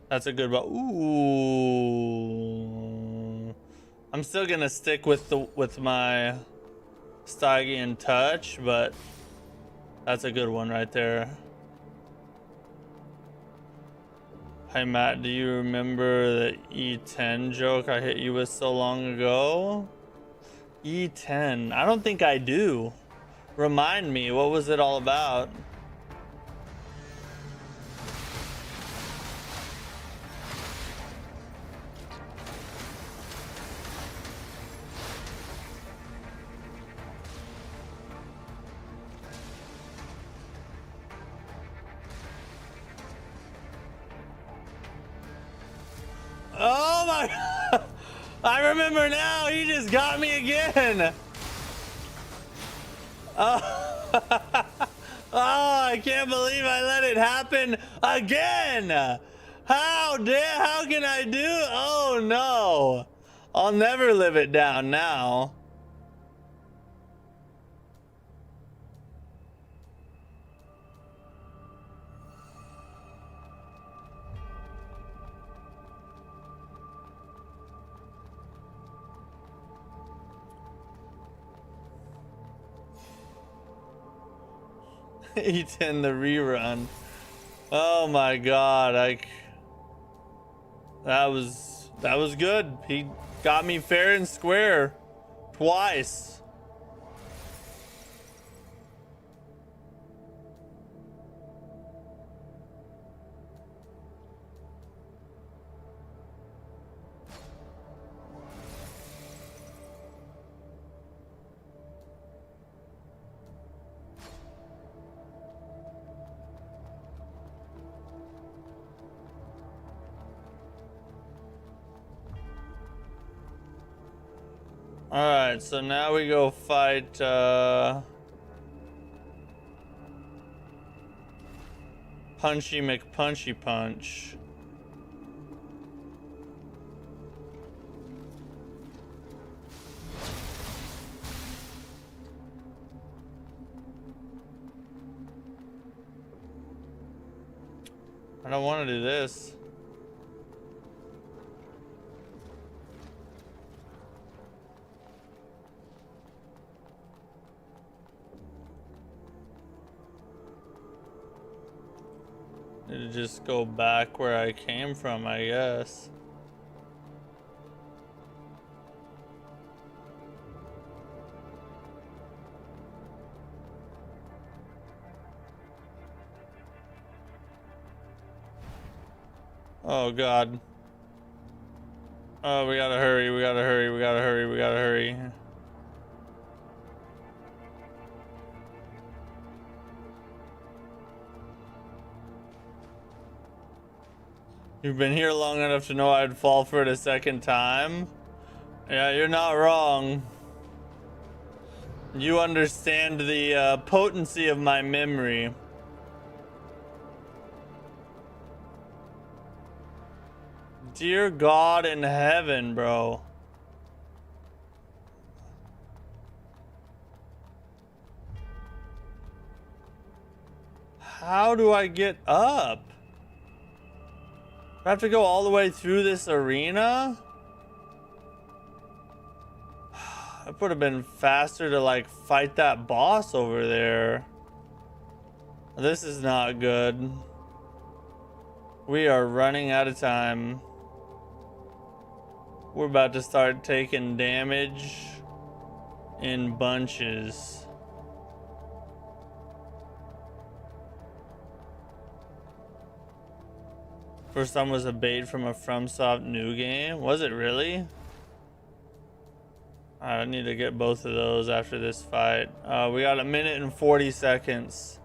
That's a good one. Ooh. I'm still gonna stick with my Stygian touch, but that's a good one right there. Hey Matt, do you remember the E10 joke I hit you with so long ago? E10. I don't think I do. Remind me, what was it all about? Oh my God. I remember now. He just got me again. Oh, oh, I can't believe I let it happen again. How can I do? Oh no. I'll never live it down now. E10 the rerun. Oh my God, that was good. He got me fair and square twice. Alright, so now we go fight Punchy McPunchy Punch. I don't want to do this. Need to just go back where I came from, I guess. Oh God. Oh, we gotta hurry, we gotta hurry, we gotta hurry, we gotta hurry. You've been here long enough to know I'd fall for it a second time. Yeah, you're not wrong. You understand the potency of my memory. Dear God in heaven, bro. How do I get up? I have to go all the way through this arena? It would have been faster to like fight that boss over there. This is not good. We are running out of time. We're about to start taking damage in bunches. First time was a bait from a FromSoft new game. Was it really? I need to get both of those after this fight. We got 1 minute and 40 seconds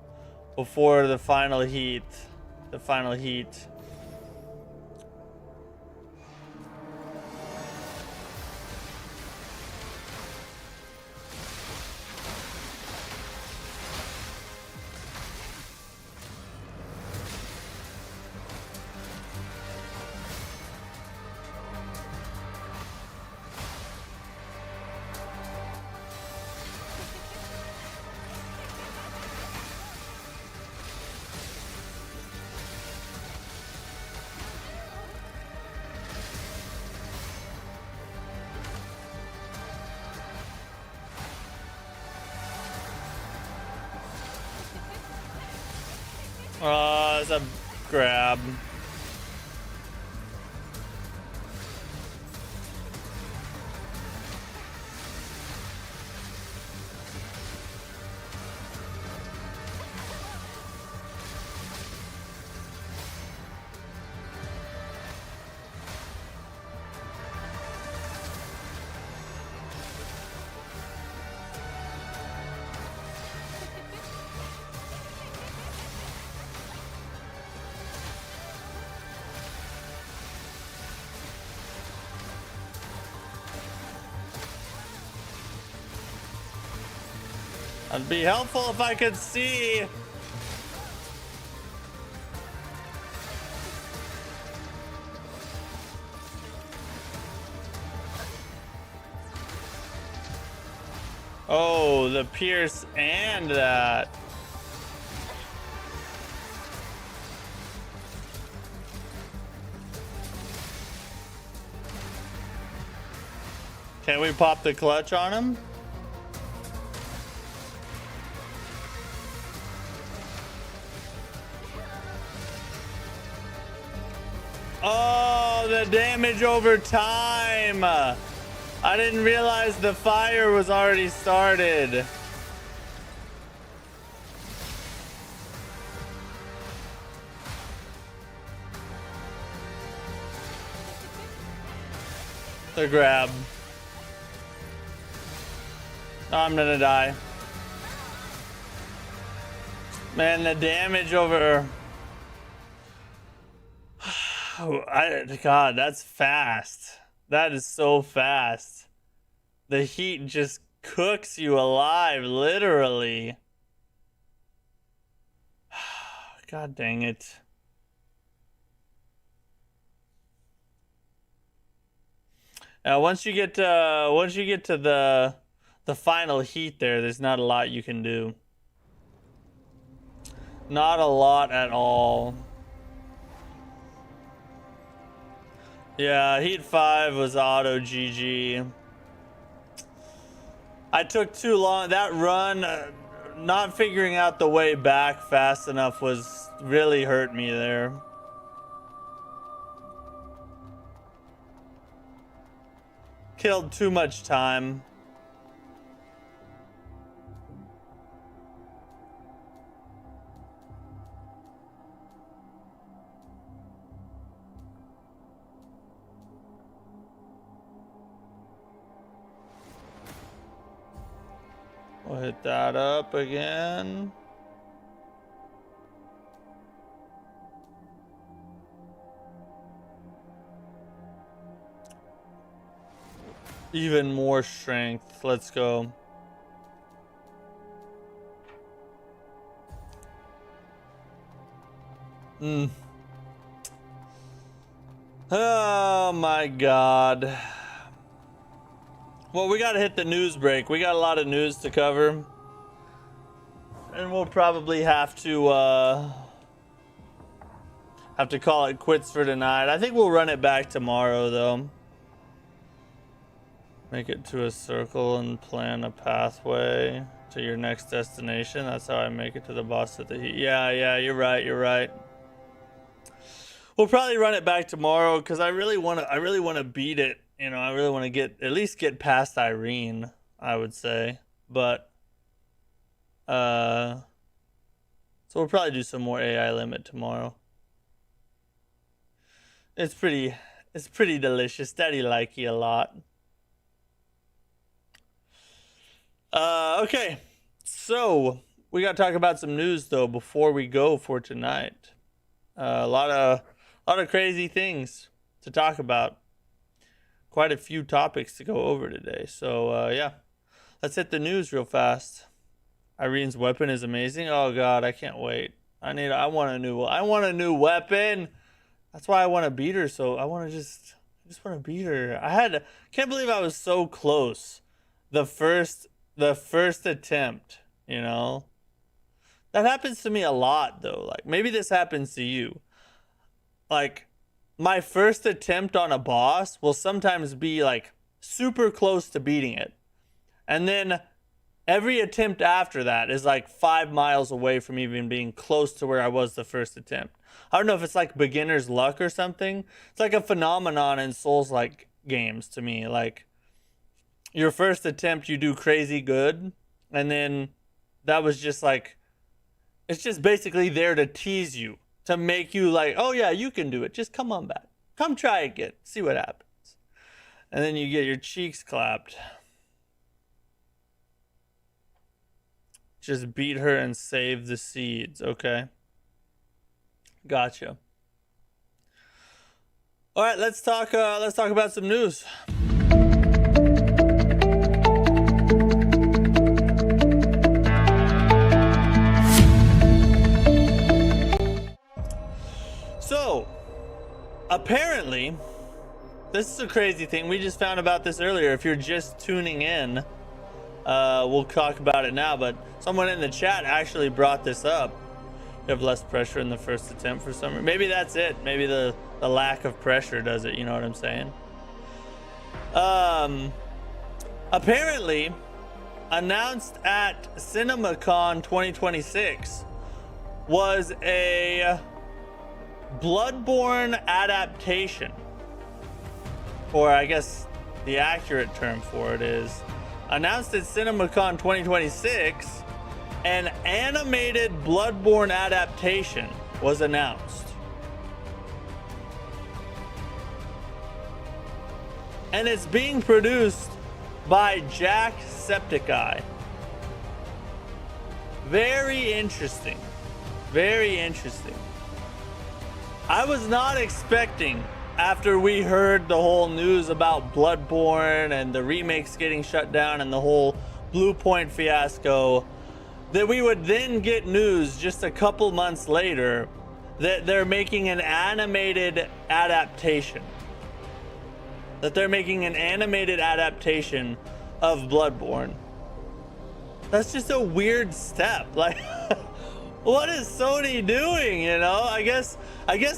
before the final heat. The final heat. It's a grab. It'd be helpful if I could see. Oh, the pierce and that. Can we pop the clutch on him? Oh, the damage over time. I didn't realize the fire was already started. The grab. Oh, I'm gonna die. Man, the damage over... God, that's fast. That is so fast. The heat just cooks you alive, literally. God dang it. Once you get to the final heat there's not a lot you can do. Not a lot at all. Yeah, Heat 5 was auto GG. I took too long. That run, not figuring out the way back fast enough was really hurt me there. Killed too much time. We'll hit that up again. Even more strength. Let's go. Oh my god. Well, we gotta hit the news break. We got a lot of news to cover. And we'll probably have to call it quits for tonight. I think we'll run it back tomorrow though. Make it to a circle and plan a pathway to your next destination. That's how I make it to the boss at the heat. Yeah, you're right. We'll probably run it back tomorrow because I really want to beat it. You know, I really want to at least get past Eirene, I would say. But so we'll probably do some more AI limit tomorrow. It's pretty delicious. Daddy like you a lot. Okay, so we got to talk about some news though before we go for tonight. A lot of crazy things to talk about. Quite a few topics to go over today. So yeah, let's hit the news real fast. Irene's weapon is amazing. Oh god, I can't wait. I want a new weapon. That's why I want to beat her. So I just want to beat her. Can't believe I was so close. The first attempt, you know. That happens to me a lot though. Like maybe this happens to you. Like my first attempt on a boss will sometimes be like super close to beating it. And then every attempt after that is like 5 miles away from even being close to where I was the first attempt. I don't know if it's like beginner's luck or something. It's like a phenomenon in Soulslike games to me. Like your first attempt, you do crazy good. And then that was just like, it's just basically there to tease you. To make you like, oh yeah, you can do it. Just come on back. Come try again. See what happens. And then you get your cheeks clapped. Just beat her and save the seeds. Okay. Gotcha. All right, let's talk about some news. So, apparently, this is a crazy thing. We just found about this earlier. If you're just tuning in, we'll talk about it now. But someone in the chat actually brought this up. You have less pressure in the first attempt for some reason. Maybe that's it. Maybe the lack of pressure does it. You know what I'm saying? Apparently, announced at CinemaCon 2026 was a Bloodborne adaptation, or I guess the accurate term for it is, announced at CinemaCon 2026, an animated Bloodborne adaptation was announced. And it's being produced by Jacksepticeye. Very interesting. Very interesting. I was not expecting, after we heard the whole news about Bloodborne and the remakes getting shut down and the whole Blue Point fiasco, that we would then get news just a couple months later that they're making an animated adaptation. That they're making an animated adaptation of Bloodborne. That's just a weird step. Like, what is Sony doing, you know? I guess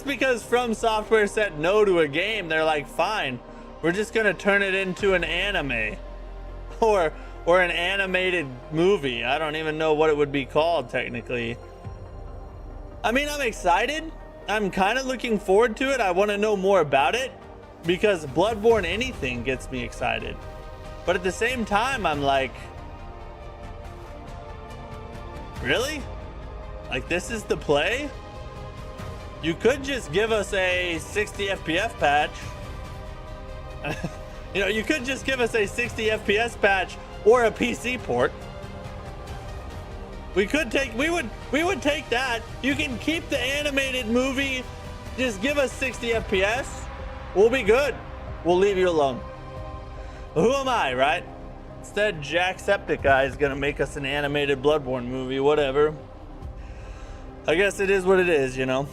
because From Software said no to a game, they're like, fine, we're just gonna turn it into an anime. Or an animated movie. I don't even know what it would be called technically. I mean, I'm excited. I'm kind of looking forward to it. I want to know more about it because Bloodborne anything gets me excited. But at the same time, I'm like, really? Like, this is the play? You could just give us a 60 FPS patch. You know, you could just give us a 60 FPS patch or a PC port. We would take that. You can keep the animated movie. Just give us 60 FPS. We'll be good. We'll leave you alone. But who am I, right? Instead, Jacksepticeye is gonna make us an animated Bloodborne movie, whatever. I guess it is what it is, you know.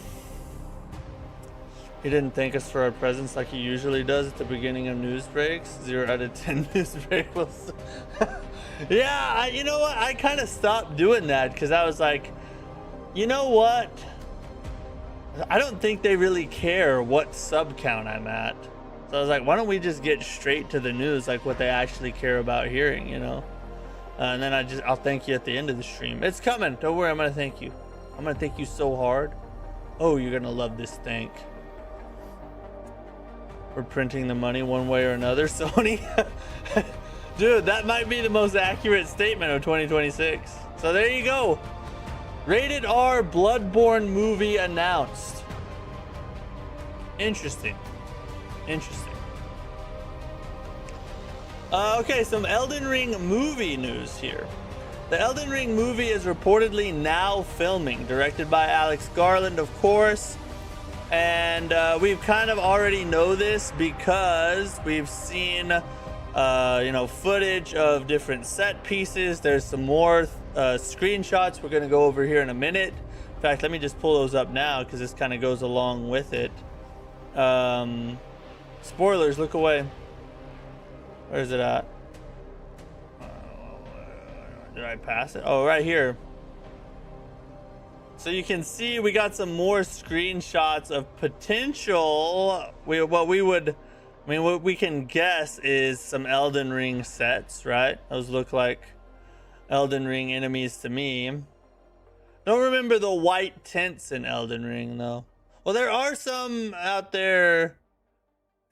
He didn't thank us for our presence like he usually does at the beginning of news breaks. 0 out of 10 news break was... Yeah, you know what? I kind of stopped doing that because I was like, you know what? I don't think they really care what sub count I'm at. So I was like, why don't we just get straight to the news, like what they actually care about hearing, you know? And then I'll thank you at the end of the stream. It's coming. Don't worry, I'm gonna thank you. I'm gonna thank you so hard. Oh, you're gonna love this thank. We're printing the money one way or another, Sony. Dude, that might be the most accurate statement of 2026. So there you go. Rated R Bloodborne movie announced. Interesting. Interesting. Okay, some Elden Ring movie news here. The Elden Ring movie is reportedly now filming, directed by Alex Garland, of course. And we've kind of already know this because we've seen, you know, footage of different set pieces. There's some more screenshots we're going to go over here in a minute. In fact, let me just pull those up now because this kind of goes along with it. Spoilers, look away. Where's it at? Did I pass it? Oh, right here. So you can see we got some more screenshots of potential. What we can guess is some Elden Ring sets, right? Those look like Elden Ring enemies to me. Don't remember the white tents in Elden Ring though. Well, there are some out there.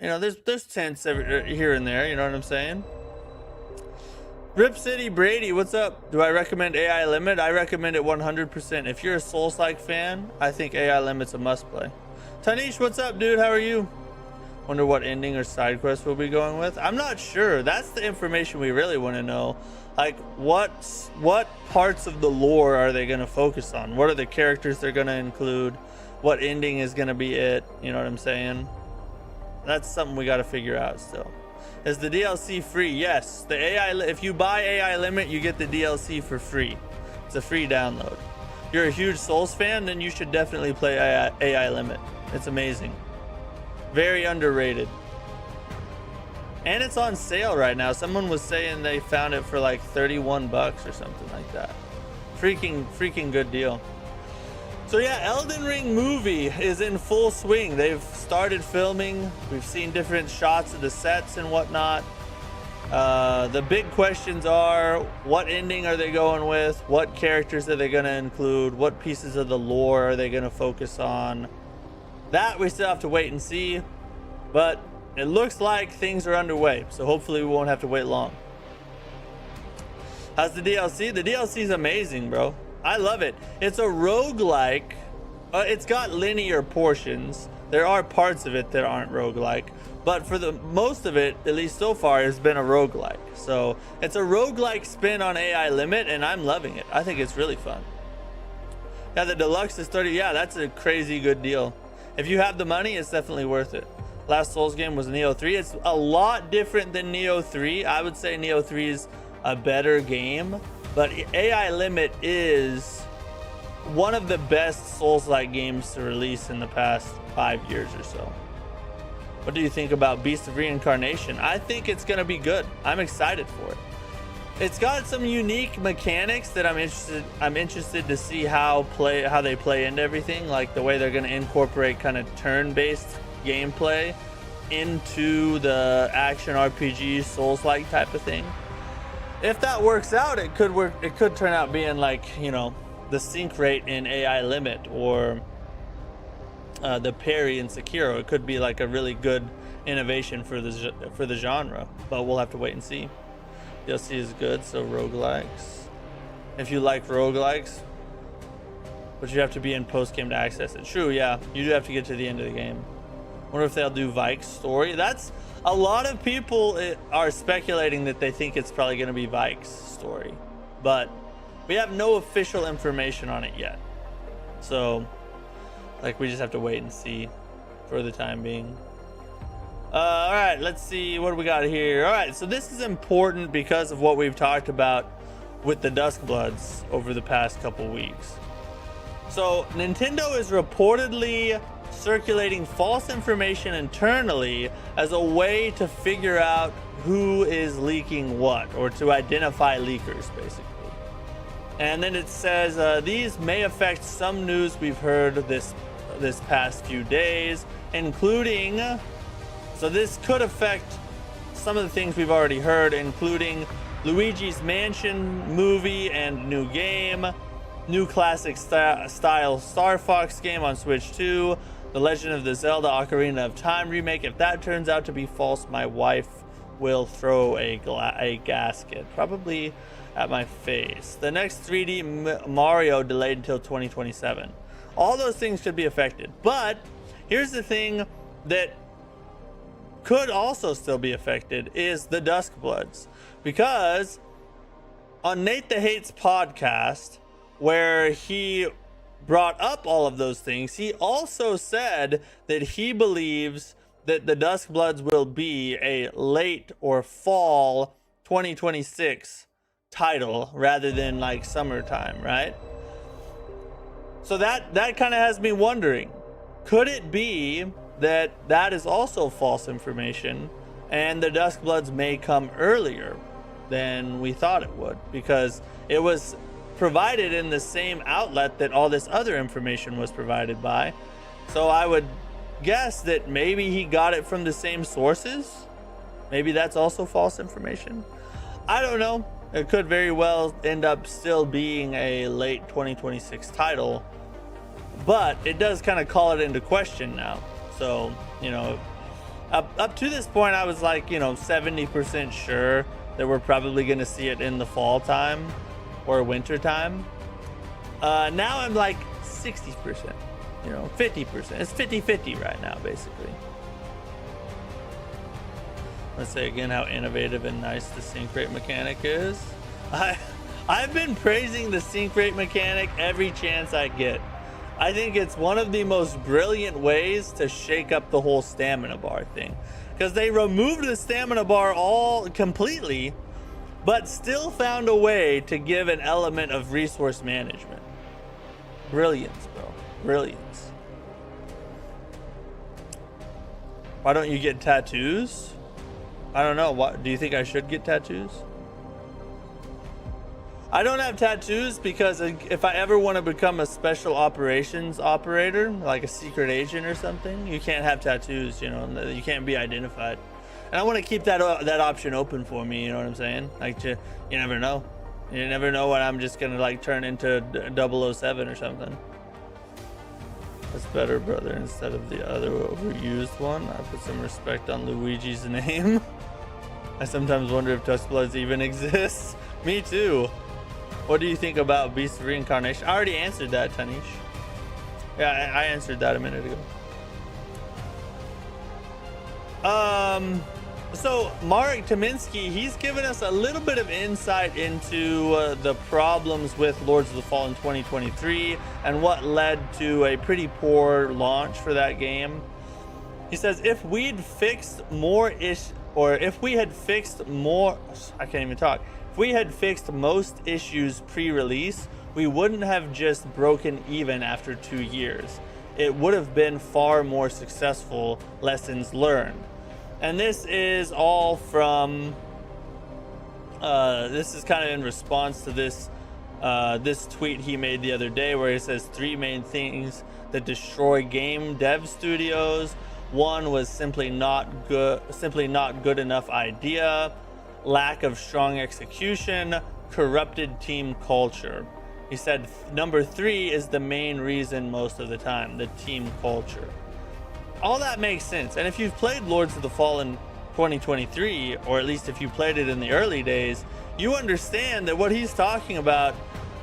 You know, there's tents here and there. You know what I'm saying? Rip City Brady, what's up? Do I recommend AI Limit? I recommend it 100%. If you're a Soulslike fan, I think AI Limit's a must play. Tanish, what's up, dude? How are you? Wonder what ending or side quest we'll be going with. I'm not sure. That's the information we really want to know. Like, what parts of the lore are they going to focus on? What are the characters they're going to include? What ending is going to be it? You know what I'm saying? That's something we got to figure out still. Is the DLC free? Yes. The AI, if you buy AI Limit, you get the DLC for free. It's a free download. If you're a huge Souls fan, then you should definitely play AI Limit. It's amazing. Very underrated. And it's on sale right now. Someone was saying they found it for like 31 bucks or something like that. Freaking good deal. So yeah, Elden Ring movie is in full swing. They've started filming. We've seen different shots of the sets and whatnot. The big questions are, what ending are they going with? What characters are they going to include? What pieces of the lore are they going to focus on? That we still have to wait and see. But it looks like things are underway. So hopefully we won't have to wait long. How's the DLC? The DLC is amazing, bro. I love it. It's a roguelike. It's got linear portions. There are parts of it that aren't roguelike, but for the most of it, at least so far, has been a roguelike. So it's a roguelike spin on AI Limit, and I'm loving it. I think it's really fun. Yeah, the deluxe is 30. Yeah, that's a crazy good deal. If you have the money, it's definitely worth it. Last Souls game was Neo 3. It's a lot different than Neo 3. I would say Neo 3 is a better game. But AI Limit is one of the best Souls-like games to release in the past 5 years or so. What do you think about Beast of Reincarnation? I think it's going to be good. I'm excited for it. It's got some unique mechanics that I'm interested to see how they play into everything, like the way they're going to incorporate kind of turn-based gameplay into the action RPG Souls-like type of thing. If that works out, it could work. It could turn out being like, you know, the sync rate in AI Limit or the parry in Sekiro. It could be like a really good innovation for the genre, but we'll have to wait and see. DLC is good, so roguelikes. If you like roguelikes, but you have to be in post-game to access it. True, yeah, you do have to get to the end of the game. Wonder if they'll do Vike's story. That's a lot of people are speculating that they think it's probably going to be Vike's story, but we have no official information on it yet. So, like, we just have to wait and see for the time being. All right, let's see what we got here. All right, so this is important because of what we've talked about with the Duskbloods over the past couple weeks. So Nintendo is reportedly circulating false information internally as a way to figure out who is leaking what, or to identify leakers, basically. And then it says these may affect some news we've heard this past few days, including, so this could affect some of the things we've already heard, including Luigi's Mansion movie and new game, new classic style Star Fox game on Switch 2, The Legend of the Zelda Ocarina of Time remake. If that turns out to be false, my wife will throw a gasket, probably at my face. The next 3D Mario delayed until 2027. All those things could be affected. But here's the thing that could also still be affected is the Duskbloods. Because on Nate the Hate's podcast, where he brought up all of those things, he also said that he believes that the Duskbloods will be a late or fall 2026 title rather than like summertime, right? So that kind of has me wondering, could it be that that is also false information and the Duskbloods may come earlier than we thought it would, because it was provided in the same outlet that all this other information was provided by. So I would guess that maybe he got it from the same sources. Maybe that's also false information. I don't know. It could very well end up still being a late 2026 title, but it does kind of call it into question now. So, you know, up to this point, I was like, 70% sure that we're probably going to see it in the fall time or winter time. Now I'm like 60%, 50%. It's 50-50 right now, basically. Let's say again how innovative and nice the sync rate mechanic is. I've been praising the sync rate mechanic every chance I get. I think it's one of the most brilliant ways to shake up the whole stamina bar thing, because they removed the stamina bar all completely, but still found a way to give an element of resource management. Brilliance, bro. Brilliance. Why don't you get tattoos? I don't know. What do you think I should get tattoos? I don't have tattoos because if I ever want to become a special operations operator, like a secret agent or something, you can't have tattoos, you can't be identified. And I want to keep that option open for me, you know what I'm saying? Like, you never know. You never know when I'm just going to like turn into 007 or something. That's better, brother. Instead of the other overused one, I put some respect on Luigi's name. I sometimes wonder if Duskbloods even exists. Me too. What do you think about Beast of Reincarnation? I already answered that, Tanish. Yeah, I answered that a minute ago. So Marek Tominski, he's given us a little bit of insight into the problems with Lords of the Fallen 2023 and what led to a pretty poor launch for that game. He says if we had fixed most issues pre-release, we wouldn't have just broken even after 2 years. It would have been far more successful. Lessons learned. And this is all from this is kind of in response to this tweet he made the other day, where he says 3 main things that destroy game dev studios. One was simply not good enough idea, lack of strong execution, corrupted team culture. He said number 3 is the main reason most of the time, the team culture. All that makes sense. And if you've played Lords of the Fallen 2023, or at least if you played it in the early days, you understand that what he's talking about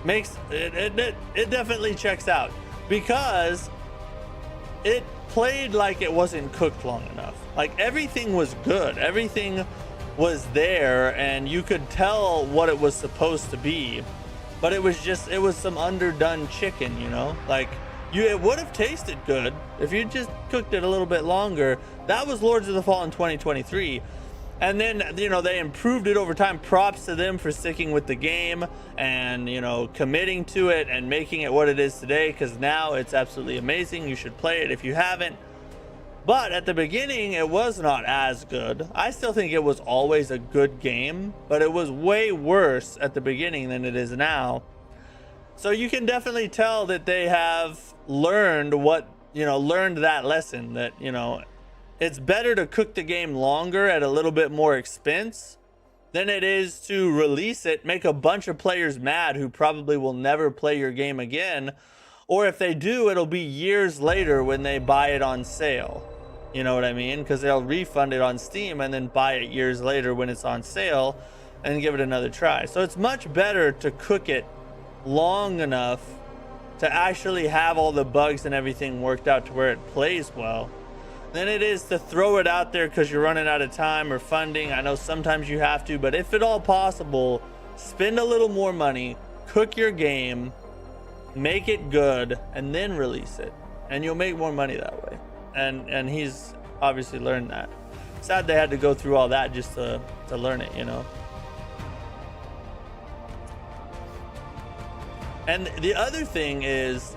makes it definitely checks out, because it played like it wasn't cooked long enough. Like, everything was good, everything was there, and you could tell what it was supposed to be, but it was some underdone chicken, like it would have tasted good if you just cooked it a little bit longer. That was Lords of the Fallen 2023. And then, you know, they improved it over time. Props to them for sticking with the game and, you know, committing to it and making it what it is today, because now it's absolutely amazing. You should play it if you haven't. But at the beginning, it was not as good. I still think it was always a good game, but it was way worse at the beginning than it is now. So you can definitely tell that they have learned learned that lesson, that, you know, it's better to cook the game longer at a little bit more expense than it is to release it, make a bunch of players mad who probably will never play your game again. Or if they do, it'll be years later when they buy it on sale. You know what I mean? Because they'll refund it on Steam and then buy it years later when it's on sale and give it another try. So it's much better to cook it long enough to actually have all the bugs and everything worked out to where it plays well than it is to throw it out there because you're running out of time or funding. I know sometimes you have to, but if at all possible, spend a little more money, cook your game, make it good, and then release it, and you'll make more money that way. And he's obviously learned that. Sad they had to go through all that just to learn it, you know. And the other thing is,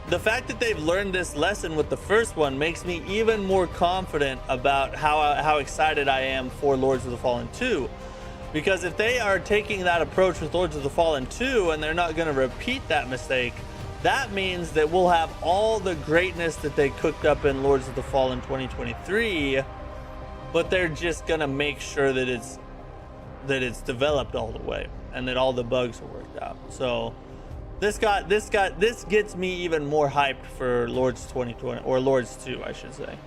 the fact that they've learned this lesson with the first one makes me even more confident about how excited I am for Lords of the Fallen 2. Because if they are taking that approach with Lords of the Fallen 2 and they're not going to repeat that mistake, that means that we'll have all the greatness that they cooked up in Lords of the Fallen 2023, but they're just going to make sure that it's developed all the way and that all the bugs are worked out. So this gets me even more hyped for Lords 2020, or Lords 2, I should say.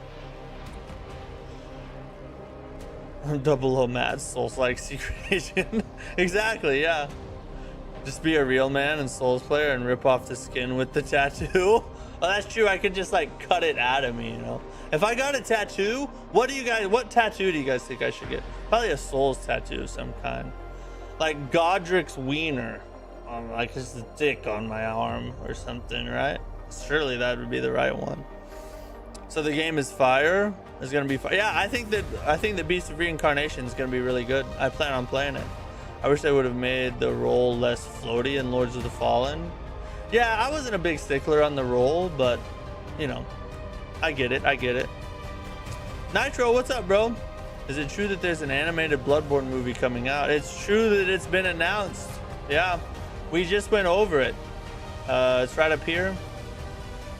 Double O Mad Soulslike secret agent. Exactly, yeah. Just be a real man and Souls player and rip off the skin with the tattoo. Well, that's true. I could just like cut it out of me, you know. If I got a tattoo, what tattoo do you guys think I should get? Probably a Souls tattoo of some kind, like Godric's wiener on, like, just a dick on my arm or something, right? Surely that would be the right one. So the game is fire. It's gonna be fire. Yeah, I think that Beast of Reincarnation is gonna be really good. I plan on playing it. I wish they would have made the roll less floaty in Lords of the Fallen. Yeah, I wasn't a big stickler on the roll, but you know, I get it. Nitro, what's up, bro? Is it true that there's an animated Bloodborne movie coming out? It's true that it's been announced. Yeah, we just went over it. It's right up here.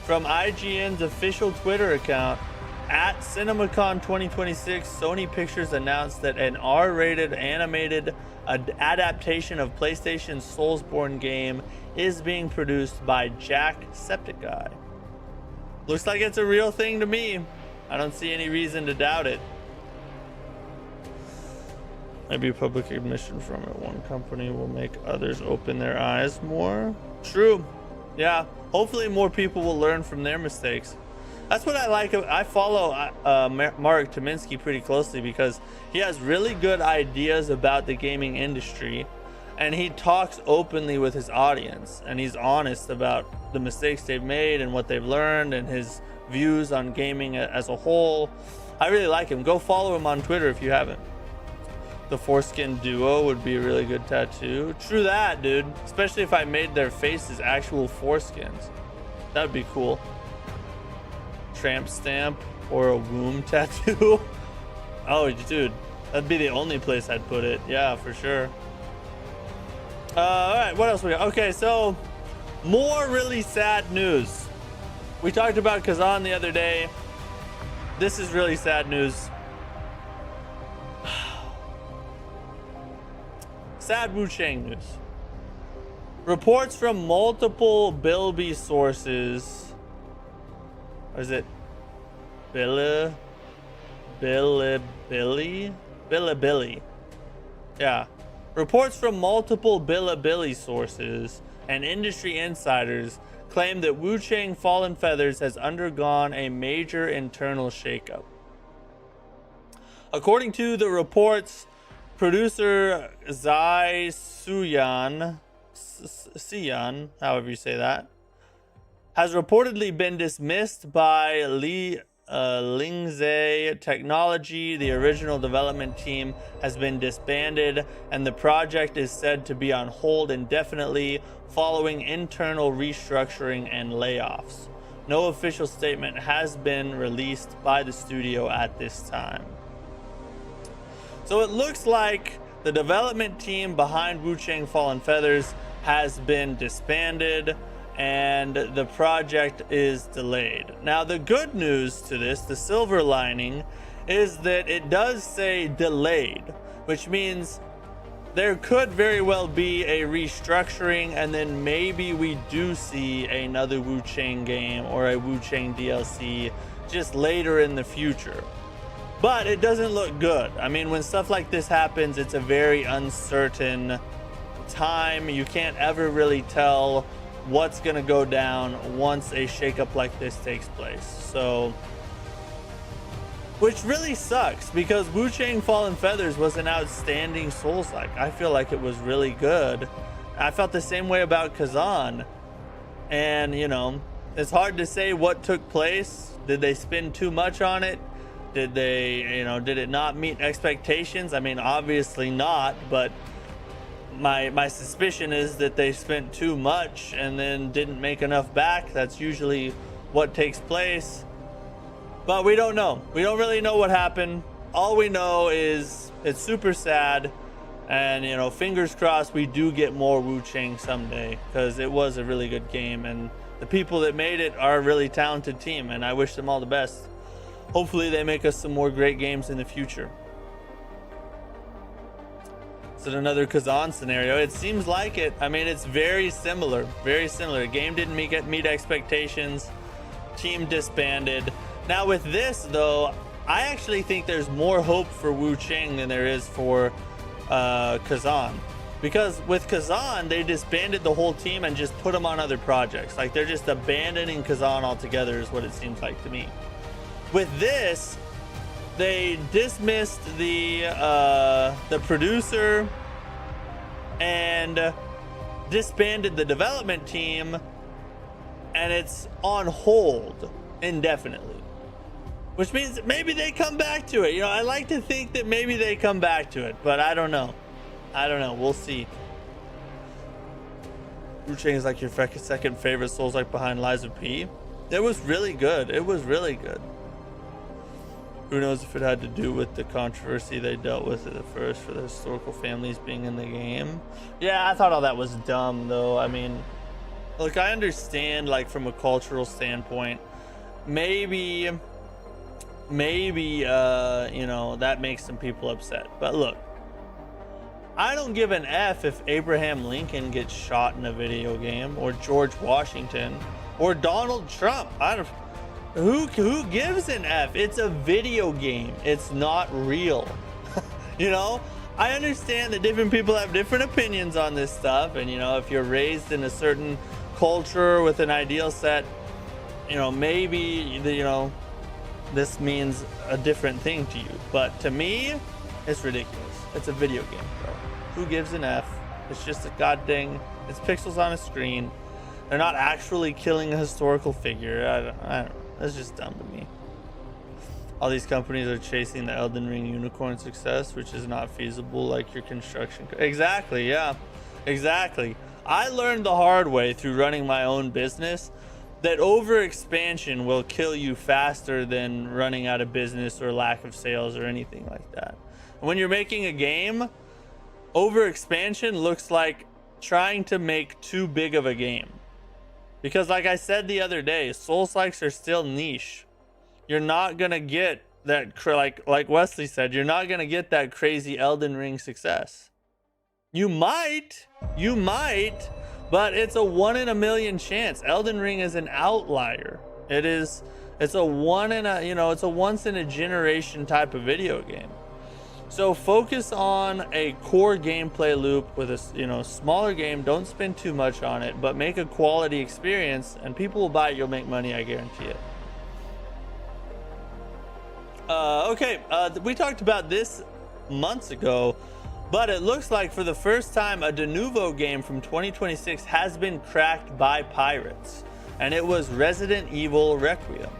From IGN's official Twitter account, at CinemaCon 2026, Sony Pictures announced that an R-rated animated adaptation of PlayStation's Soulsborne game is being produced by Jacksepticeye. Looks like it's a real thing to me. I don't see any reason to doubt it. Maybe a public admission from it. One company will make others open their eyes more. True. Yeah. Hopefully more people will learn from their mistakes. That's what I like. I follow Mark Tominski pretty closely because he has really good ideas about the gaming industry, and he talks openly with his audience, and he's honest about the mistakes they've made and what they've learned and his views on gaming as a whole. I really like him. Go follow him on Twitter if you haven't. The foreskin duo would be a really good tattoo. True that, dude. Especially if I made their faces actual foreskins. That would be cool. Tramp stamp or a womb tattoo. Oh, dude. That'd be the only place I'd put it. Yeah, for sure. Alright, what else we got? Okay, so more really sad news. We talked about Kazan the other day. This is really sad news. Sad Wu Chang news. Reports from multiple Bilby sources. Or is it Bilibili? Yeah. Reports from multiple Bilibili sources and industry insiders claim that Wu Chang Fallen Feathers has undergone a major internal shakeup. According to the reports, producer Zai Siyan, however you say that, has reportedly been dismissed by Lingzhe Technology. The original development team has been disbanded, and the project is said to be on hold indefinitely following internal restructuring and layoffs. No official statement has been released by the studio at this time. So it looks like the development team behind Wu-Chang Fallen Feathers has been disbanded, and the project is delayed. Now, the good news to this, the silver lining, is that it does say delayed, which means there could very well be a restructuring, and then maybe we do see another Wu-Chang game or a Wu-Chang DLC just later in the future. But it doesn't look good. I mean, when stuff like this happens, it's a very uncertain time. You can't ever really tell what's gonna go down once a shakeup like this takes place. So, which really sucks, because Wu-Chang Fallen Feathers was an outstanding Souls-like. I feel like it was really good. I felt the same way about Kazan. And, you know, it's hard to say what took place. Did they spend too much on it? Did they, you know, did it not meet expectations? I mean, obviously not, but my suspicion is that they spent too much and then didn't make enough back. That's usually what takes place. But we don't know. We don't really know what happened. All we know is it's super sad. And, you know, fingers crossed we do get more Wu-Chang someday, because it was a really good game. And the people that made it are a really talented team, and I wish them all the best. Hopefully they make us some more great games in the future. Is it another Kazan scenario? It seems like it. I mean, it's very similar. Very similar. Game didn't meet expectations. Team disbanded. Now with this, though, I actually think there's more hope for Wu-Chang than there is for Kazan. Because with Kazan, they disbanded the whole team and just put them on other projects. Like, they're just abandoning Kazan altogether is what it seems like to me. With this, they dismissed the producer and disbanded the development team, and it's on hold indefinitely. Which means maybe they come back to it. You know, I like to think that maybe they come back to it, but I don't know. I don't know. We'll see. Wu-Chang is like your second favorite Souls-like behind Lies of P. It was really good. It was really good. Who knows if it had to do with the controversy they dealt with at the first for the historical families being in the game. Yeah, I thought all that was dumb, though. I mean, look, I understand, like, from a cultural standpoint, maybe, you know, that makes some people upset. But look, I don't give an F if Abraham Lincoln gets shot in a video game, or George Washington, or Donald Trump. Who gives an F? It's a video game. It's not real. You know, I understand that different people have different opinions on this stuff, and, you know, if you're raised in a certain culture with an ideal set, you know, maybe, you know, this means a different thing to you. But to me, it's ridiculous. It's a video game, bro. Who gives an F? It's just a goddamn, it's pixels on a screen. They're not actually killing a historical figure. I don't know. That's just dumb to me. All these companies are chasing the Elden Ring unicorn success, which is not feasible, like your construction. Exactly, yeah. Exactly. I learned the hard way through running my own business that overexpansion will kill you faster than running out of business or lack of sales or anything like that. When you're making a game, overexpansion looks like trying to make too big of a game. Because like I said the other day, Souls-likes are still niche. You're not going to get that, like Wesley said, you're not going to get that crazy Elden Ring success. You might, but it's a 1 in a million chance. Elden Ring is an outlier. It's a once in a generation type of video game. So focus on a core gameplay loop with a, you know, smaller game. Don't spend too much on it, but make a quality experience, and people will buy it. You'll make money, I guarantee it. We talked about this months ago, but it looks like for the first time a de novo game from 2026 has been cracked by pirates. and it was Resident Evil Requiem.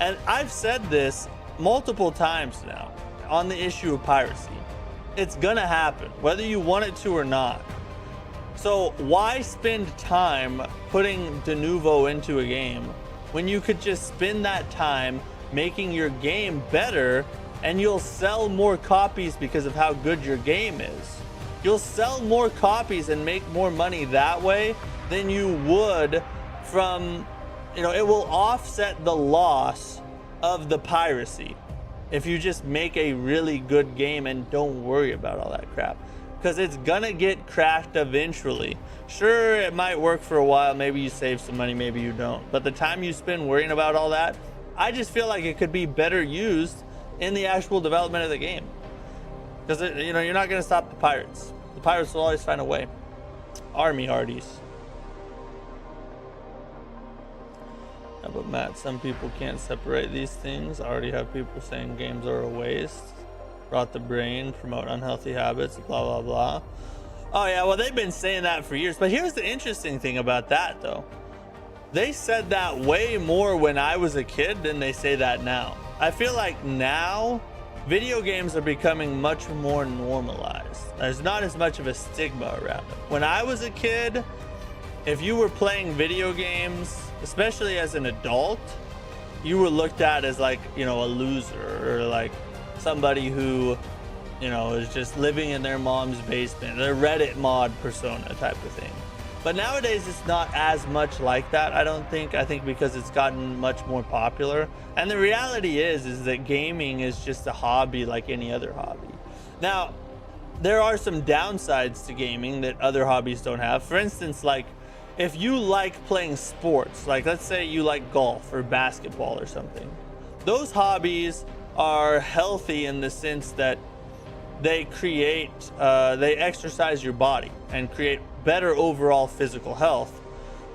And I've said this multiple times now on the issue of piracy. It's gonna happen, whether you want it to or not. So why spend time putting de novo into a game when you could just spend that time making your game better, and you'll sell more copies because of how good your game is. You'll sell more copies and make more money that way than you would from, you know, it will offset the loss of the piracy if you just make a really good game and don't worry about all that crap, because it's gonna get cracked eventually. Sure, it might work for a while, maybe you save some money, maybe you don't, but the time you spend worrying about all that, I just feel like it could be better used in the actual development of the game, because you know, you're not going to stop the pirates. The pirates will always find a way. Army hardies. Yeah, but Matt, some people can't separate these things. I already have people saying games are a waste, rot the brain, promote unhealthy habits, blah blah blah. Oh yeah, well they've been saying that for years, but here's the interesting thing about that though. They said that way more when I was a kid than they say that now. I feel like now video games are becoming much more normalized. There's not as much of a stigma around it. When I was a kid, if you were playing video games, especially as an adult, you were looked at as like, you know, a loser, or like somebody who, you know, is just living in their mom's basement, their Reddit mod persona type of thing. But nowadays it's not as much like that, I don't think. I think because it's gotten much more popular. And the reality is that gaming is just a hobby like any other hobby. Now, there are some downsides to gaming that other hobbies don't have. For instance, like if you like playing sports, like let's say you like golf or basketball or something, those hobbies are healthy in the sense that they exercise your body and create better overall physical health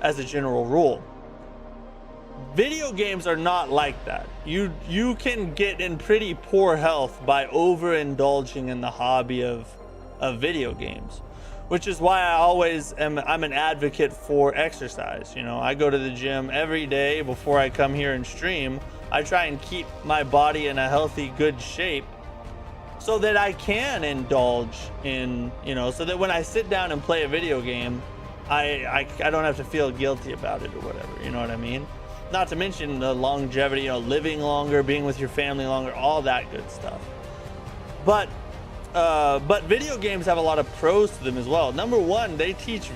as a general rule. Video games are not like that. You can get in pretty poor health by overindulging in the hobby of video games, which is why I'm an advocate for exercise. You know, I go to the gym every day before I come here and stream. I try and keep my body in a healthy, good shape, so that I can indulge in, you know, so that when I sit down and play a video game, I don't have to feel guilty about it or whatever, you know what I mean? Not to mention the longevity, you know, living longer, being with your family longer, all that good stuff. But video games have a lot of pros to them as well. Number one, they teach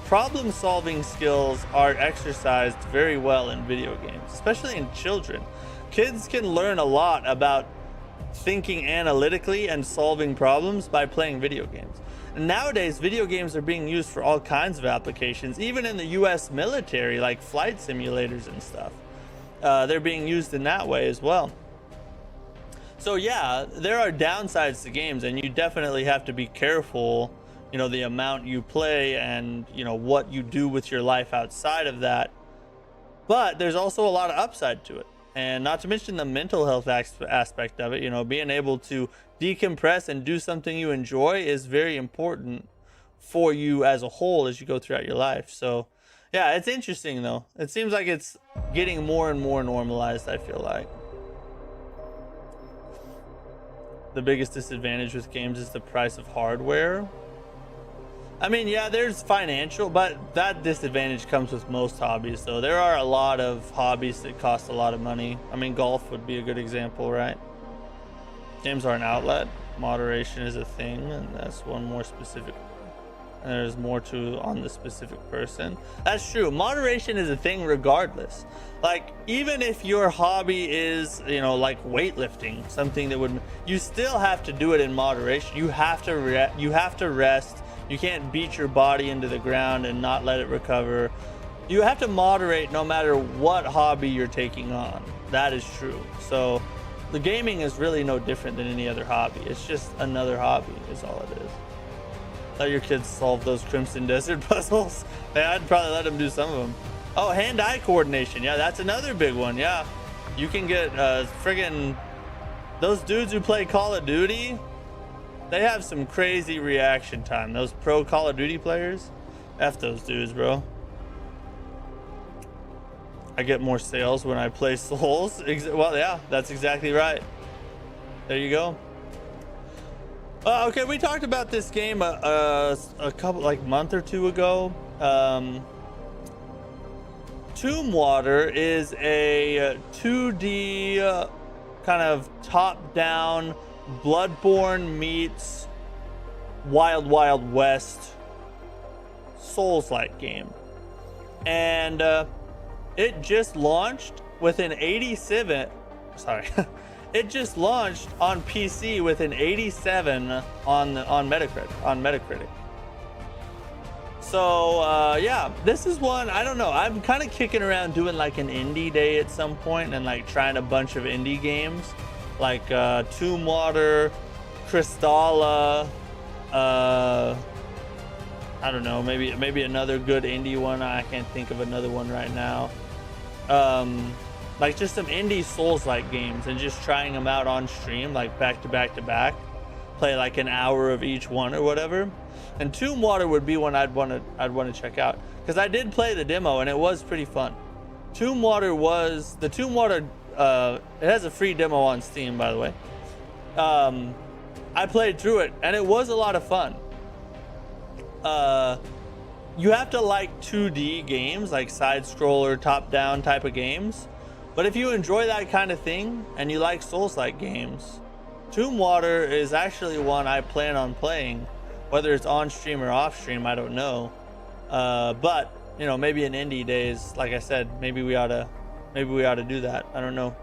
problem solving skills are exercised very well in video games, especially in children. Kids can learn a lot about thinking analytically and solving problems by playing video games. And nowadays, video games are being used for all kinds of applications, even in the US military, like flight simulators and stuff. They're being used in that way as well. So yeah, there are downsides to games, and you definitely have to be careful, you know, the amount you play and, you know, what you do with your life outside of that. But there's also a lot of upside to it. And not to mention the mental health aspect of it. You know, being able to decompress and do something you enjoy is very important for you as a whole as you go throughout your life. So yeah, it's interesting though. It seems like it's getting more and more normalized, I feel like. The biggest disadvantage with games is the price of hardware. I mean, yeah, there's financial, but that disadvantage comes with most hobbies, though. There are a lot of hobbies that cost a lot of money. I mean, golf would be a good example, right? Games are an outlet. Moderation is a thing, and that's one more specific. And there's more to on the specific person. That's true. Moderation is a thing regardless. Like, even if your hobby is, you know, like weightlifting, something that would, you still have to do it in moderation. You have to rest. You can't beat your body into the ground and not let it recover. You have to moderate no matter what hobby you're taking on. That is true. So the gaming is really no different than any other hobby. It's just another hobby is all it is. Let your kids solve those Crimson Desert puzzles. Yeah, I'd probably let them do some of them. Oh, hand-eye coordination. Yeah, that's another big one. Yeah, you can get friggin' those dudes who play Call of Duty. They have some crazy reaction time. Those pro Call of Duty players. F those dudes, bro. I get more sales when I play Souls. Well, yeah, that's exactly right. There you go. Okay, we talked about this game a couple, like, month or two ago. Tomb Water is a 2D kind of top-down Bloodborne meets Wild Wild West Souls-like game, and it just launched with an 87. Sorry, it just launched on PC with an 87 on Metacritic. So yeah, this is one, I don't know, I'm kind of kicking around doing like an indie day at some point and like trying a bunch of indie games like Tomb Water, Crystalla, I don't know, maybe another good indie one. I can't think of another one right now. Like just some indie Souls-like games and just trying them out on stream, like back to back to back. Play like an hour of each one or whatever. And Tomb Water would be one I'd want to check out, because I did play the demo and it was pretty fun. Tomb Water, it has a free demo on Steam, by the way. I played through it and it was a lot of fun. You have to like 2D games, like side scroller, top down type of games. But if you enjoy that kind of thing and you like Souls-like games, Tomb Water is actually one I plan on playing, whether it's on stream or off stream, I don't know. But you know, maybe in indie days, like I said, maybe we ought to do that. I don't know.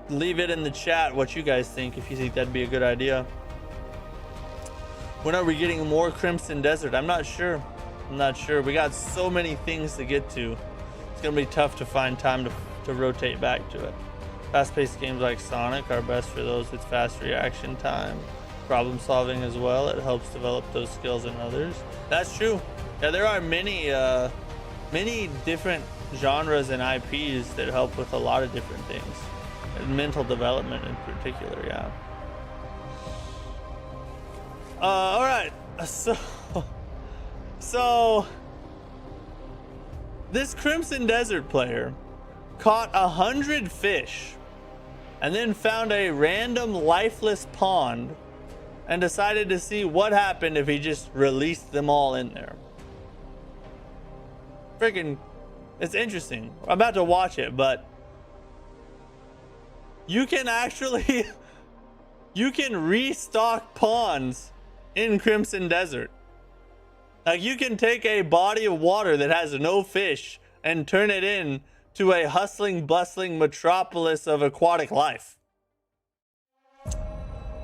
Leave it in the chat what you guys think, if you think that'd be a good idea. When are we getting more Crimson Desert? I'm not sure. We got so many things to get to. It's gonna be tough to find time to rotate back to it. Fast-paced games like Sonic are best for those with fast reaction time, problem solving as well. It helps develop those skills in others. That's true. Yeah, there are many different genres and IPs that help with a lot of different things, and mental development in particular. Yeah. All right. So this Crimson Desert player caught 100 fish and then found a random lifeless pond and decided to see what happened if he just released them all in there. Freaking, it's interesting. I'm about to watch it, but you can actually you can restock ponds in Crimson Desert. Like, you can take a body of water that has no fish and turn it in to a hustling, bustling metropolis of aquatic life.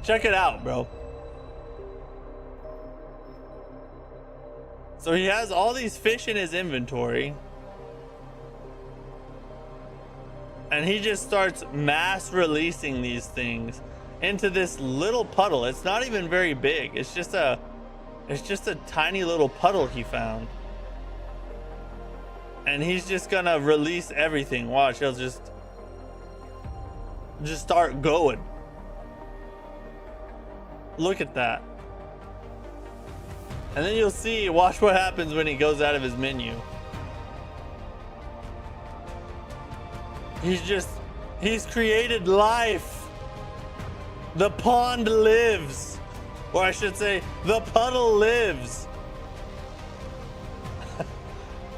Check it out, bro. So he has all these fish in his inventory, and he just starts mass releasing these things into this little puddle. It's not even very big. It's just a tiny little puddle he found. And he's just gonna release everything. Watch, he'll just start going. Look at that. And then you'll see, watch what happens when he goes out of his menu. He's created life. The pond lives. Or I should say, the puddle lives.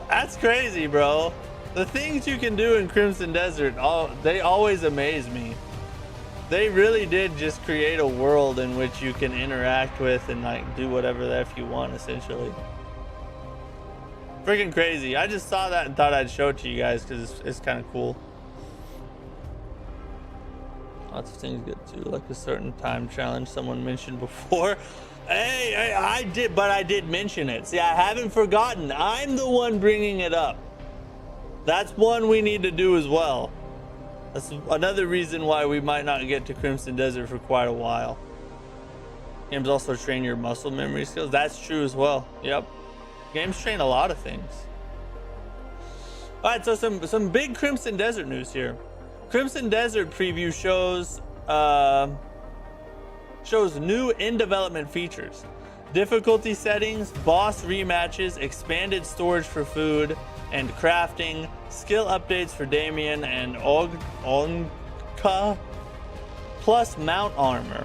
That's crazy, bro. The things you can do in Crimson Desert, they always amaze me. They really did just create a world in which you can interact with and like do whatever the F you want, essentially. Freaking crazy. I just saw that and thought I'd show it to you guys because it's kind of cool. Lots of things get to, like a certain time challenge someone mentioned before. Hey, I did mention it. See, I haven't forgotten. I'm the one bringing it up. That's one we need to do as well. That's another reason why we might not get to Crimson Desert for quite a while. Games also train your muscle memory skills. That's true as well. Yep. Games train a lot of things. All right, so some big Crimson Desert news here. Crimson Desert preview shows new in-development features, difficulty settings, boss rematches, expanded storage for food and crafting, skill updates for Damien and Onka, plus mount armor.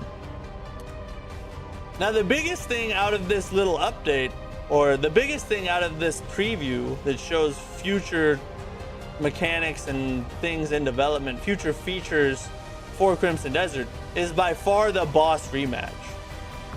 Now the biggest thing out of this little update, or the biggest thing out of this preview that shows future mechanics and things in development, future features for Crimson Desert, is by far the boss rematch.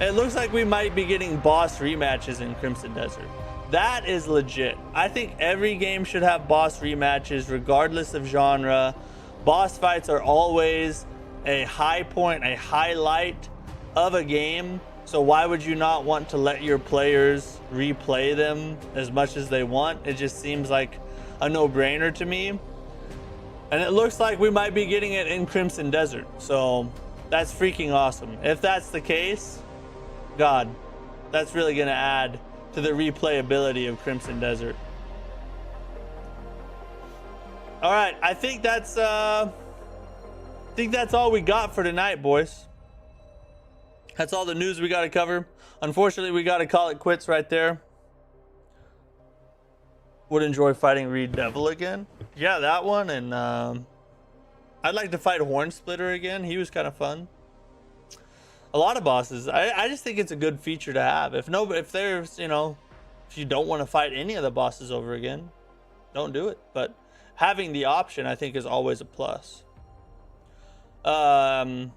It looks like we might be getting boss rematches in Crimson Desert. That is legit. I think every game should have boss rematches regardless of genre. Boss fights are always a high point, a highlight of a game. So why would you not want to let your players replay them as much as they want? It just seems like a no-brainer to me. And it looks like we might be getting it in Crimson Desert. So that's freaking awesome. If that's the case, God, that's really going to add to the replayability of Crimson Desert. All right, I think that's all we got for tonight, boys. That's all the news we got to cover. Unfortunately, we got to call it quits right there. Would enjoy fighting Reed Devil again. Yeah, that one. And I'd like to fight Hornsplitter again. He was kind of fun. A lot of bosses. I just think it's a good feature to have. If there's, you know, if you don't want to fight any of the bosses over again, don't do it. But having the option, I think, is always a plus. But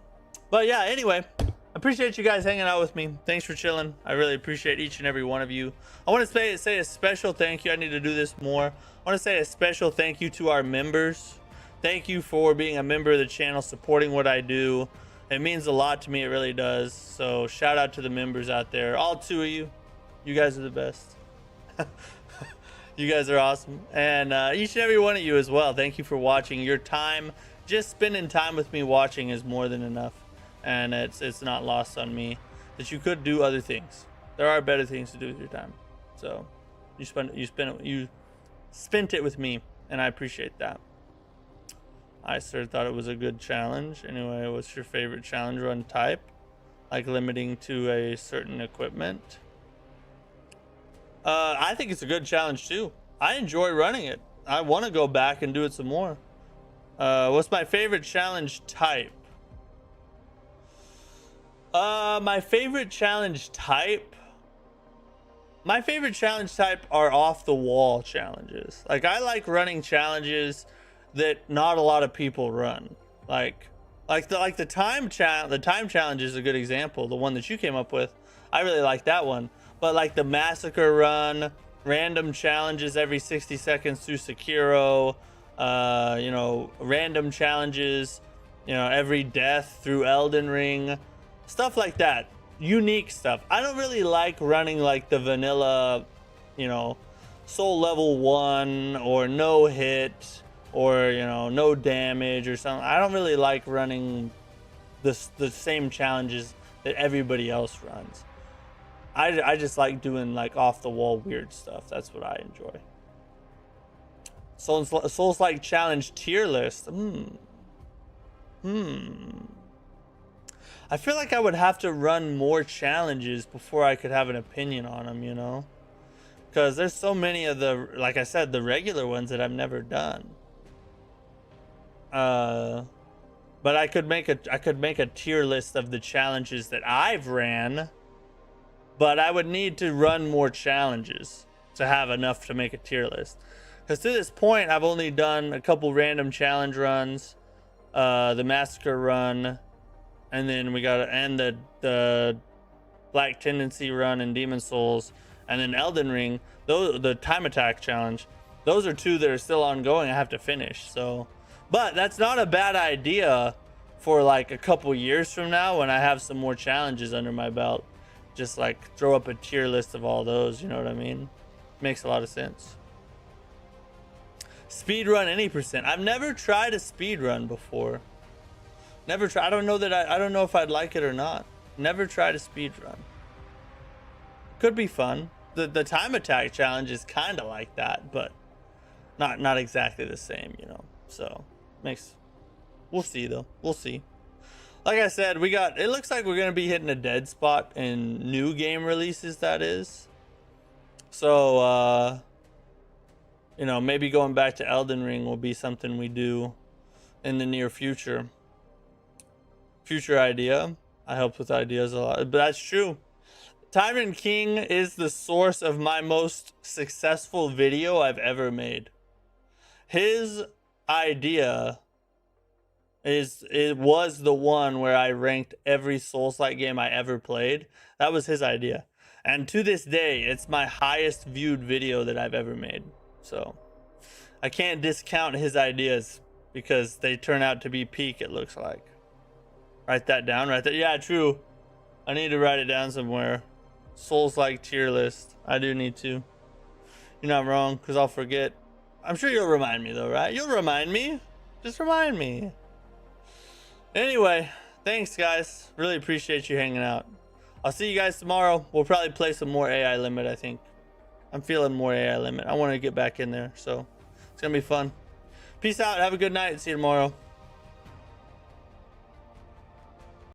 yeah, anyway. Appreciate you guys hanging out with me. Thanks for chilling. I really appreciate each and every one of you. I want to say a special thank you. I need to do this more. I want to say a special thank you to our members. Thank you for being a member of the channel, supporting what I do. It means a lot to me. It really does. So shout out to the members out there. All 2 of you. You guys are the best. You guys are awesome. And each and every one of you as well. Thank you for watching. Your time, just spending time with me watching, is more than enough. And it's not lost on me that you could do other things. There are better things to do with your time. So you spent it with me, and I appreciate that. I sort of thought it was a good challenge. Anyway, what's your favorite challenge run type? Like limiting to a certain equipment? I think it's a good challenge too. I enjoy running it. I want to go back and do it some more. What's my favorite challenge type? My favorite challenge type are off the wall challenges. Like, I like running challenges that not a lot of people run. Like the time challenge is a good example. The one that you came up with, I really like that one. But like the massacre run, random challenges every 60 seconds through Sekiro, you know, random challenges, you know, every death through Elden Ring. Stuff like that, unique stuff. I don't really like running like the vanilla, you know, soul level 1 or no hit or, you know, no damage or something. I don't really like running the same challenges that everybody else runs. I just like doing like off the wall weird stuff. That's what I enjoy. Soulslike challenge tier list. I feel like I would have to run more challenges before I could have an opinion on them, you know? Because there's so many of the, like I said, the regular ones that I've never done. But I could make a tier list of the challenges that I've ran, but I would need to run more challenges to have enough to make a tier list. Because to this point, I've only done a couple random challenge runs, the massacre run, and then we got to end the Black Tendency run in Demon Souls, and then Elden Ring. Those, the time attack challenge, those are 2 that are still ongoing. I have to finish. So, but that's not a bad idea for like a couple years from now when I have some more challenges under my belt. Just like throw up a tier list of all those. You know what I mean? Makes a lot of sense. Speed run any percent. I've never tried a speed run before. Never try. I don't know if I'd like it or not. Never tried a speed run. Could be fun. The time attack challenge is kind of like that, but not exactly the same, you know. So we'll see though. We'll see. Like I said, it looks like we're gonna be hitting a dead spot in new game releases. That is. So You know, maybe going back to Elden Ring will be something we do in the near future. Future idea. I help with ideas a lot, but that's true. Tyrant King is the source of my most successful video I've ever made. His idea it was the one where I ranked every Soulslike game I ever played. That was his idea. And to this day, it's my highest viewed video that I've ever made. So I can't discount his ideas because they turn out to be peak, it looks like. Write that down right there. Yeah, true. I need to write it down somewhere. Soulslike tier list. I do need to. You're not wrong, because I'll forget. I'm sure you'll remind me though, right? You'll remind me. Just remind me. Anyway, thanks guys. Really appreciate you hanging out. I'll see you guys tomorrow. We'll probably play some more AI Limit, I think. I'm feeling more AI Limit. I want to get back in there, so it's going to be fun. Peace out. Have a good night. See you tomorrow.